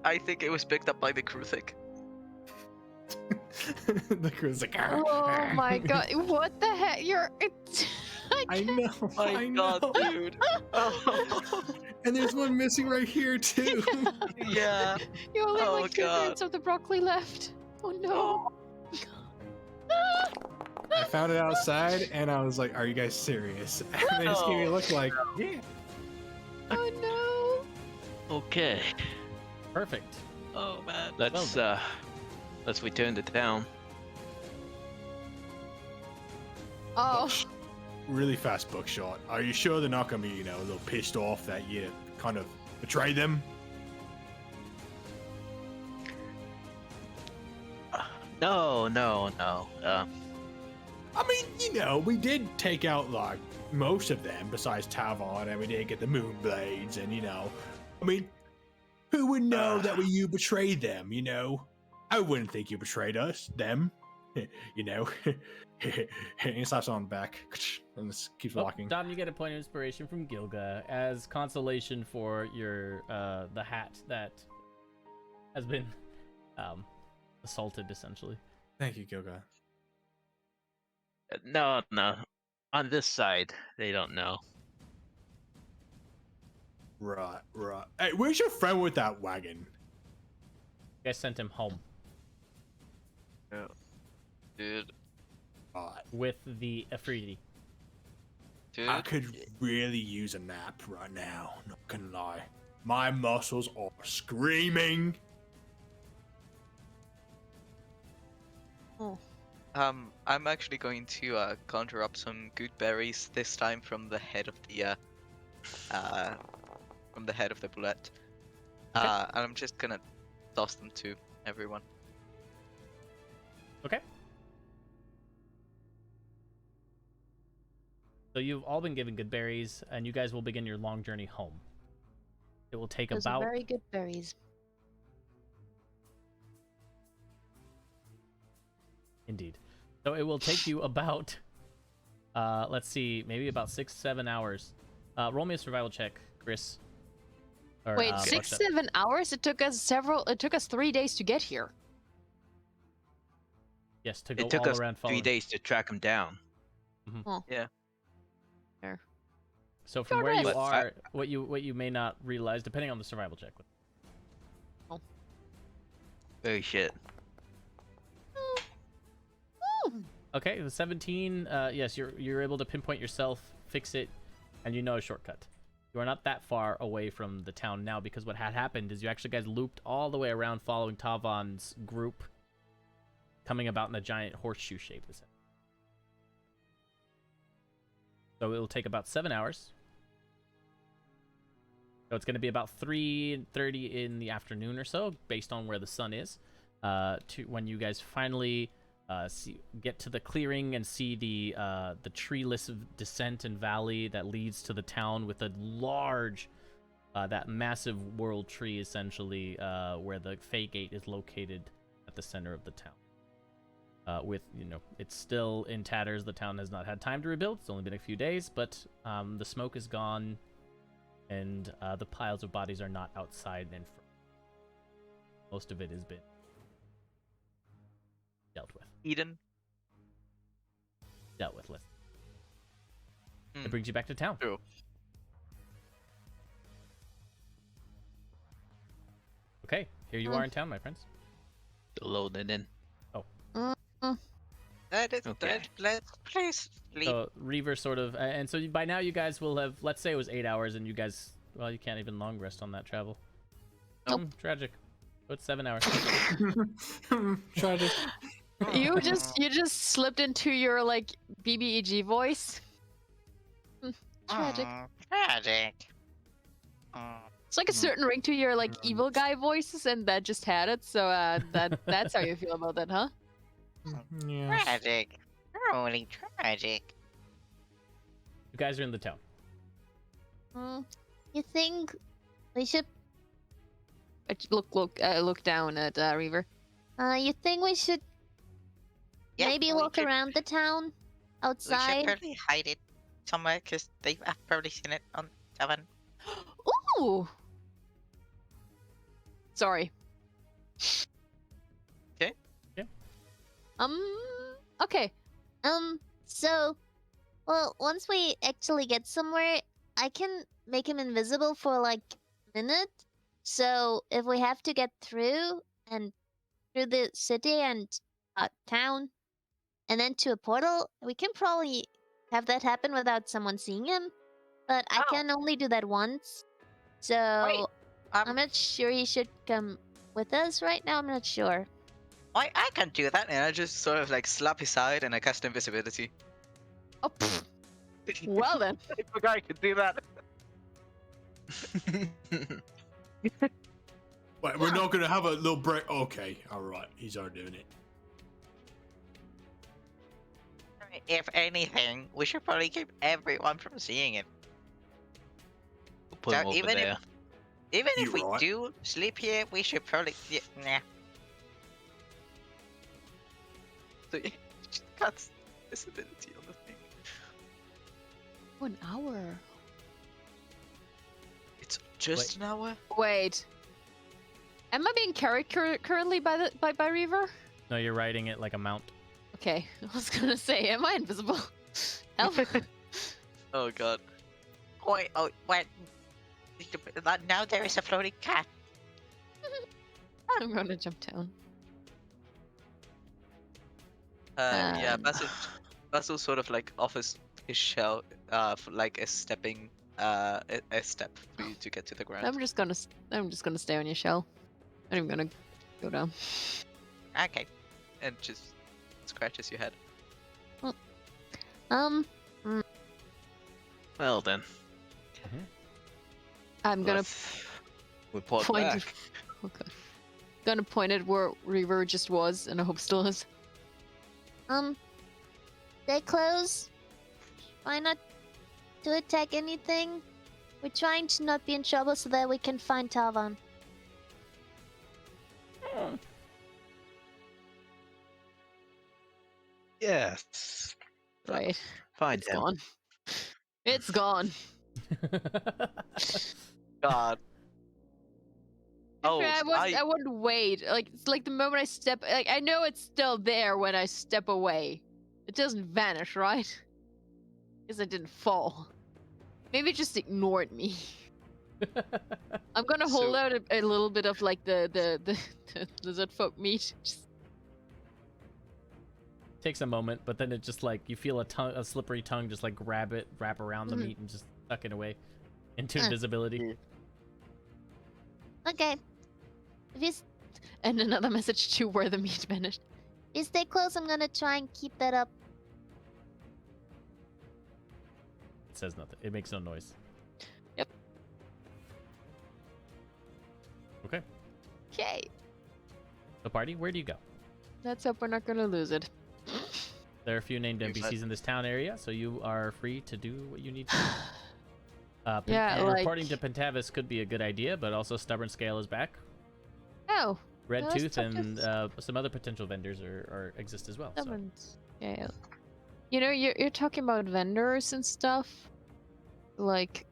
I think it was picked up by the Kruthic. The crew's like, "Arr, Oh arr." my god! What the heck? You're. I know. My I god, know. dude. Oh. And there's one missing right here too. Yeah. You only have Oh, like God. 2/3 of the broccoli left. Oh no! I found it outside, and I was like, "Are you guys serious?" And they just gave me a look like, "Yeah." Oh Okay, Perfect. Oh man. let's return to town. no! Oh. Really fast bookshot. Are you sure they're not gonna be, a little pissed off that you kind of betrayed them? No. I mean, we did take out like most of them besides Tavon, and we did get the Moonblades, and I mean, who would know that you betrayed them? I wouldn't think you betrayed us, them. And he slaps on the back and just keeps Oh, walking. Dom, you get a point of inspiration from Gilga as consolation for your the hat that has been assaulted, essentially. Thank you, Gilga. No. On this side, they don't know. Right. Hey, where's your friend with that wagon? You guys sent him home Dude. Right. with the Afridi. Dude. I could really use a nap right now, not gonna lie. My muscles are screaming. I'm actually going to conjure up some good berries this time from the head of the bullet. And I'm just gonna toss them to everyone. Okay. So you've all been given good berries, and you guys will begin your long journey home. It will take Those are about very good berries. Indeed. So it will take you about, let's see, maybe about 6-7 hours. Roll me a survival check, Chris. Or, Wait, Buckshot. 6-7 hours? It took us 3 days to get here. Yes, to go It took all us around 3 following. days to track him down. So from Go where you rest. are, what you may not realize, depending on the survival check. Very shit. Okay, the 17. Yes, you're able to pinpoint yourself, fix it, and you know a shortcut. You are not that far away from the town now, because what had happened is you actually guys looped all the way around, following Tavon's group, coming about in a giant horseshoe shape. So it will take about 7 hours. So it's going to be about 3:30 in the afternoon or so, based on where the sun is, to when you guys finally get to the clearing and see the treeless descent and valley that leads to the town, with a large, that massive world tree, essentially, where the Fey Gate is located at the center of the town. with, it's still in tatters. The town has not had time to rebuild. It's only been a few days, but the smoke is gone, and the piles of bodies are not outside and most of it has been dealt with. Eden. Dealt with. It brings you back to town. True. Okay, here you are in town, my friends. Loaded in. Let's please sleep. So Reaver sort of, and so by now you guys will have, let's say it was 8 hours, and you guys, well, you can't even long rest on that travel. Tragic. But 7 hours. Tragic. You just slipped into your like BBEG voice. Tragic. Tragic. It's like a certain ring to your like evil guy voices, and that just had it. So that's how you feel about that, huh? Yeah. Tragic. Truly tragic. You guys are in the town. You think we should? Look down at Reaver. You think we should Yeah, maybe we walk should- around the town We should outside? probably hide it somewhere because they've probably seen it on Tavern. Ooh. Sorry. Okay. Yeah. Okay. So, well, once we actually get somewhere, I can make him invisible for like a minute. So if we have to get through the city and town, and then to a portal, we can probably have that happen without someone seeing him. But I Oh. can only do that once. So Wait, I'm not sure he should come with us right now. I'm not sure. I can do that. And I just sort of like slap his side and I cast invisibility. Oh, pfft. Well then. I forgot I could do that. Wait, we're not gonna have a little break. Okay, all right, he's already doing it. If anything, we should probably keep everyone from seeing it. Put So him over even there. Even if You we right. do sleep here, we should probably. Yeah, nah. So you just cast visibility on the thing. 1 hour. It's just an hour? Wait. Am I being carried currently by Reaver? No, you're riding it like a mount. Okay, I was gonna say, am I invisible? Help. Oh god. Wait, now there is a floating cat. I'm gonna jump down. Yeah, Um. Basil sort of like offers his shell for like a stepping a step for you to get to the ground. I'm just gonna stay on your shell. I'm even gonna go down. Okay. And just scratches your head. Well then. I'm gonna let's report point. back. Okay. Gonna point at where Reaver just was, and I hope still is. Stay close. Try not to attack anything. We're trying to not be in trouble so that we can find Tavan. Yes. Right. Find It's him. gone. It's gone. God. Oh, I wouldn't wait. Like it's like the moment I step, like I know it's still there when I step away. It doesn't vanish, right? Because I didn't fall. Maybe it just ignored me. I'm gonna hold So- out a little bit of like the lizard folk meat. Just... Takes a moment, but then it just like you feel a slippery tongue just like wrap around the meat and just suck it away into invisibility. Okay. If you, And another message to where the meat vanished. if you stay close, I'm gonna try and keep that up. It says nothing. It makes no noise. Yep. Okay. Okay. The party, where do you go? Let's hope we're not gonna lose it. There are a few named You got- NPCs in this town area, so you are free to do what you need to do. Yeah, like- Reporting to Pentavis could be a good idea, but also Stubborn Scale is back. Oh, Red let's Tooth talk to and some other potential vendors are exist as well. So. Summons. Yeah. You know, you're talking about vendors and stuff. Like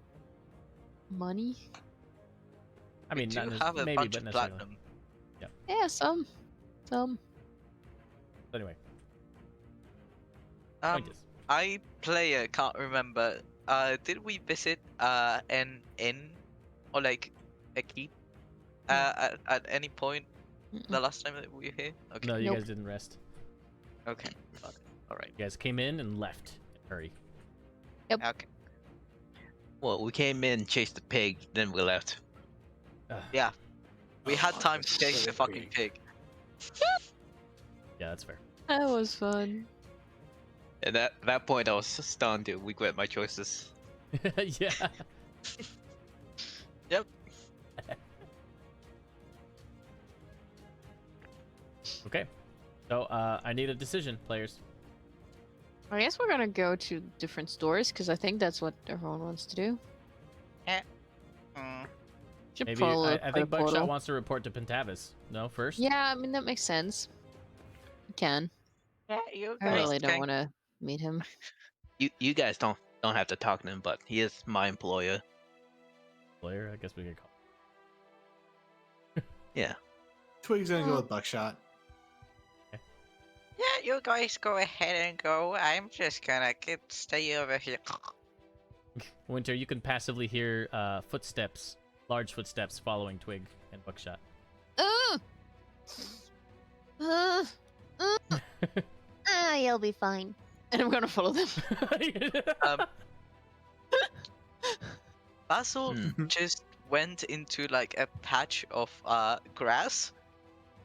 money. I mean, we not do nec- have a maybe, bunch but of necessarily. platinum. Yeah, some. So anyway, point is, I player can't remember. Did we visit an inn or like a keep at any point Mm-mm. the last time that we were here? Okay. no, you Nope. guys didn't rest. Okay. All right. You guys came in and left in a hurry. Okay. Well, we came in, chased the pig, then we left. Ugh. Yeah. We had Oh, time the to chase the silly fucking pig. pig. Yeah, that's fair. That was fun. At that point, I was stunned to regret my choices. Yeah. Yep. Okay. So I need a decision, players. I guess we're gonna go to different stores because I think that's what everyone wants to do. Mm. Should Maybe follow I think Buckshot wants to report to Pentavis. No, first. Yeah, I mean that makes sense. You can. Yeah, you I guys. really don't okay. want to meet him. You guys don't have to talk to him, but he is my employer. Player, I guess we could call. Yeah. Twig's gonna go Oh. with Buckshot. Yeah, you guys go ahead and go. I'm just gonna stay over here. Winter, you can passively hear footsteps, large footsteps following Twig and Buckshot. You'll be fine. And I'm gonna follow them. Basil just went into like a patch of grass,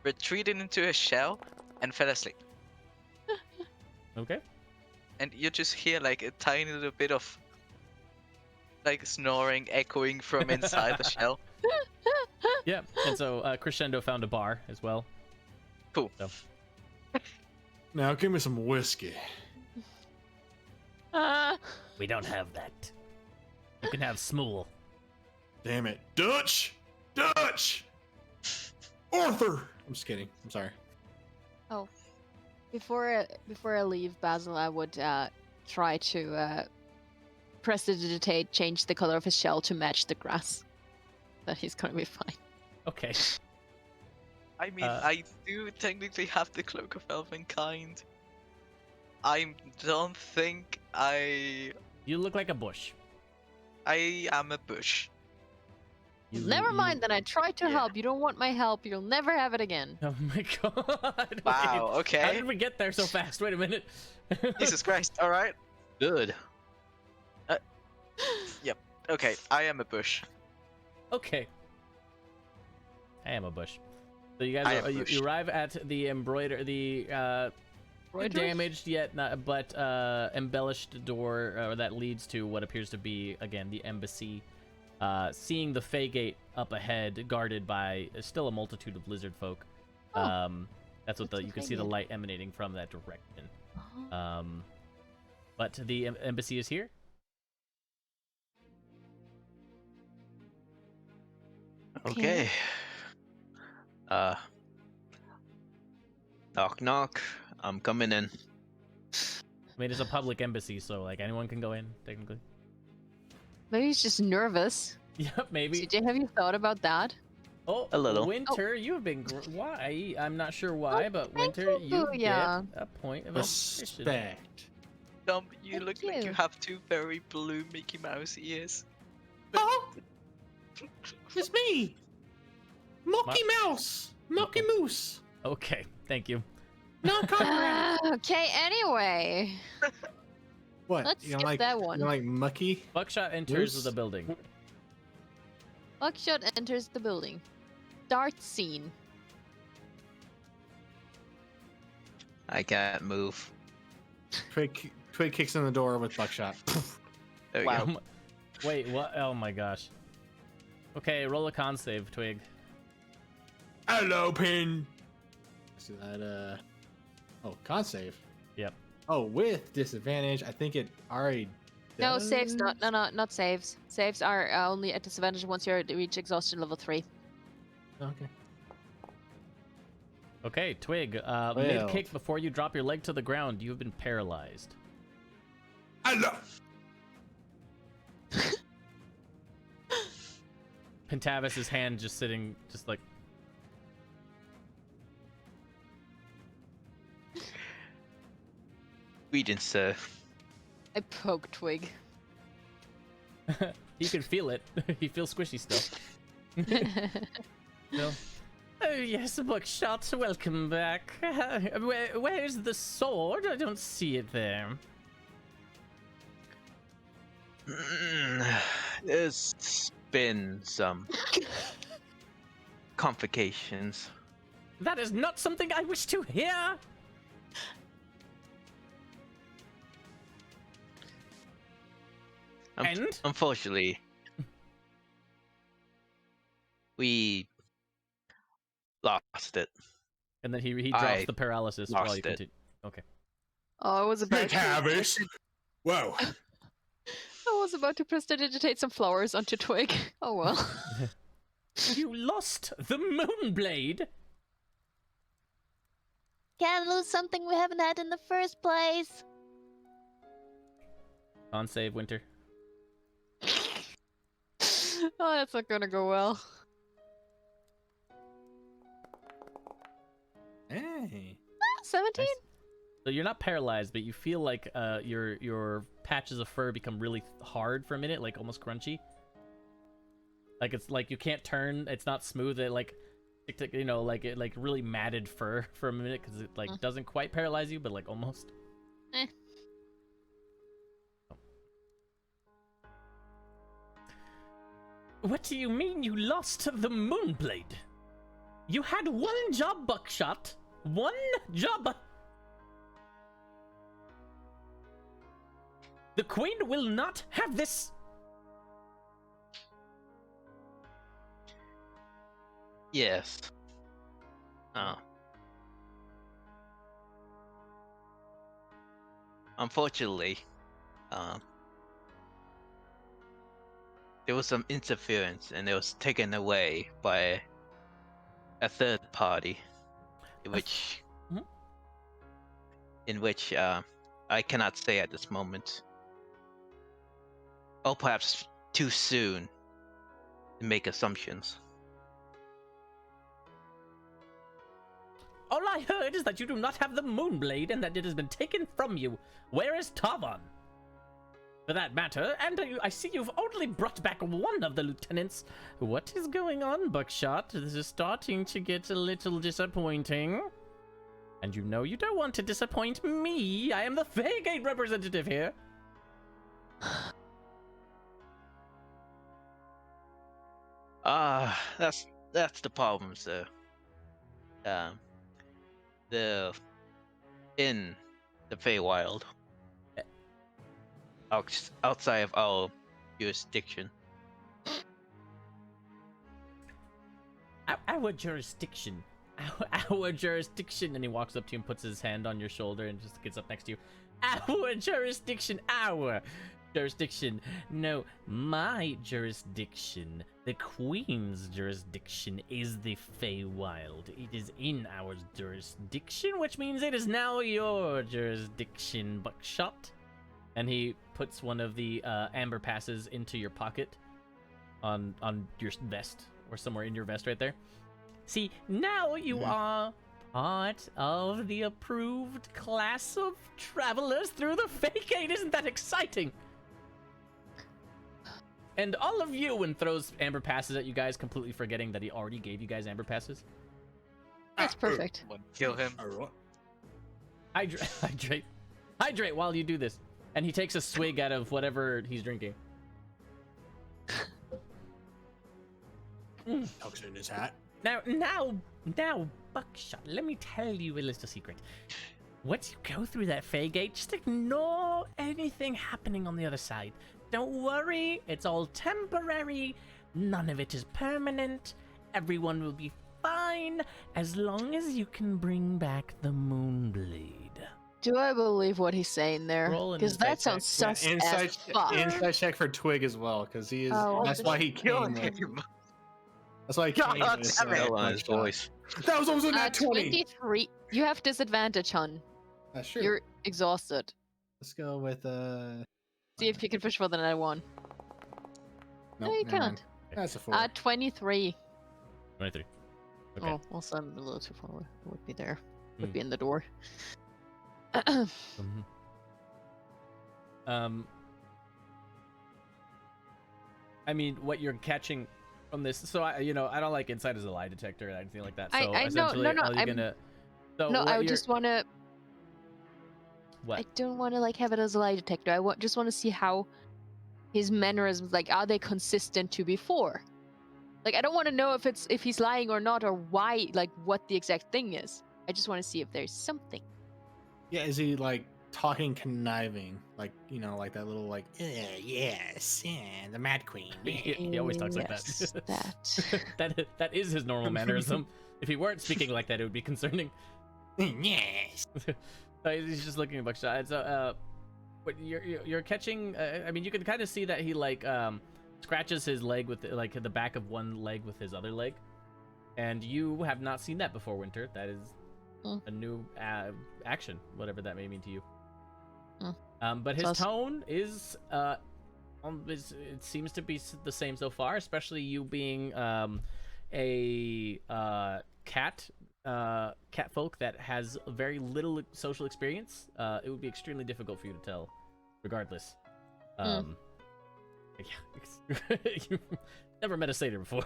retreated into a shell, and fell asleep. Okay. And you just hear like a tiny little bit of like snoring echoing from inside the shell. Yeah, and so Crescendo found a bar as well. Cool. So, Now give me some whiskey. we don't have that. You can have Smool. Damn it, Dutch, Dutch, Arthur. I'm just kidding. I'm sorry. Before I leave, Basil, I would try to prestidigitate, change the color of his shell to match the grass. Then he's gonna be fine. Okay. I mean, I do technically have the Cloak of Elvenkind. I don't think I You look like a bush. am a bush. Never mind. Then I tried to Yeah. help. You don't want my help. You'll never have it again. Oh my god. Wow, Wait, okay. How did we get there so fast? Wait a minute. Jesus Christ, alright. Good. Okay, I am a bush. Okay. I am a bush. So you I guys am are, you bush. arrive at the Embroidery? damaged yet not but embellished door that leads to what appears to be again the embassy. Seeing the Fey Gate up ahead, guarded by still a multitude of lizard folk. Oh, That's what that's you the can Fey see the Gate. light emanating from that direction. Uh-huh. But the embassy is here. Okay. Knock knock. I'm coming in. I mean, it's a public embassy, so like anyone can go in technically. Maybe he's just nervous. Yep, maybe. CJ, have you thought about that? Oh, A little. Winter, you have been. Why? I'm not sure why, but thank Winter, you, you yeah. get a point of suspicion. Respect. You Thank look like you you. have two very blue Mickey Mouse ears. Oh, it's me, Monkey Mouse, Monkey Moose. Okay, thank you. Knock on. Okay, anyway. What? Let's you don't skip like that one. You don't like Mucky? Buckshot enters Moose? the building. Buckshot enters the building. Start scene. I can't move. Twig kicks in the door with Buckshot. There we Wow. go. Wait, what? Oh my gosh. Okay, roll a con save, Twig. Hello, Pin. So that oh, con save. Yep. Oh, with disadvantage. I think it already. No, does? saves not saves. Saves are only at disadvantage once you reach exhaustion level 3. Okay. Okay, Twig. Well. Mid-kick before you drop your leg to the ground, you have been paralyzed. Hello. Pentavis's hand just sitting, just like. Greetings, sir. I poke Twig. He can feel it. He feels squishy still. No. Oh yes, Buckshot. Welcome back. Where's the sword? I don't see it there. There's been some complications. That is not something I wish to hear. And? Unfortunately, we lost it. And then he drops the paralysis while you continue. Okay. Oh, I was about Pentavis. Whoa. I was about to prestidigitate some flowers onto Twig. Oh well. You lost the Moonblade. Can't lose something we haven't had in the first place. On save, Winter. Oh, that's not gonna go well. Hey. 17? Nice. So you're not paralyzed, but you feel like your patches of fur become really hard for a minute, like almost crunchy. Like it's like you can't turn. It's not smooth. It like, you know, like it like really matted fur for a minute because it like doesn't quite paralyze you, but like almost. Eh. What do you mean you lost the Moonblade? You had one job, Buckshot. One job. The Queen will not have this. Yes. Oh. Unfortunately, there was some interference and it was taken away by a third party, in which I cannot say at this moment. Or perhaps too soon to make assumptions. All I heard is that you do not have the Moonblade and that it has been taken from you. Where is Tavan? For that matter, and I see you've only brought back one of the lieutenants. What is going on, Buckshot? This is starting to get a little disappointing. And you know you don't want to disappoint me. I am the FEYGATE representative here. That's the problem, sir. In the Feywild, outside of our jurisdiction. Our jurisdiction. Our jurisdiction. And he walks up to you and puts his hand on your shoulder and just gets up next to you. Our jurisdiction. Our jurisdiction. No, my jurisdiction. The Queen's jurisdiction is the Feywild. It is in our jurisdiction, which means it is now your jurisdiction, Buckshot. And he puts one of the amber passes into your pocket on your vest, or somewhere in your vest right there. See, now you are part of the approved class of travelers through the FEYGATE. Isn't that exciting? And all of you, and throws amber passes at you guys, completely forgetting that he already gave you guys amber passes. That's perfect. Kill him. Hydrate while you do this. And he takes a swig out of whatever he's drinking. Tucks it in his hat. Now, Buckshot, let me tell you a little secret. Once you go through that FEYGATE, just ignore anything happening on the other side. Don't worry, it's all temporary. None of it is permanent. Everyone will be fine as long as you can bring back the Moonblade. Do I believe what he's saying there? Roll an Because that insight sounds sus as fuck. Insight check for Twig as well, because he is. Oh, that's why he Kill came. him. That's why I God came with damn it. Still on his buckshot. voice. That was almost a nat 20. 23. You have disadvantage, hun. That's true. You're exhausted. Let's go with See if you can push for the net one. Nope, No, you never mind. can't. That's a 4. 23. 23. Okay. Oh, also I'm a little too far away. I would be there. Would Hmm. be in the door. Mhm. I mean, what you're catching from this, so I don't like inside as a lie detector or anything like that. So I know, essentially, no, all you're I'm- gonna. So No, what I you're- just want to. What? I don't want to like have it as a lie detector. Just want to see how his mannerisms, like, are they consistent to before? Like, I don't want to know if he's lying or not, or why, like, what the exact thing is. I just want to see if there's something. Yeah, is he like talking conniving? Like, like that little like, yes, yeah, the Mad Queen. He always talks like Yes, that. that is his normal mannerism. If he weren't speaking like that, it would be concerning. Yes. He's just looking at Buckshot. So, what you're catching? I mean, you can kind of see that he like scratches his leg with like the back of one leg with his other leg, and you have not seen that before, Winter. That is a new action, whatever that may mean to you. But his tone is it seems to be the same so far, especially you being a cat folk that has very little social experience. It would be extremely difficult for you to tell, regardless. Yeah, you've never met a satyr before.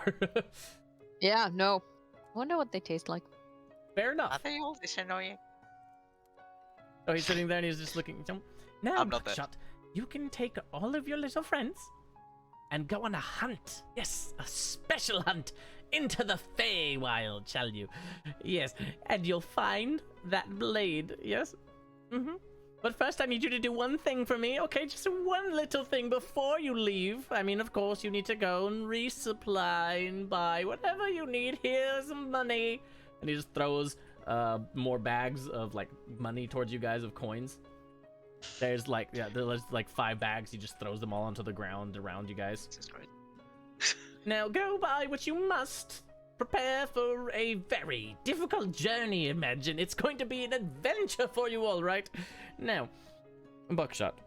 Yeah, no. I wonder what they taste like. Fair enough. Are they all this annoying? Oh, he's sitting there and he's just looking. Now, I'm not there. Buckshot, you can take all of your little friends and go on a hunt. Yes, a special hunt into the Feywild, shall you? Yes, and you'll find that blade. Yes. But first, I need you to do one thing for me, okay? Just one little thing before you leave. I mean, of course, you need to go and resupply and buy whatever you need. Here's some money. And he just throws more bags of like money towards you guys of coins. There's like there's like 5 bags. He just throws them all onto the ground around you guys. This is great. Now go buy what you must. Prepare for a very difficult journey, imagine. It's going to be an adventure for you all, right? Now, Buckshot,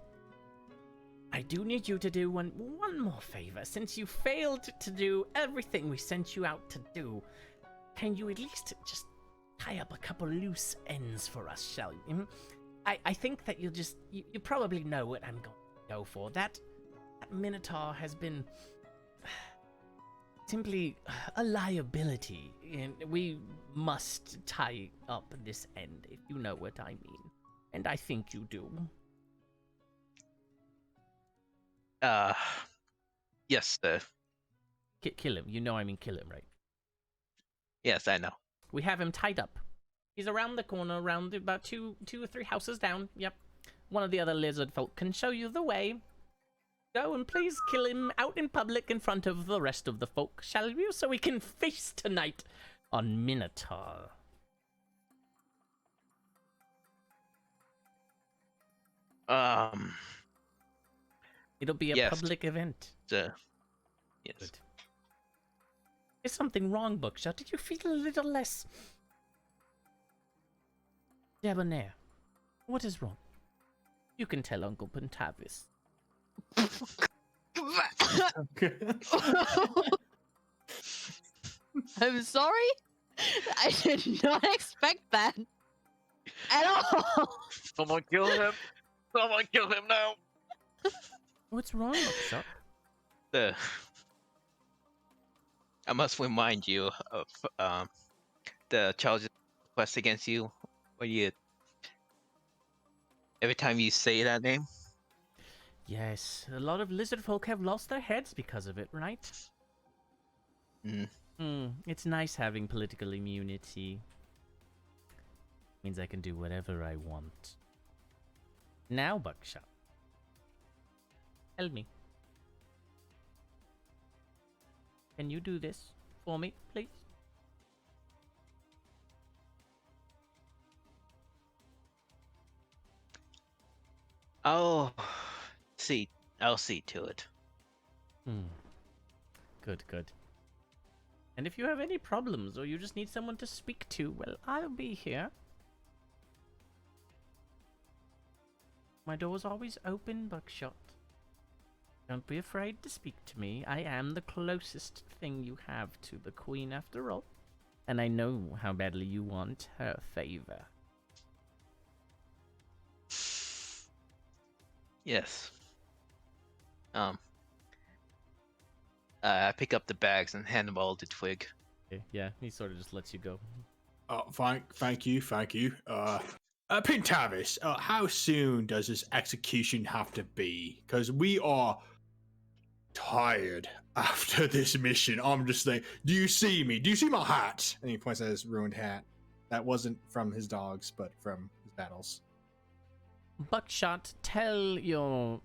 I do need you to do one more favor. Since you failed to do everything we sent you out to do, can you at least just tie up a couple loose ends for us, shall you? I think that you probably know what I'm going to go for. That Minotaur has been simply a liability, and we must tie up this end, if you know what I mean. And I think you do. Yes, sir. Kill him. You know I mean kill him, right? Yes, I know. We have him tied up. He's around the corner, around about two or three houses down. Yep. One of the other lizard folk can show you the way. Go and please kill him out in public in front of the rest of the folk, shall you? So we can feast tonight on Minotaur. It'll be a yes. public event. Yes. Good. Is something wrong, Buckshot? Did you feel a little less debonair? What is wrong? You can tell Uncle Pentavis. I'm sorry. I did not expect that at all. Someone kill him! Someone kill him now! What's wrong, Buckshot? I must remind you of the charges pressed against you when you every time you say that name. Yes, a lot of lizard folk have lost their heads because of it, right? It's nice having political immunity. Means I can do whatever I want. Now, Buckshot, tell me. Can you do this for me, please? I'll see to it. Good. And if you have any problems or you just need someone to speak to, well, I'll be here. My door's always open, Buckshot. Don't be afraid to speak to me. I am the closest thing you have to the Queen after all. And I know how badly you want her favor. Yes. I pick up the bags and hand them all to Twig. Okay, yeah, he sort of just lets you go. Thank you. Pintavis, how soon does this execution have to be? Because we are tired after this mission. I'm just saying, do you see me? Do you see my hat? And he points at his ruined hat. That wasn't from his dogs, but from his battles. Buckshot, tell your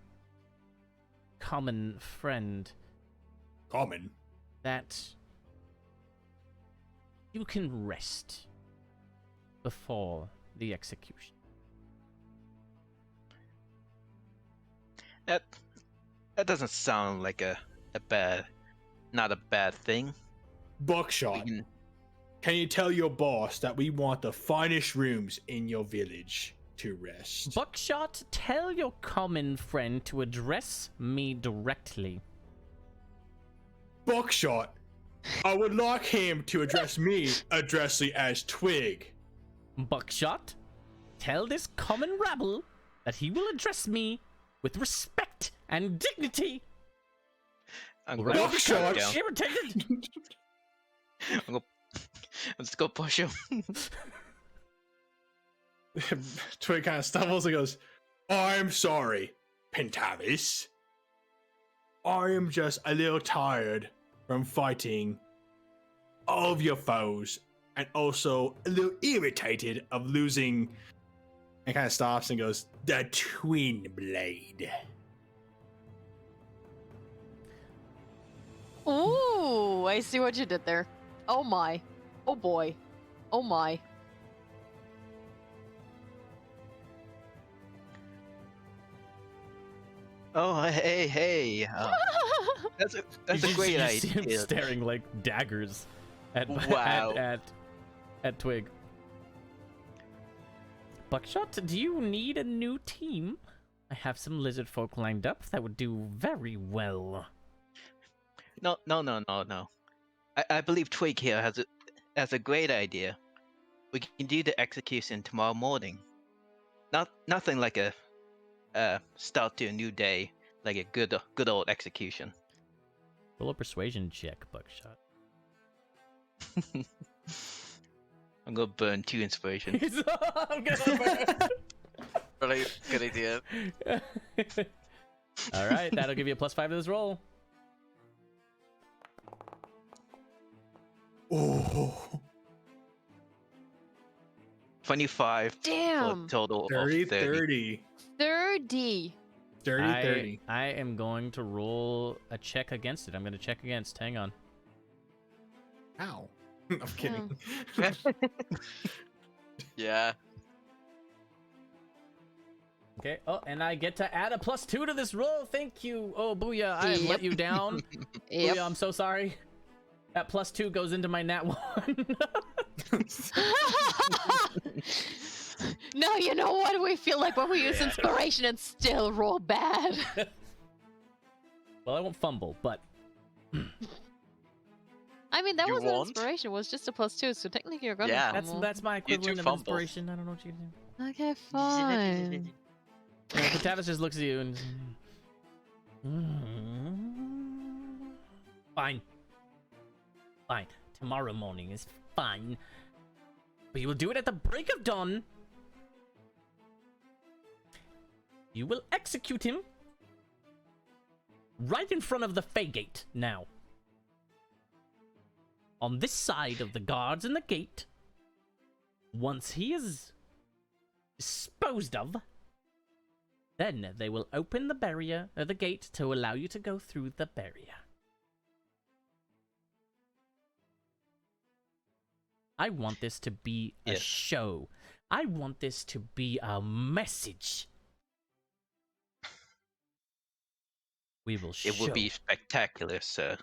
common friend Common? that you can rest before the execution. That doesn't sound like not a bad thing. Buckshot, can you tell your boss that we want the finest rooms in your village to rest? Buckshot, tell your common friend to address me directly. Buckshot, I would like him to address me addressly as Twig. Buckshot, tell this common rabble that he will address me with respect and dignity. I'm Buckshot! Irritated. I'm just go push him. Twig kind of stumbles and goes, I'm sorry, Pentavis. I am just a little tired from fighting all of your foes and also a little irritated of losing. And kind of stops and goes, the twin blade. Ooh, I see what you did there. Oh my. Oh boy. Oh my. Oh, hey. That's a great you see him idea. staring like daggers at Wow. at Twig. Buckshot, do you need a new team? I have some lizard folk lined up that would do very well. No. I believe Twig here has a great idea. We can do the execution tomorrow morning. Nothing like a start to a new day, like a good old execution. Roll a persuasion check, Buckshot. I'm gonna burn 2 inspiration. I'm gonna Really good idea. All right, that'll give you a +5 to this roll. Oh, 25 Damn. for a total dirty of 30. 30. 30. Dirty 30. I am going to roll a check against it. I'm going to check against. Hang on. Ow. I'm kidding. Yeah. Okay. Oh, and I get to add a +2 to this roll. Thank you. Oh, booyah. I have let you down. Yep. Booyah, I'm so sorry. That +2 goes into my nat 1. No, you know what? We feel like when we use Yeah. inspiration and still roll bad. Well, I won't fumble, but I mean, that You wasn't won't? inspiration. It was just a +2, so technically you're gonna Yeah. fumble. that's my You equivalent do of fumble. inspiration. I don't know what you can do. Okay, fine. Tavis just looks at you and. Fine. Fine. Tomorrow morning is fine. But you will do it at the break of dawn. You will execute him right in front of the Fey Gate now. On this side of the guards in the gate. Once he is disposed of, then they will open the barrier, or the gate, to allow you to go through the barrier. I want this to be a Yes. show. I want this to be a message. We will show. It would be spectacular, sir.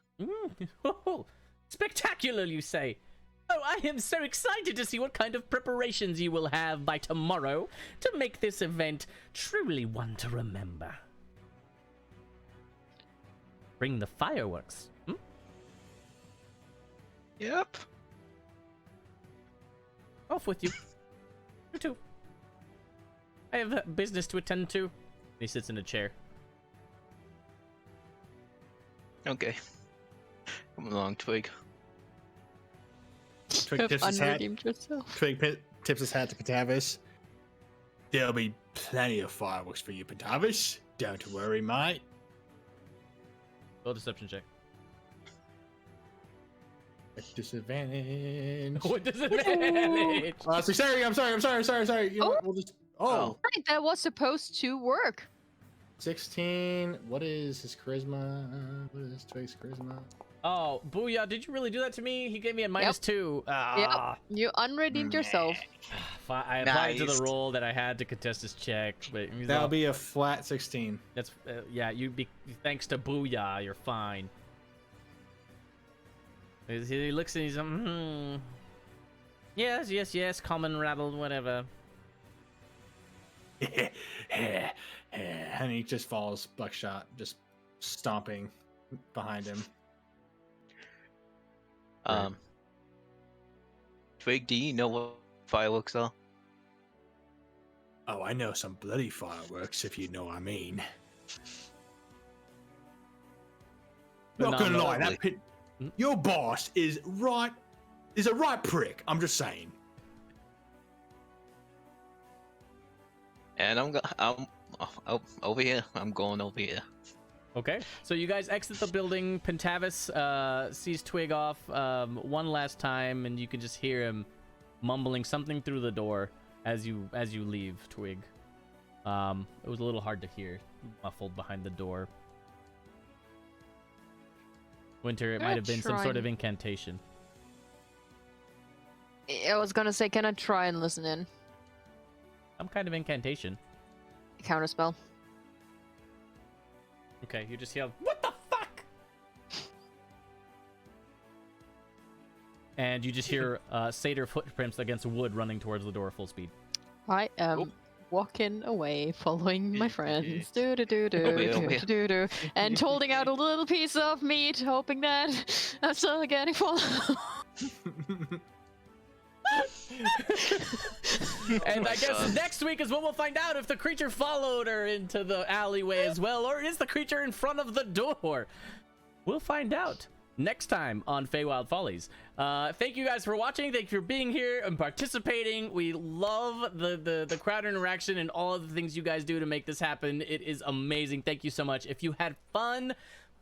Spectacular, you say? Oh, I am so excited to see what kind of preparations you will have by tomorrow to make this event truly one to remember. Bring the fireworks. Hmm? Yep. Off with you. You too. I have business to attend to. He sits in a chair. Okay. Come along, Twig. Twig tips his hat. Unredeemed yourself. Twig tips his hat to Pentavis. There'll be plenty of fireworks for you, Pentavis. Don't worry, mate. Roll deception check. At disadvantage. What disadvantage? Sorry. You know what, we'll just. Oh, Right, that was supposed to work. 16. What is his charisma? What is Twig's charisma? Oh, Booyah, did you really do that to me? He gave me a -2. Yep. You unredeemed yourself. I applied to Nice. the roll that I had to contest his check. But he's That'll all- be a flat 16. That's yeah. Thanks to Booyah, you're fine. He looks and he's yes, common rattled, whatever. And he just follows Buckshot, just stomping behind him. Twig, do you know what fireworks are? Oh, I know some bloody fireworks, if you know what I mean. Not gonna lie, Lovely. your boss is a right prick. I'm just saying. And I'm over here. I'm going over here. Okay, so you guys exit the building. Pentavis sees Twig off one last time, and you can just hear him mumbling something through the door as you leave, Twig. It was a little hard to hear, muffled behind the door. Winter, it might have been some sort of incantation. I was gonna say, can I try and listen in? Some kind of incantation. Counterspell. Okay, you just yell, "What the fuck?" And you just hear satyr footprints against wood running towards the door full speed. I am walking away, following my friends, Over here. and holding out a little piece of meat, hoping that I'm still getting followed. And I guess next week is when we'll find out if the creature followed her into the alleyway as well, or is the creature in front of the door? We'll find out next time on FEYWILD Follies. Thank you guys for watching. Thank you for being here and participating. We love the crowd interaction and all of the things you guys do to make this happen. It is amazing. Thank you so much. If you had fun,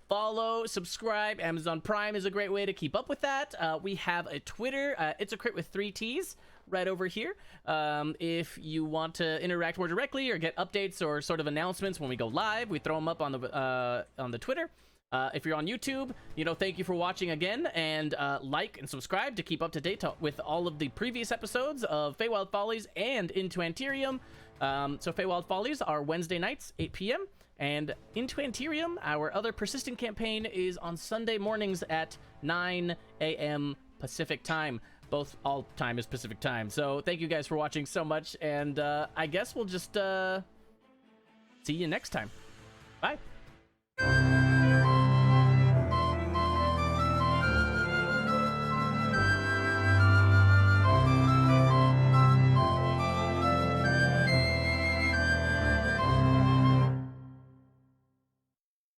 follow, subscribe. Amazon Prime is a great way to keep up with that. We have a Twitter. It's a crit with 3 T's right over here. If you want to interact more directly or get updates or sort of announcements when we go live, we throw them up on the Twitter. If you're on YouTube, thank you for watching again, and like and subscribe to keep up to date with all of the previous episodes of FEYWILD Follies and Into Antirium. So FEYWILD Follies are Wednesday nights, 8 p.m., and Into Antirium, our other persistent campaign, is on Sunday mornings at 9 a.m. Pacific time. All time is Pacific time. So thank you guys for watching so much, and I guess we'll just see you next time. Bye.